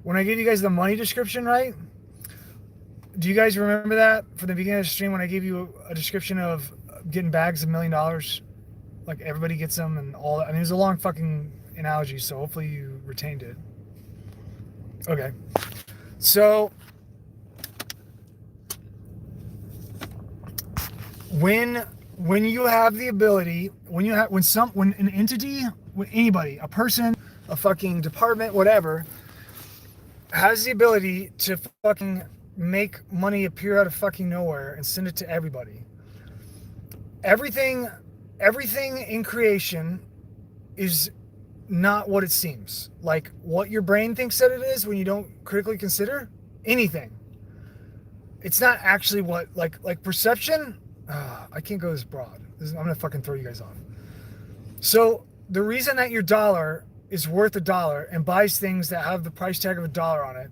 when I gave you guys the money description, right? Do you guys remember that from the beginning of the stream when I gave you a description of getting bags of $1 million? Like everybody gets them and all that. I mean, it was a long fucking analogy, so hopefully you retained it. Okay. So when you have the ability, when an entity, when anybody, a person, a fucking department, whatever, has the ability to fucking make money appear out of fucking nowhere and send it to everybody. Everything in creation is not what it seems. Like what your brain thinks that it is when you don't critically consider anything. It's not actually what, like perception. I can't go this broad. I'm gonna fucking throw you guys off. So the reason that your dollar is worth $1 and buys things that have the price tag of $1 on it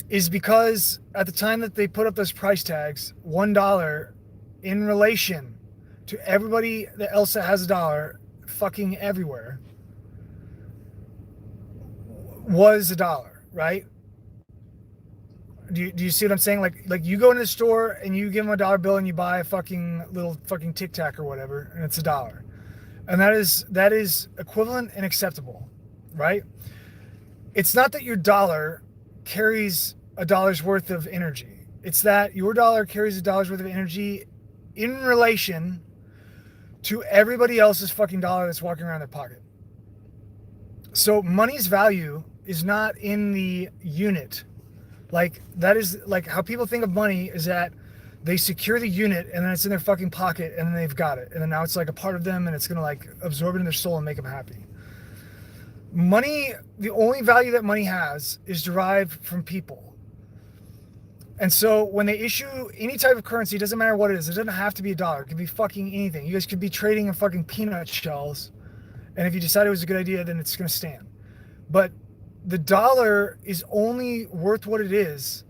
is because at the time that they put up those price tags, $1 in relation to everybody else that has $1 fucking everywhere was $1, right? Do you see what I'm saying? Like you go into the store and you give them $1 bill and you buy a fucking little fucking Tic Tac or whatever, and it's $1. And that is equivalent and acceptable, right? It's not that your dollar carries $1's worth of energy. It's that your dollar carries $1's worth of energy in relation to everybody else's fucking dollar that's walking around their pocket. So money's value is not in the unit. Like that is like how people think of money is that they secure the unit and then it's in their fucking pocket and then they've got it. And then now it's like a part of them and it's going to like absorb it in their soul and make them happy. Money, the only value that money has is derived from people. And so when they issue any type of currency, it doesn't matter what it is. It doesn't have to be $1. It could be fucking anything. You guys could be trading in fucking peanut shells. And if you decide it was a good idea, then it's going to stand. But the dollar is only worth what it is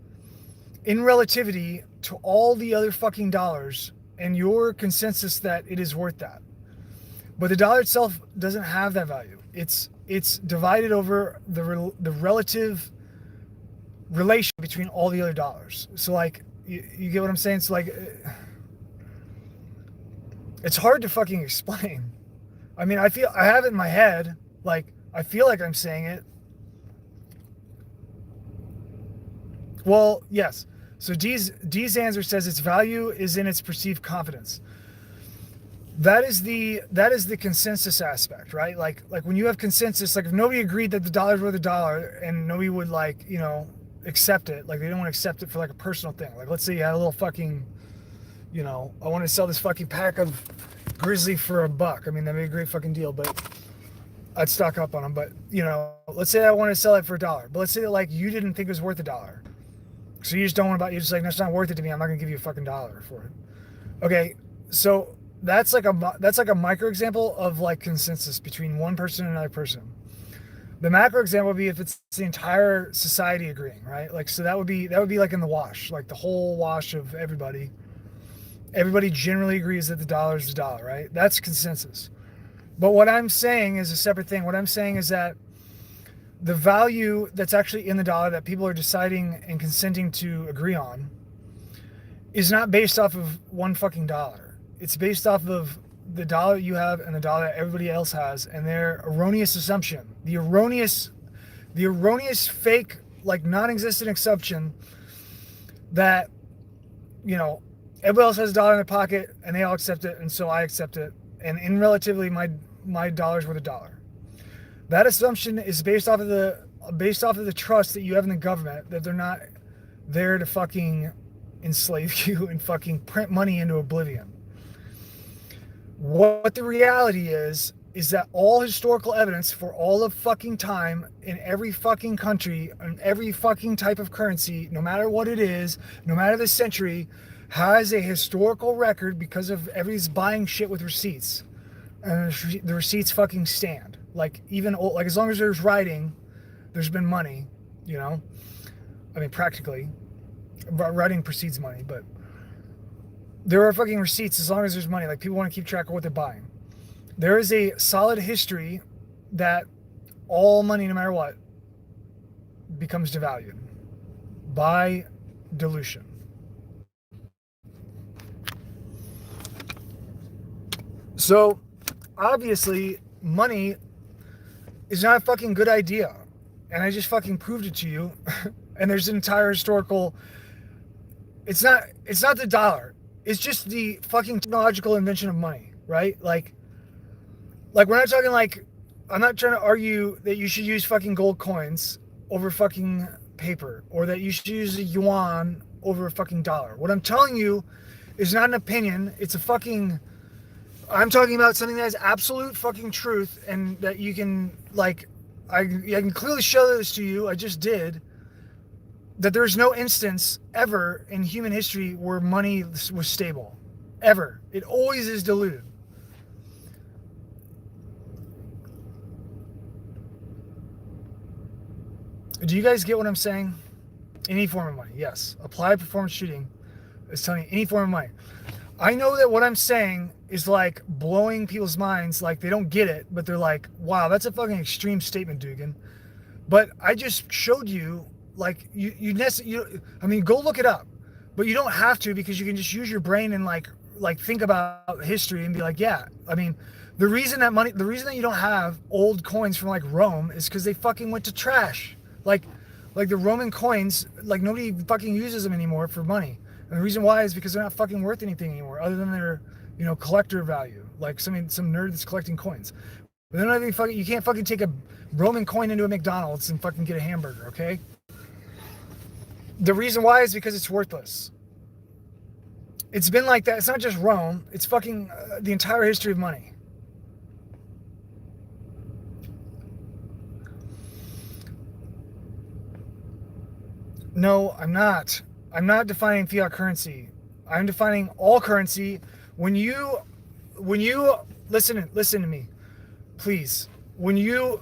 in relativity to all the other fucking dollars and your consensus that it is worth that. But the dollar itself doesn't have that value. It's divided over the relative relation between all the other dollars. So like, you get what I'm saying? It's like, it's hard to fucking explain. I mean, I have it in my head. Like, I feel like I'm saying it. Well, yes. So D's answer says its value is in its perceived confidence. That is the consensus aspect, right? Like when you have consensus, like if nobody agreed that the dollar's worth $1 and nobody would like, accept it, like they don't want to accept it for like a personal thing. Like let's say you had a little fucking, I want to sell this fucking pack of Grizzly for $1. I mean, that'd be a great fucking deal, but I'd stock up on them. But, let's say I want to sell it for $1. But let's say that like you didn't think it was worth $1. So you just don't want to buy, you're just like, no, it's not worth it to me. I'm not going to give you a fucking $1 for it. Okay. So that's like a micro example of like consensus between one person and another person. The macro example would be if it's the entire society agreeing, right? Like, so that would be like in the wash, like the whole wash of everybody. Everybody generally agrees that the dollar is the dollar, right? That's consensus. But what I'm saying is a separate thing. What I'm saying is that the value that's actually in the dollar that people are deciding and consenting to agree on is not based off of one fucking dollar. It's based off of the dollar you have and the dollar that everybody else has and their erroneous assumption. The erroneous fake, like non-existent assumption that, everybody else has a dollar in their pocket and they all accept it, and so I accept it. And in relatively, my dollar's worth a dollar. That assumption is based off of the trust that you have in the government, that they're not there to fucking enslave you and fucking print money into oblivion. What the reality is that all historical evidence for all of fucking time in every fucking country and every fucking type of currency, no matter what it is, no matter the century, has a historical record because of everybody's buying shit with receipts. And the receipts fucking stand. Like, even old, like, as long as there's writing, there's been money, you know? I mean, practically. Writing precedes money, but there are fucking receipts as long as there's money. Like, people want to keep track of what they're buying. There is a solid history that all money, no matter what, becomes devalued by dilution. So, obviously, money is not a fucking good idea. And I just fucking proved it to you. And there's an entire historical... It's not the dollar. It's just the fucking technological invention of money, right? Like we're not talking like... I'm not trying to argue that you should use fucking gold coins over fucking paper, or that you should use a yuan over a fucking dollar. What I'm telling you is not an opinion. It's a fucking... I'm talking about something that is absolute fucking truth, and that you can, like... I can clearly show this to you. I just did. That there's no instance ever in human history where money was stable. Ever. It always is diluted. Do you guys get what I'm saying? Any form of money, yes. Applied performance shooting is telling you any form of money. I know that what I'm saying is like blowing people's minds, like they don't get it, but they're like, wow, that's a fucking extreme statement, Dugan. But I just showed you, like, I mean, go look it up. But you don't have to, because you can just use your brain and like think about history and be like, yeah. I mean, the reason that you don't have old coins from like Rome is because they fucking went to trash. Like the Roman coins, like nobody fucking uses them anymore for money. And the reason why is because they're not fucking worth anything anymore, other than their, you know, collector value. Like some nerd that's collecting coins. But they're not even fucking, you can't fucking take a Roman coin into a McDonald's and fucking get a hamburger, okay? The reason why is because it's worthless. It's been like that. It's not just Rome. It's fucking the entire history of money. No, I'm not. I'm not defining fiat currency. I'm defining all currency. When you listen to me, please. When you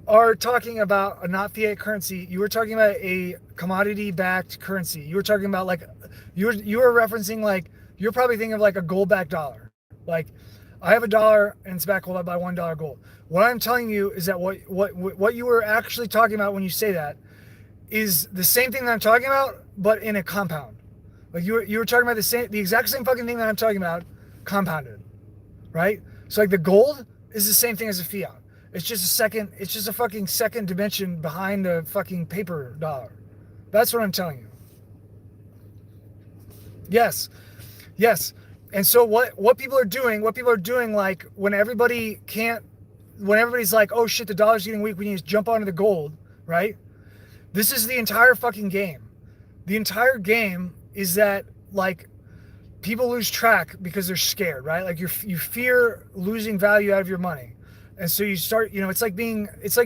are talking about a not fiat currency, you were talking about a commodity-backed currency. You were talking about like you were referencing, like, you're probably thinking of like a gold-backed dollar. Like, I have $1 and it's backed by $1 gold. What I'm telling you is that what you were actually talking about when you say that is the same thing that I'm talking about, but in a compound. Like you were talking about the exact same fucking thing that I'm talking about, compounded, right? So like the gold is the same thing as a fiat. It's just a fucking second dimension behind the fucking paper dollar. That's what I'm telling you. Yes. And so what people are doing, like when everybody's like, oh shit, the dollar's getting weak, we need to jump onto the gold, right? This is the entire fucking game. The entire game is that, like, people lose track because they're scared, right? Like you fear losing value out of your money. And so you start, you know, it's like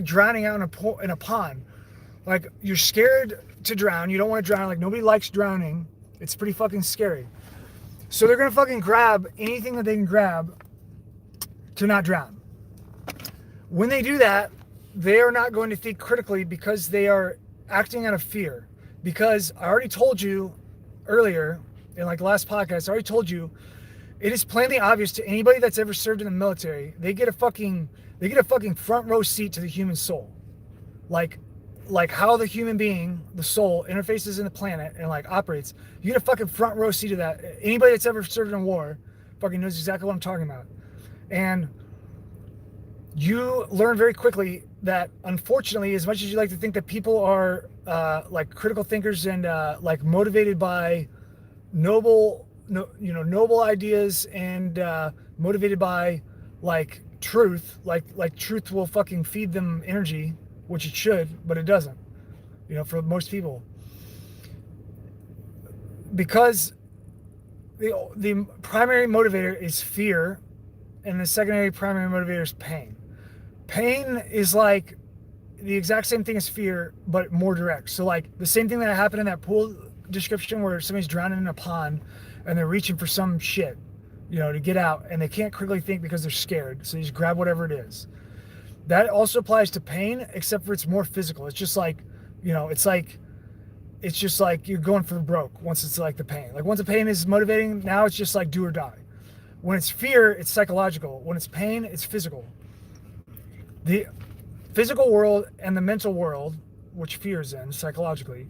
drowning out in a pond. Like, you're scared to drown. You don't want to drown. Like, nobody likes drowning. It's pretty fucking scary. So they're going to fucking grab anything that they can grab to not drown. When they do that, they are not going to think critically because they are acting out of fear. Because I already told you earlier in like the last podcast, I already told you, it is plainly obvious to anybody that's ever served in the military, they get a fucking front row seat to the human soul. Like how the human being, the soul, interfaces in the planet and like operates. You get a fucking front row seat of that. Anybody that's ever served in war fucking knows exactly what I'm talking about. And you learn very quickly that, unfortunately, as much as you like to think that people are like critical thinkers and like motivated by noble ideas and motivated by like truth, like truth will fucking feed them energy, which it should, but it doesn't. For most people, because the primary motivator is fear, and the secondary primary motivator is pain. Pain is like the exact same thing as fear, but more direct. So like the same thing that happened in that pool description where somebody's drowning in a pond and they're reaching for some shit, to get out, and they can't quickly think because they're scared. So you just grab whatever it is. That also applies to pain, except for it's more physical. It's just like, it's just like you're going for the broke once it's like the pain. Like once the pain is motivating, now it's just like do or die. When it's fear, it's psychological. When it's pain, it's physical. The physical world and the mental world, which fear is in psychologically,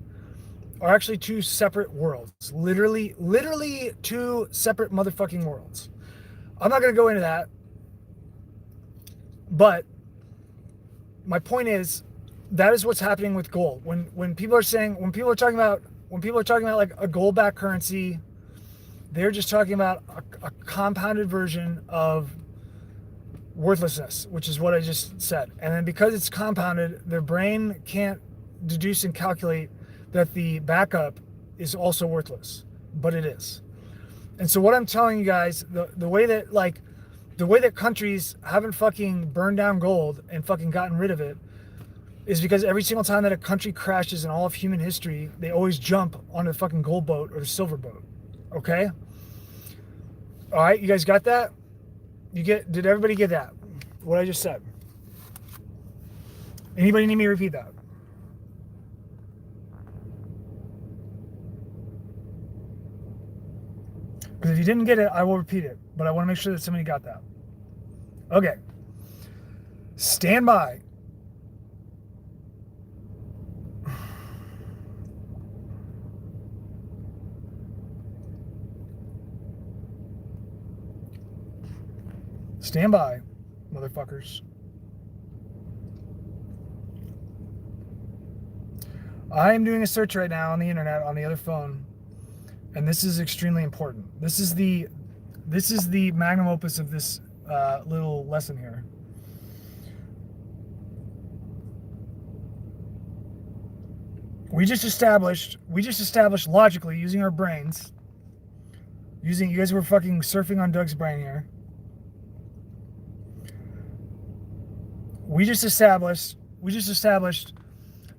are actually two separate worlds. Literally two separate motherfucking worlds. I'm not going to go into that, but my point is that is what's happening with gold. When people are talking about like a gold-backed currency, they're just talking about a compounded version of worthlessness, which is what I just said. And then because it's compounded, their brain can't deduce and calculate that the backup is also worthless, but it is. And so what I'm telling you guys, the way that countries haven't fucking burned down gold and fucking gotten rid of it is because every single time that a country crashes in all of human history, they always jump on the fucking gold boat or the silver boat. Okay? All right, you guys got that? Did everybody get that? What I just said? Anybody need me to repeat that? Because if you didn't get it, I will repeat it. But I want to make sure that somebody got that. Okay. Stand by. Stand by, motherfuckers. I am doing a search right now on the internet on the other phone, and this is extremely important. This is the magnum opus of this little lesson here. We just established logically using our brains. You guys were fucking surfing on Doug's brain here. We just established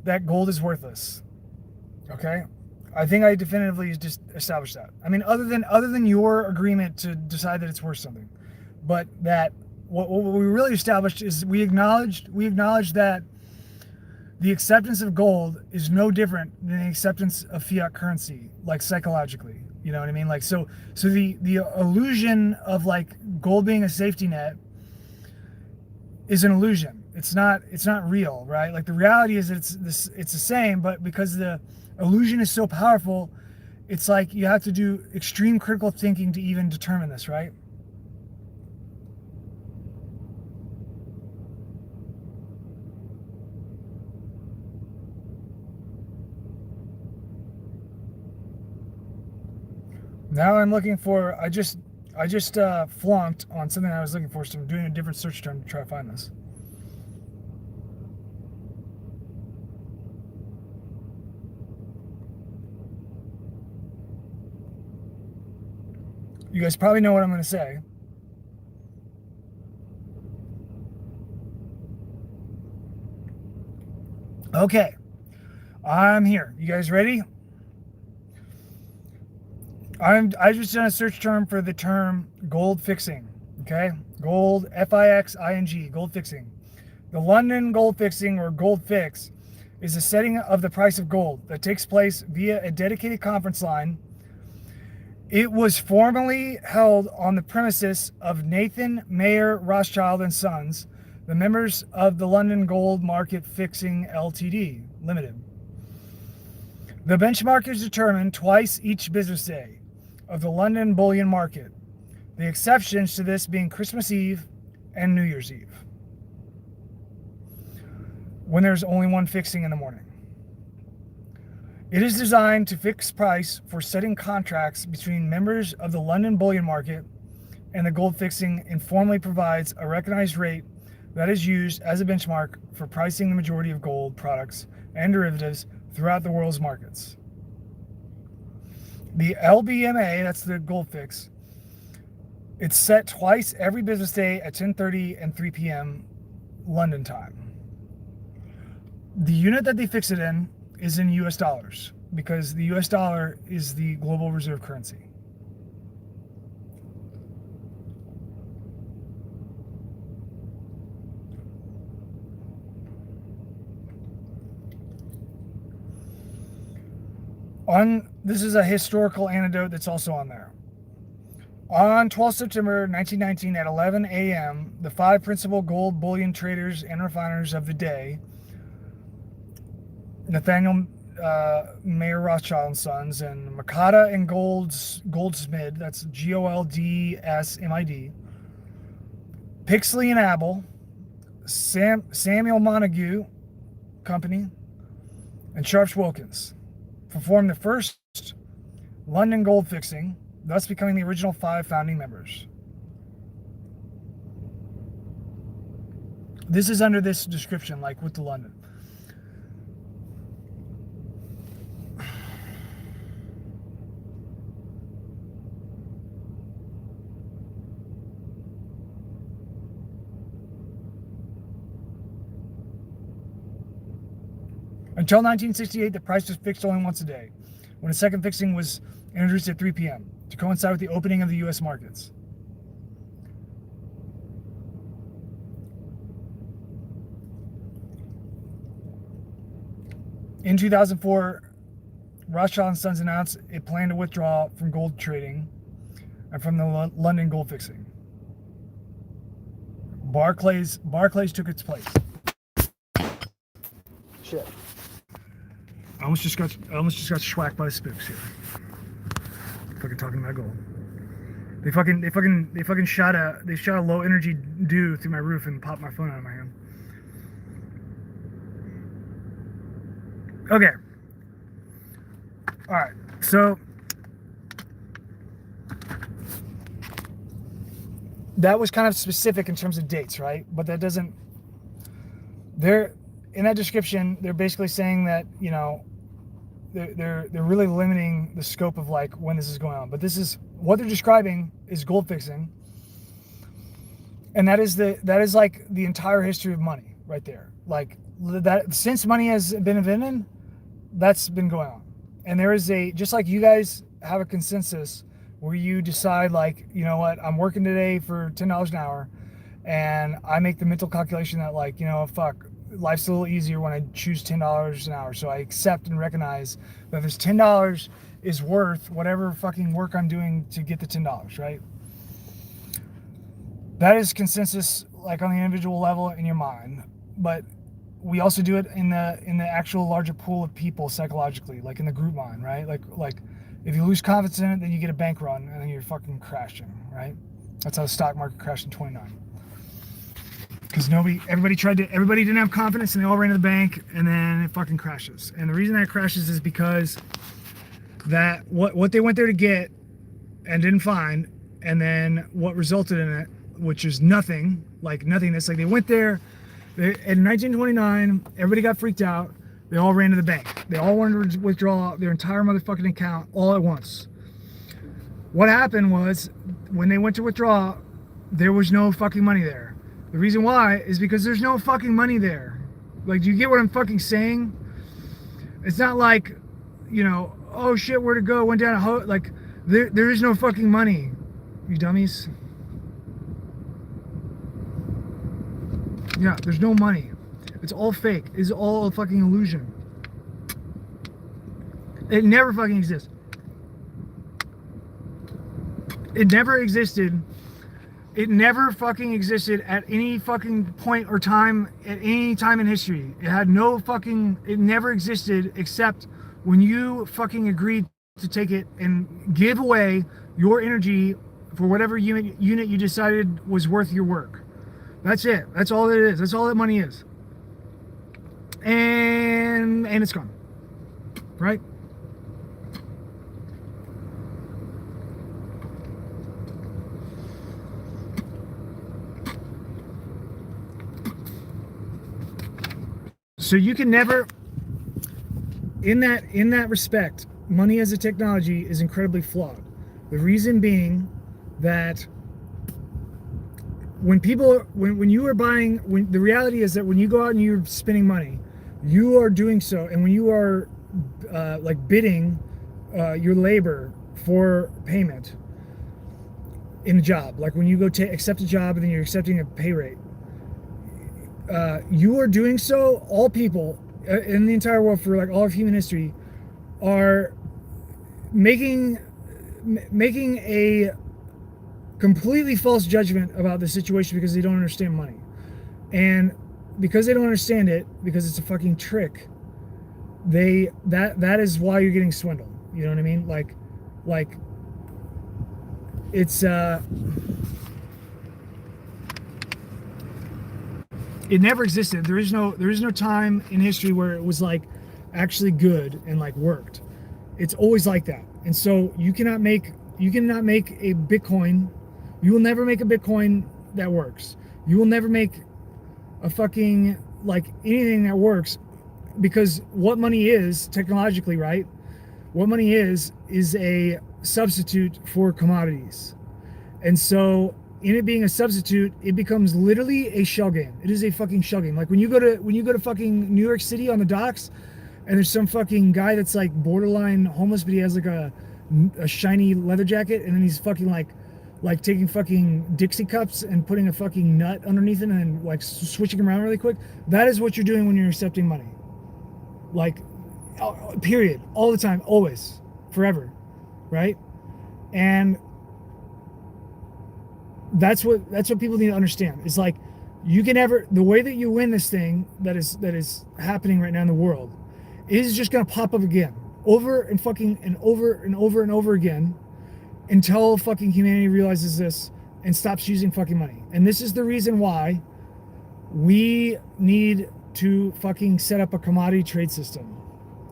that gold is worthless. Okay? I think I definitively just established that. I mean, other than your agreement to decide that it's worth something. But that what we really established is we acknowledged that the acceptance of gold is no different than the acceptance of fiat currency, like psychologically. You know what I mean? Like so the illusion of like gold being a safety net is an illusion. It's not real, right? Like the reality is that it's the same, but because the illusion is so powerful, it's like you have to do extreme critical thinking to even determine this, right? Now I'm looking for, I just flunked on something I was looking for, so I'm doing a different search term to try to find this. You guys probably know what I'm going to say. Okay, I'm here. You guys ready? I just done a search term for the term gold fixing. Okay, gold, F-I-X-I-N-G, gold fixing. The London gold fixing or gold fix is a setting of the price of gold that takes place via a dedicated conference line. It was formerly held on the premises of Nathan Mayer Rothschild and Sons, the members of the London Gold Market Fixing Ltd. Limited. The benchmark is determined twice each business day of the London bullion market, the exceptions to this being Christmas Eve and New Year's Eve. when there's only one fixing in the morning. It is designed to fix price for setting contracts between members of the London bullion market, and the gold fixing informally provides a recognized rate that is used as a benchmark for pricing the majority of gold products and derivatives throughout the world's markets. The LBMA, that's the gold fix, it's set twice every business day at 10:30 and 3 p.m. London time. The unit that they fix it in is in US dollars, because the US dollar is the global reserve currency. This is a historical anecdote that's also on there. On 12 September 1919 at 11 a.m., the 5 principal gold bullion traders and refiners of the day, Nathaniel Mayer Rothschild and Sons, and Makata and Goldsmid, that's Goldsmid, Pixley and Abel, Samuel Montague Company, and Sharps Wilkins performed the first London gold fixing, thus becoming the original 5 founding members. This is under this description, like with the London. Until 1968, the price was fixed only once a day, when a second fixing was introduced at 3 p.m. to coincide with the opening of the U.S. markets. In 2004, Rothschild & Sons announced it planned to withdraw from gold trading and from the London gold fixing. Barclays took its place. Shit. I almost just got schwacked by the spooks here. Fucking talking about gold. They fucking shot a low energy dew through my roof and popped my phone out of my hand. Okay. All right. So that was kind of specific in terms of dates, right? But that doesn't. They're in that description. They're basically saying that, you know, they're really limiting the scope of like when this is going on. But this is what they're describing is gold fixing, and that is like the entire history of money right there. Like that, since money has been invented, that's been going on. And there is just like you guys have a consensus where you decide, like, you know what, I'm working today for $10 an hour, and I make the mental calculation that, like, you know, fuck, life's a little easier when I choose $10 an hour. So I accept and recognize that this $10 is worth whatever fucking work I'm doing to get the $10, right? That is consensus, like on the individual level in your mind. But we also do it in the actual larger pool of people psychologically, like in the group mind, right? Like if you lose confidence in it, then you get a bank run and then you're fucking crashing, right? That's how the stock market crashed in 29. Because everybody didn't have confidence and they all ran to the bank, and then it fucking crashes. And the reason that it crashes is because that what they went there to get and didn't find, and then what resulted in it, which is nothing, like nothingness. Like they went there in 1929, everybody got freaked out. They all ran to the bank. They all wanted to withdraw their entire motherfucking account all at once. What happened was, when they went to withdraw, there was no fucking money there. The reason why is because there's no fucking money there. Like, do you get what I'm fucking saying? It's not like, you know, oh shit, where'd it go? Went down a like, there is no fucking money, you dummies. Yeah, there's no money. It's all fake. It's all a fucking illusion. It never fucking exists. It never existed. It never fucking existed at any fucking point or time, at any time in history. It had no fucking, it never existed except when you fucking agreed to take it and give away your energy for whatever unit you decided was worth your work. That's it. That's all it is. That's all that money is. and it's gone, right? So you can never, in that respect, money as a technology is incredibly flawed. The reason being that when you are buying, the reality is that when you go out and you're spending money, you are doing so, and when you are like bidding your labor for payment in a job, like when you go accept a job and then you're accepting a pay rate, you are doing so. All people in the entire world, for like all of human history, are making a completely false judgment about the situation because they don't understand money. And because they don't understand it, because it's a fucking trick, that is why you're getting swindled. You know what I mean? Like it's it never existed. There is no time in history where it was like actually good and like worked. It's always like that. And so you cannot make a Bitcoin. You will never make a Bitcoin that works. You will never make a fucking like anything that works, because what money is technologically, right? What money is a substitute for commodities. And so in it being a substitute, it becomes literally a shell game. It is a fucking shell game. Like when you go to fucking New York City on the docks, and there's some fucking guy that's like borderline homeless, but he has like a shiny leather jacket, and then he's fucking like taking fucking Dixie cups and putting a fucking nut underneath it and then like switching them around really quick. That is what you're doing when you're accepting money. Like, period, all the time, always, forever, right? And that's what people need to understand. It's like, you can never, the way that you win this thing that is happening right now in the world is just gonna pop up again, over and fucking and over and over and over again, until fucking humanity realizes this and stops using fucking money. And this is the reason why we need to fucking set up a commodity trade system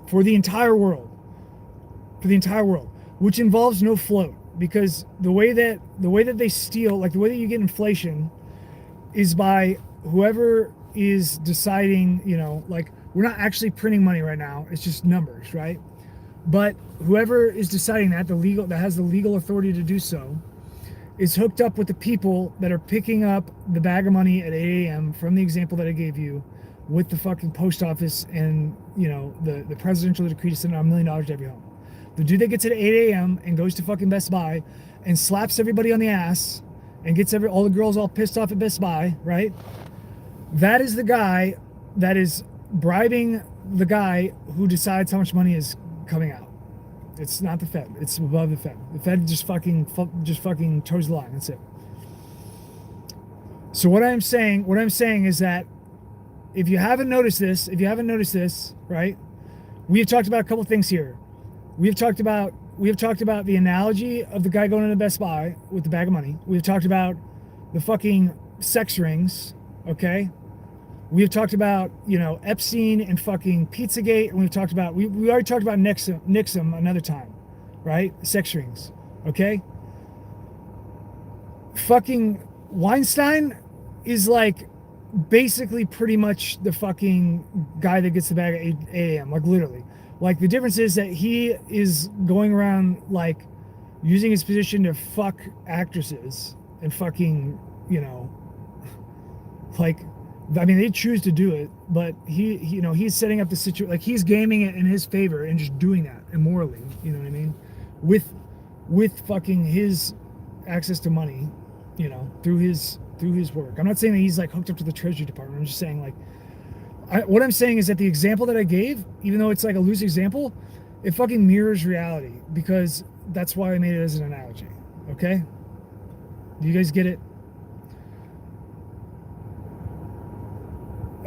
for the entire world, which involves no float, because the way that they steal, like the way that you get inflation is by whoever is deciding, you know, like we're not actually printing money right now, it's just numbers, right? But whoever is deciding that has the legal authority to do so, is hooked up with the people that are picking up the bag of money at 8 a.m. from the example that I gave you, with the fucking post office and, you know, the presidential decree to send out $1 million to every home. The dude that gets at 8 a.m. and goes to fucking Best Buy and slaps everybody on the ass and gets all the girls all pissed off at Best Buy, right? That is the guy that is bribing the guy who decides how much money is coming out. It's not the Fed. It's above the Fed. The Fed just fucking toes the line. That's it. So what I'm saying is that if you haven't noticed this, right? We have talked about a couple things here. We have talked about the analogy of the guy going into Best Buy with the bag of money. We've talked about the fucking sex rings, okay? We have talked about, you know, Epstein and fucking Pizzagate, and we already talked about Nixon another time, right? Sex rings, okay? Fucking Weinstein is like basically pretty much the fucking guy that gets the bag at 8 a.m., like literally. Like the difference is that he is going around like using his position to fuck actresses and fucking, you know, like, I mean, they choose to do it, but he you know, he's setting up the situation, like he's gaming it in his favor and just doing that immorally, you know what I mean? With fucking his access to money, you know, through his work. I'm not saying that he's like hooked up to the Treasury Department. I'm just saying, like, what I'm saying is that the example that I gave, even though it's like a loose example, it fucking mirrors reality, because that's why I made it as an analogy. Okay? Do you guys get it?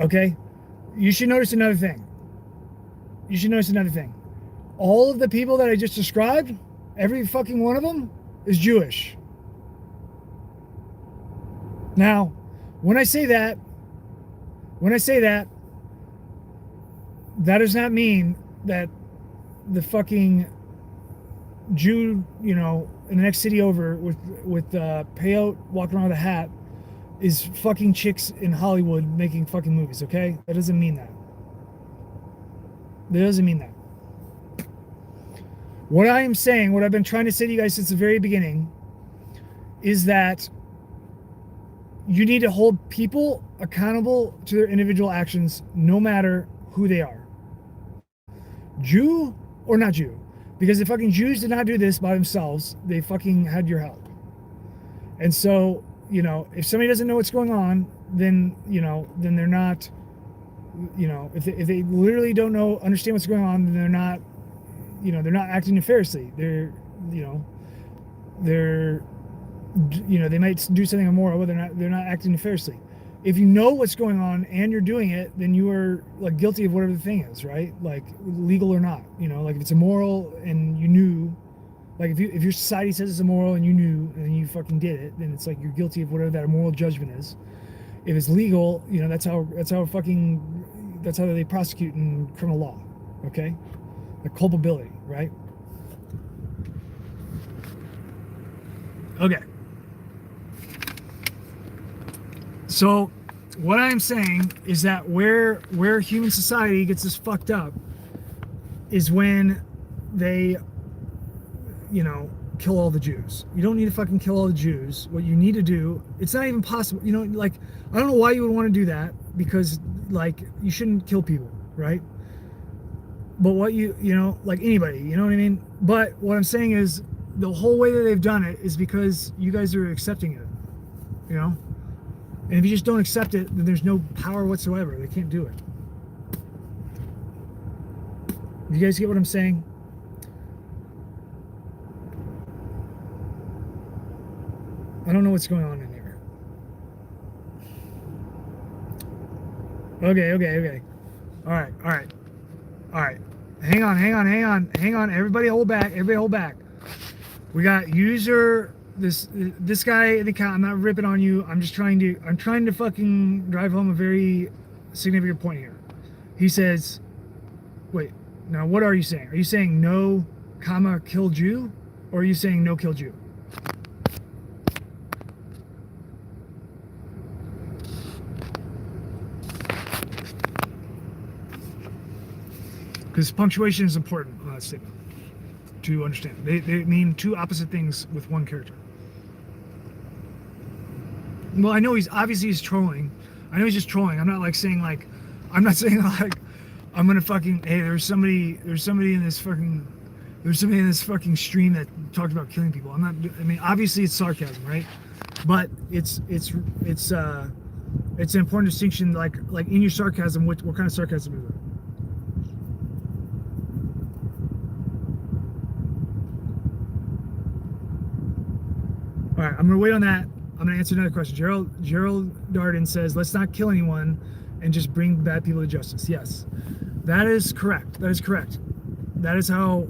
Okay? You should notice another thing. All of the people that I just described, every fucking one of them is Jewish. Now, when I say that, that does not mean that the fucking Jew, you know, in the next city over with payout walking around with a hat is fucking chicks in Hollywood making fucking movies, okay? That doesn't mean that. That doesn't mean that. What I am saying, what I've been trying to say to you guys since the very beginning, is that you need to hold people accountable to their individual actions, no matter who they are. Jew or not Jew. Because the fucking Jews did not do this by themselves. They fucking had your help. And so, you know, if somebody doesn't know what's going on, then, you know, then they're not, you know, if they literally don't know, understand what's going on, then they're not, you know, they're not acting nefariously. They're, you know, they might do something immoral, but they're not acting nefariously. If you know what's going on and you're doing it, then you are like guilty of whatever the thing is, right? Like legal or not, you know, like if it's immoral and you knew, like if your society says it's immoral and you knew and you fucking did it, then it's like you're guilty of whatever that immoral judgment is. If it's legal, you know, that's how they prosecute in criminal law, okay? The culpability, right? Okay. So what I'm saying is that where human society gets this fucked up is when they, you know, kill all the Jews. You don't need to fucking kill all the Jews. What you need to do, it's not even possible. You know, like, I don't know why you would want to do that, because like you shouldn't kill people, right? But what you know, like anybody, you know what I mean? But what I'm saying is the whole way that they've done it is because you guys are accepting it, you know? And if you just don't accept it, then there's no power whatsoever. They can't do it. You guys get what I'm saying? I don't know what's going on in here. Okay. All right. Hang on. Everybody hold back. We got user, this guy in the account. I'm not ripping on you. I'm trying to fucking drive home a very significant point here. He says, wait, now what are you saying? Are you saying no, comma, kill Jew? Or are you saying no, kill Jew? Because punctuation is important on that statement to understand. They mean two opposite things with one character. Well, I know he's trolling. I know he's just trolling. I'm not saying like I'm gonna fucking, hey, there's somebody in this fucking stream that talked about killing people. I mean, obviously it's sarcasm, right? But it's an important distinction. Like in your sarcasm, what kind of sarcasm is it? All right, I'm gonna wait on that. I'm gonna answer another question. Gerald Darden says, let's not kill anyone and just bring bad people to justice. Yes, that is correct. That is how.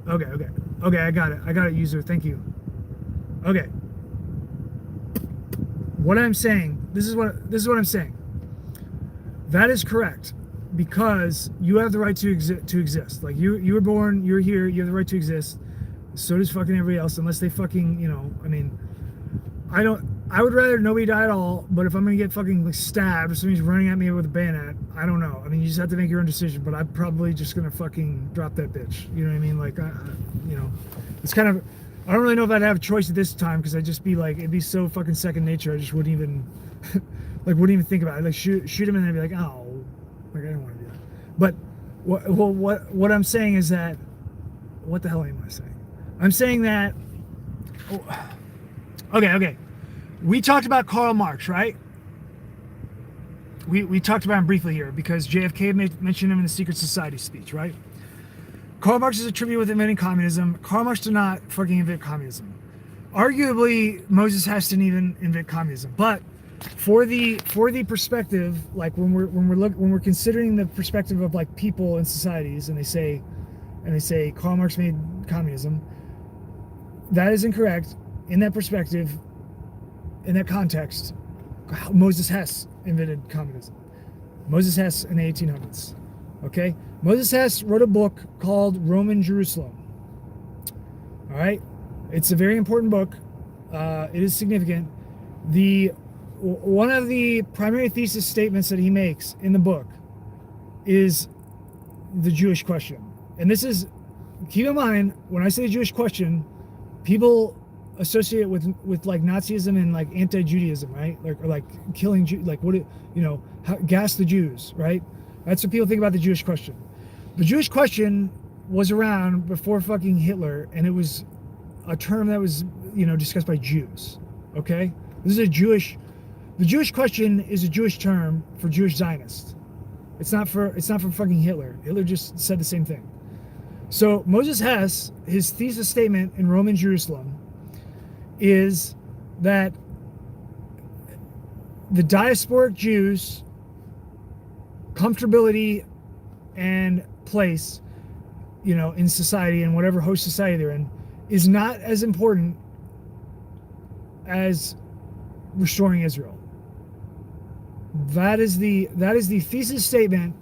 Okay, I got it, user. Thank you. Okay. What I'm saying, this is what I'm saying. That is correct, because you have the right to exist. Like you were born, you're here, you have the right to exist. So does fucking everybody else, unless they fucking, you know, I mean, I would rather nobody die at all, but if I'm gonna get fucking like stabbed or somebody's running at me with a bayonet, I don't know. I mean, you just have to make your own decision, but I'm probably just gonna fucking drop that bitch. You know what I mean? Like, you know, it's kind of, I don't really know if I'd have a choice at this time, because I'd just be like, it'd be so fucking second nature, I just wouldn't even, wouldn't even think about it. Like, shoot him and then be like, oh, like, I didn't want to do that. But, what I'm saying is that, what the hell am I saying? I'm saying that, okay. We talked about Karl Marx, right? We talked about him briefly here because JFK mentioned him in the Secret Society speech, right? Karl Marx is attributed with inventing communism. Karl Marx did not fucking invent communism. Arguably, Moses Hess didn't even invent communism. But for the perspective, like when we're considering the perspective of like people and societies, and they say Karl Marx made communism, that is incorrect. In that perspective, in that context, Moses Hess invented communism. Moses Hess in the 1800s. Okay? Moses Hess wrote a book called Roman Jerusalem. All right? It's a very important book. It is significant. One of the primary thesis statements that he makes in the book is the Jewish question. And this is, keep in mind, when I say the Jewish question, people associate it with like Nazism and like anti-Judaism, right? Like, or like killing, like what, gas the Jews, right? That's what people think about the Jewish question. The Jewish question was around before fucking Hitler, and it was a term that was, discussed by Jews, okay? This is the Jewish question is a Jewish term for Jewish Zionists. It's not for fucking Hitler. Hitler just said the same thing. So Moses Hess, his thesis statement in Roman Jerusalem is that the diasporic Jews' comfortability and place, in society and whatever host society they're in, is not as important as restoring Israel. That is the thesis statement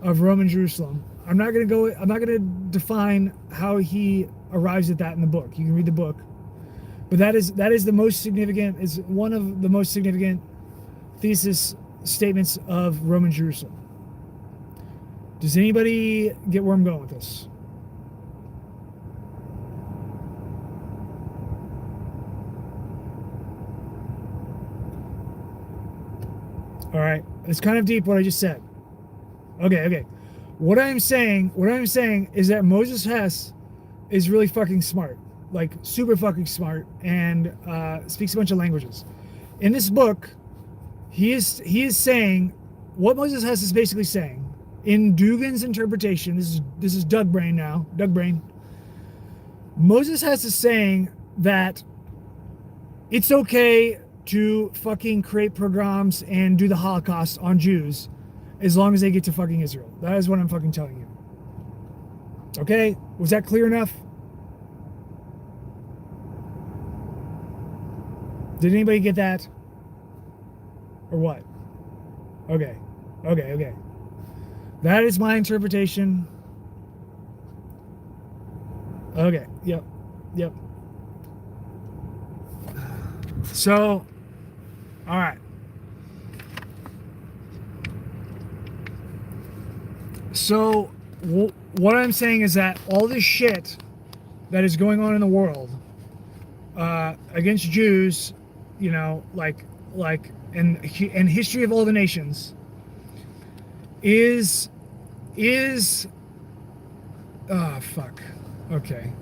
of Roman Jerusalem. I'm not going to define how he arrives at that in the book. You can read the book. But that is the most significant, is one of the most significant thesis statements of Roman Jerusalem. Does anybody get where I'm going with this? All right, it's kind of deep what I just said. Okay. What I'm saying is that Moses Hess is really fucking smart, like super fucking smart, and speaks a bunch of languages. In this book, he is saying what Moses Hess is basically saying in Dugan's interpretation. This is Doug Brain now. Doug Brain. Moses Hess is saying that it's okay to fucking create pogroms and do the Holocaust on Jews as long as they get to fucking Israel. That is what I'm fucking telling you. Okay? Was that clear enough? Did anybody get that? Or what? Okay. That is my interpretation. Okay. Yep. So, all right. So, what I'm saying is that all this shit that is going on in the world against Jews, and history of all the nations is fuck. Okay.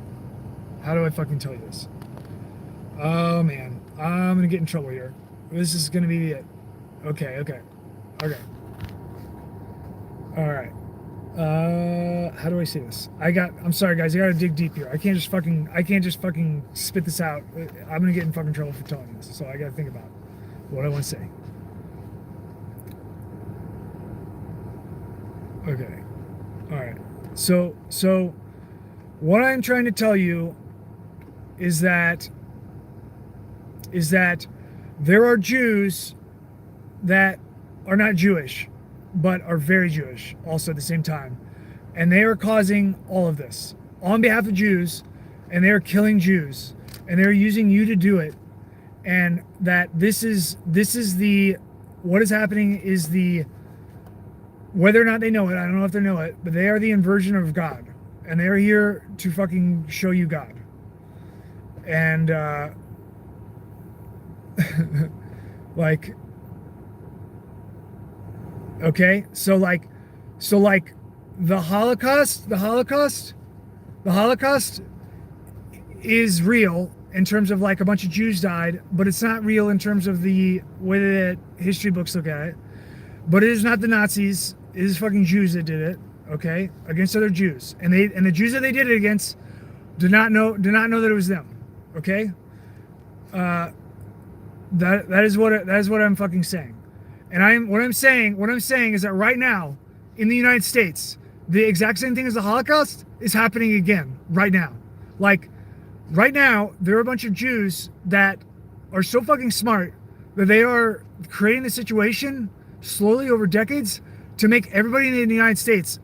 How do I fucking tell you this? Oh man, I'm gonna get in trouble here. This is gonna be it. Okay. All right. How do I say this? I'm sorry guys, I gotta dig deep here. I can't just fucking spit this out. I'm gonna get in fucking trouble for telling this. So I gotta think about what I want to say. Okay. All right. So what I'm trying to tell you is that there are Jews that are not Jewish, but are very Jewish also at the same time. And they are causing all of this on behalf of Jews, and they are killing Jews, and they're using you to do it. And that this is what is happening is whether or not they know it, I don't know if they know it, but they are the inversion of God. And they're here to fucking show you God. And, okay, so the Holocaust is real in terms of like a bunch of Jews died, but it's not real in terms of the way that history books look at it. But it is not the Nazis, it is fucking Jews that did it, okay, against other Jews. And the Jews that they did it against did not know that it was them, okay? That is what I'm fucking saying. And what I'm saying is that right now in the United States, the exact same thing as the Holocaust is happening again right now. Like right now, there are a bunch of Jews that are so fucking smart that they are creating the situation slowly over decades to make everybody in the United States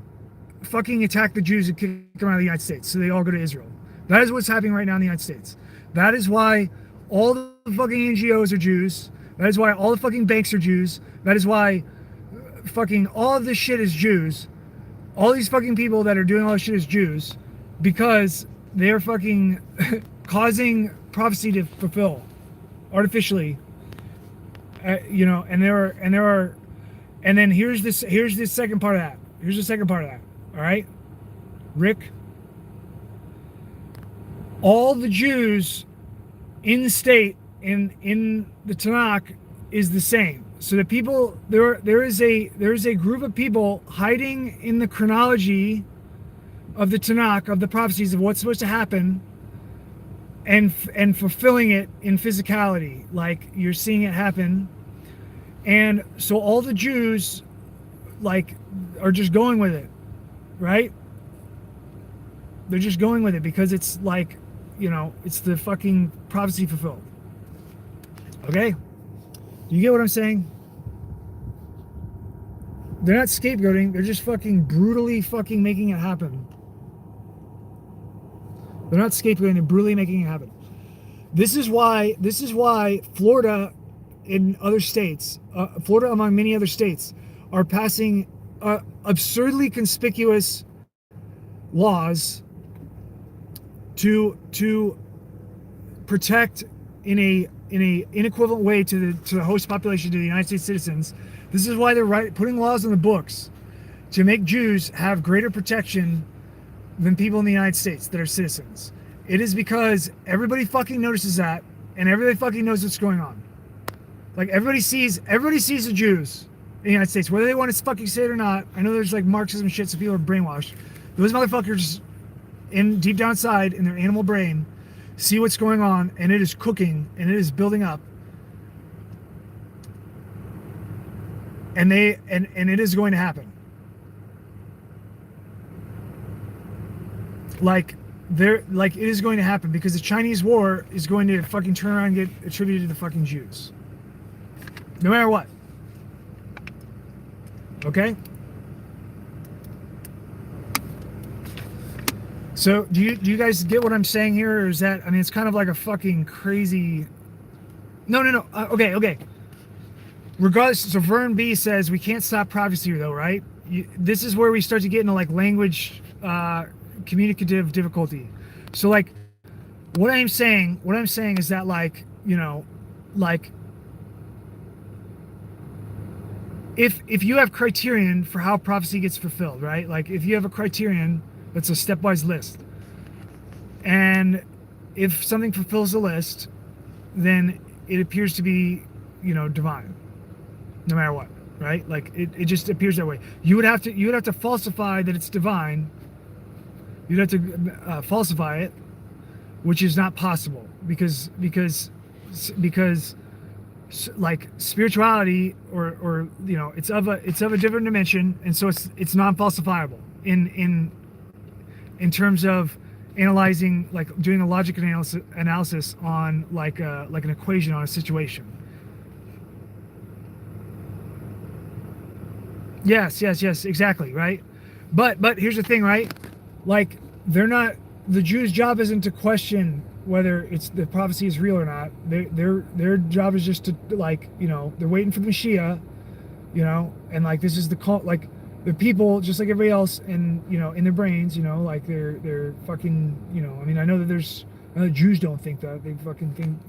fucking attack the Jews and kick them out of the United States so they all go to Israel. That is what's happening right now in the United States. That is why all the fucking NGOs are Jews. That is why all the fucking banks are Jews. That is why fucking all of this shit is Jews. All these fucking people that are doing all this shit is Jews because they're fucking causing prophecy to fulfill artificially. And then here's this second part of that. Here's the second part of that. All right, Rick. All the Jews in the state in the Tanakh is the same. So the people there is a group of people hiding in the chronology of the Tanakh, of the prophecies of what's supposed to happen, and fulfilling it in physicality, like you're seeing it happen. And so all the Jews like are just going with it, right? They're just going with it because it's like, it's the fucking prophecy fulfilled. Okay? Do you get what I'm saying? They're not scapegoating, they're just fucking brutally fucking making it happen. They're not scapegoating, they're brutally making it happen. This is why Florida in other states, Florida among many other states, are passing absurdly conspicuous laws to protect in a inequivalent way to the host population, to the United States citizens. This is why they're putting laws in the books to make Jews have greater protection than people in the United States that are citizens. It is because everybody fucking notices that, and everybody fucking knows what's going on. Like everybody sees the Jews in the United States, whether they want to fucking say it or not. I know there's like Marxism shit, so people are brainwashed. Those motherfuckers deep down inside in their animal brain see what's going on, and it is cooking and it is building up, and it is going to happen. It is going to happen because the Chinese war is going to fucking turn around and get attributed to the fucking Jews, no matter what. Okay. So do you guys get what I'm saying here, or is that, it's kind of like a fucking crazy... No. Okay. Regardless, so Vern B says we can't stop prophecy though, right? This is where we start to get into like language, communicative difficulty. So like, what I'm saying is that if you have criterion for how prophecy gets fulfilled, right? Like if you have a criterion, that's a stepwise list. And if something fulfills the list, then it appears to be, divine, no matter what, right? Like it just appears that way. You would have to falsify that it's divine. You'd have to falsify it, which is not possible because like spirituality or it's of a different dimension, and so it's non-falsifiable in terms of analyzing, like doing a logic analysis on like an equation on a situation. Yes, exactly, right? But here's the thing, right? Like the Jews' job isn't to question whether the prophecy is real or not. Their job is just to, like, they're waiting for the Mashiach, and like this is the call, like the people just like everybody else, and in their brains, like they're fucking, I know that Jews don't think that, they fucking think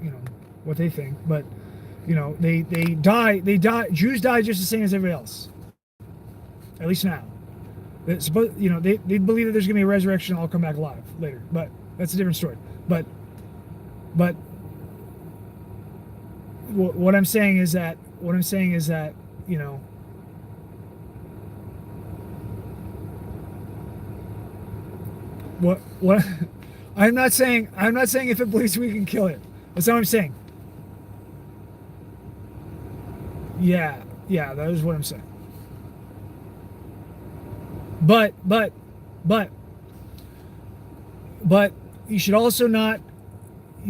what they think, but they die, Jews die just the same as everybody else, at least now. They believe that there's gonna be a resurrection and I'll come back alive later, but that's a different story. But what I'm saying is that what I'm not saying if it believes we can kill it. That's not what I'm saying. Yeah, that is what I'm saying. But you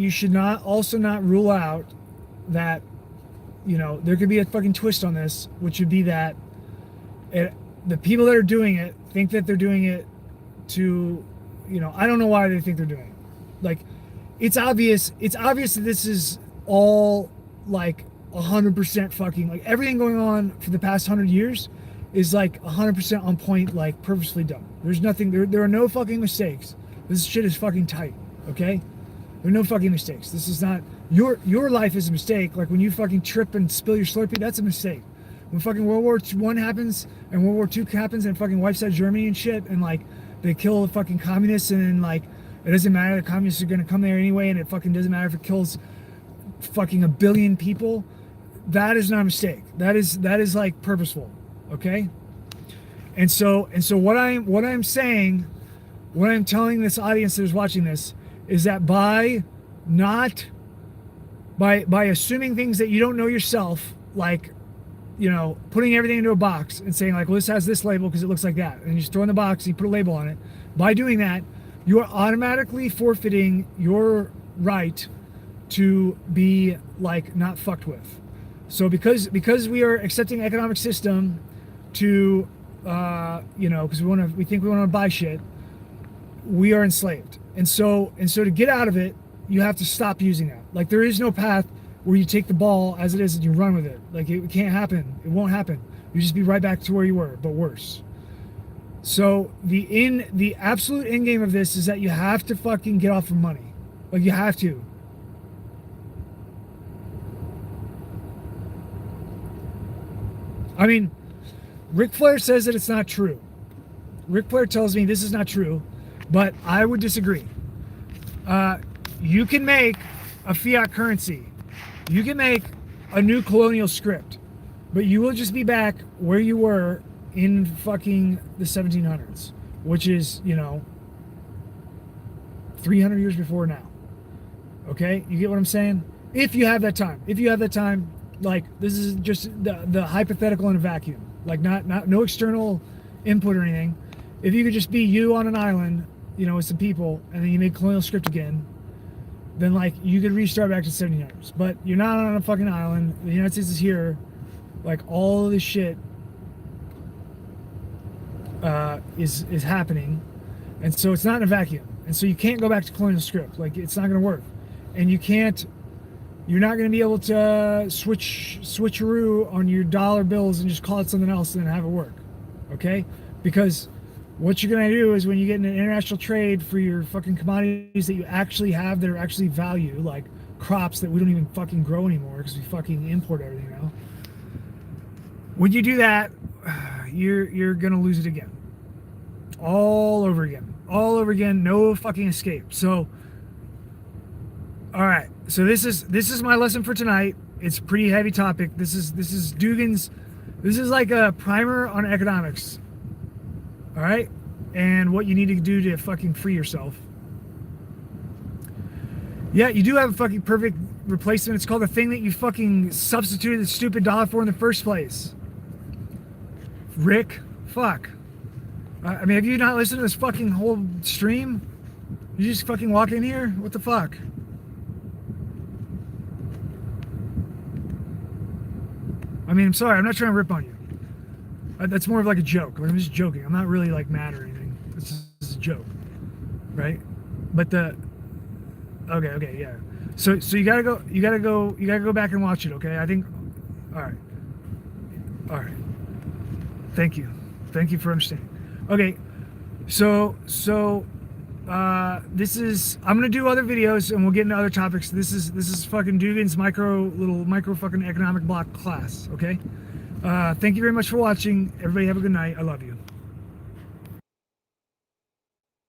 should not rule out that you know, there could be a fucking twist on this, which would be that the people that are doing it think that they're doing it to, you know, I don't know why they think they're doing it. Like, it's obvious that this is all like 100% fucking, like everything going on for the past 100 years is like 100% on point, like purposely done. There's nothing, there are no fucking mistakes. This shit is fucking tight, okay? There are no fucking mistakes. This is not, your life is a mistake. Like when you fucking trip and spill your Slurpee, that's a mistake. When fucking World War I happens and World War II happens and fucking wipes out Germany and shit, and like they kill the fucking communists, and then like it doesn't matter, the communists are gonna come there anyway, and it fucking doesn't matter if it kills fucking 1 billion people. That is not a mistake. That is like purposeful, okay? And so what I'm saying, what I'm telling this audience that is watching this, is that by assuming things that you don't know yourself, like, you know, putting everything into a box and saying like, well, this has this label because it looks like that, and you just throw in the box and you put a label on it. By doing that, you are automatically forfeiting your right to be like not fucked with. So because we are accepting economic system to you know, because we think we want to buy shit, we are enslaved. And so to get out of it, you have to stop using that. Like there is no path where you take the ball as it is and you run with it. Like it can't happen. It won't happen. You just be right back to where you were, but worse. So the absolute end game of this is that you have to fucking get off of money. Like you have to. I mean, Ric Flair says that it's not true. Ric Flair tells me this is not true, but I would disagree. You can make a fiat currency. You can make a new colonial script, but you will just be back where you were in fucking the 1700s, which is, you know, 300 years before now. Okay? You get what I'm saying? If you have that time. If you have that time, like, this is just the hypothetical in a vacuum. Like, no external input or anything. If you could just be you on an island, you know, with some people, and then you make colonial script again, then, like, you could restart back to 1700s. But you're not on a fucking island. The United States is here. Like, all of this shit is happening. And so it's not in a vacuum. And so you can't go back to colonial script. Like, it's not going to work. And you're not going to be able to switcheroo on your dollar bills and just call it something else and then have it work. Okay? Because what you're going to do is when you get in an international trade for your fucking commodities that you actually have that are actually value, like crops that we don't even fucking grow anymore because we fucking import everything now. When you do that, you're going to lose it again. All over again. All over again. No fucking escape. So, all right. So this is my lesson for tonight. It's a pretty heavy topic. This is Dugans. This is like a primer on economics. All right? And what you need to do to fucking free yourself. Yeah, you do have a fucking perfect replacement. It's called the thing that you fucking substituted the stupid dollar for in the first place. Rick, fuck. I mean, have you not listened to this fucking whole stream? You just fucking walk in here? What the fuck? I mean, I'm sorry. I'm not trying to rip on you. That's more of like a joke. I'm just joking. I'm not really like mad or anything. This is a joke, right? But okay, yeah. So you gotta go back and watch it. Okay, I think. All right. Thank you for understanding. Okay, so this is, I'm gonna do other videos and we'll get into other topics. This is fucking Dugan's micro fucking economic block class. Okay. Thank you very much for watching. Everybody have a good night. I love you.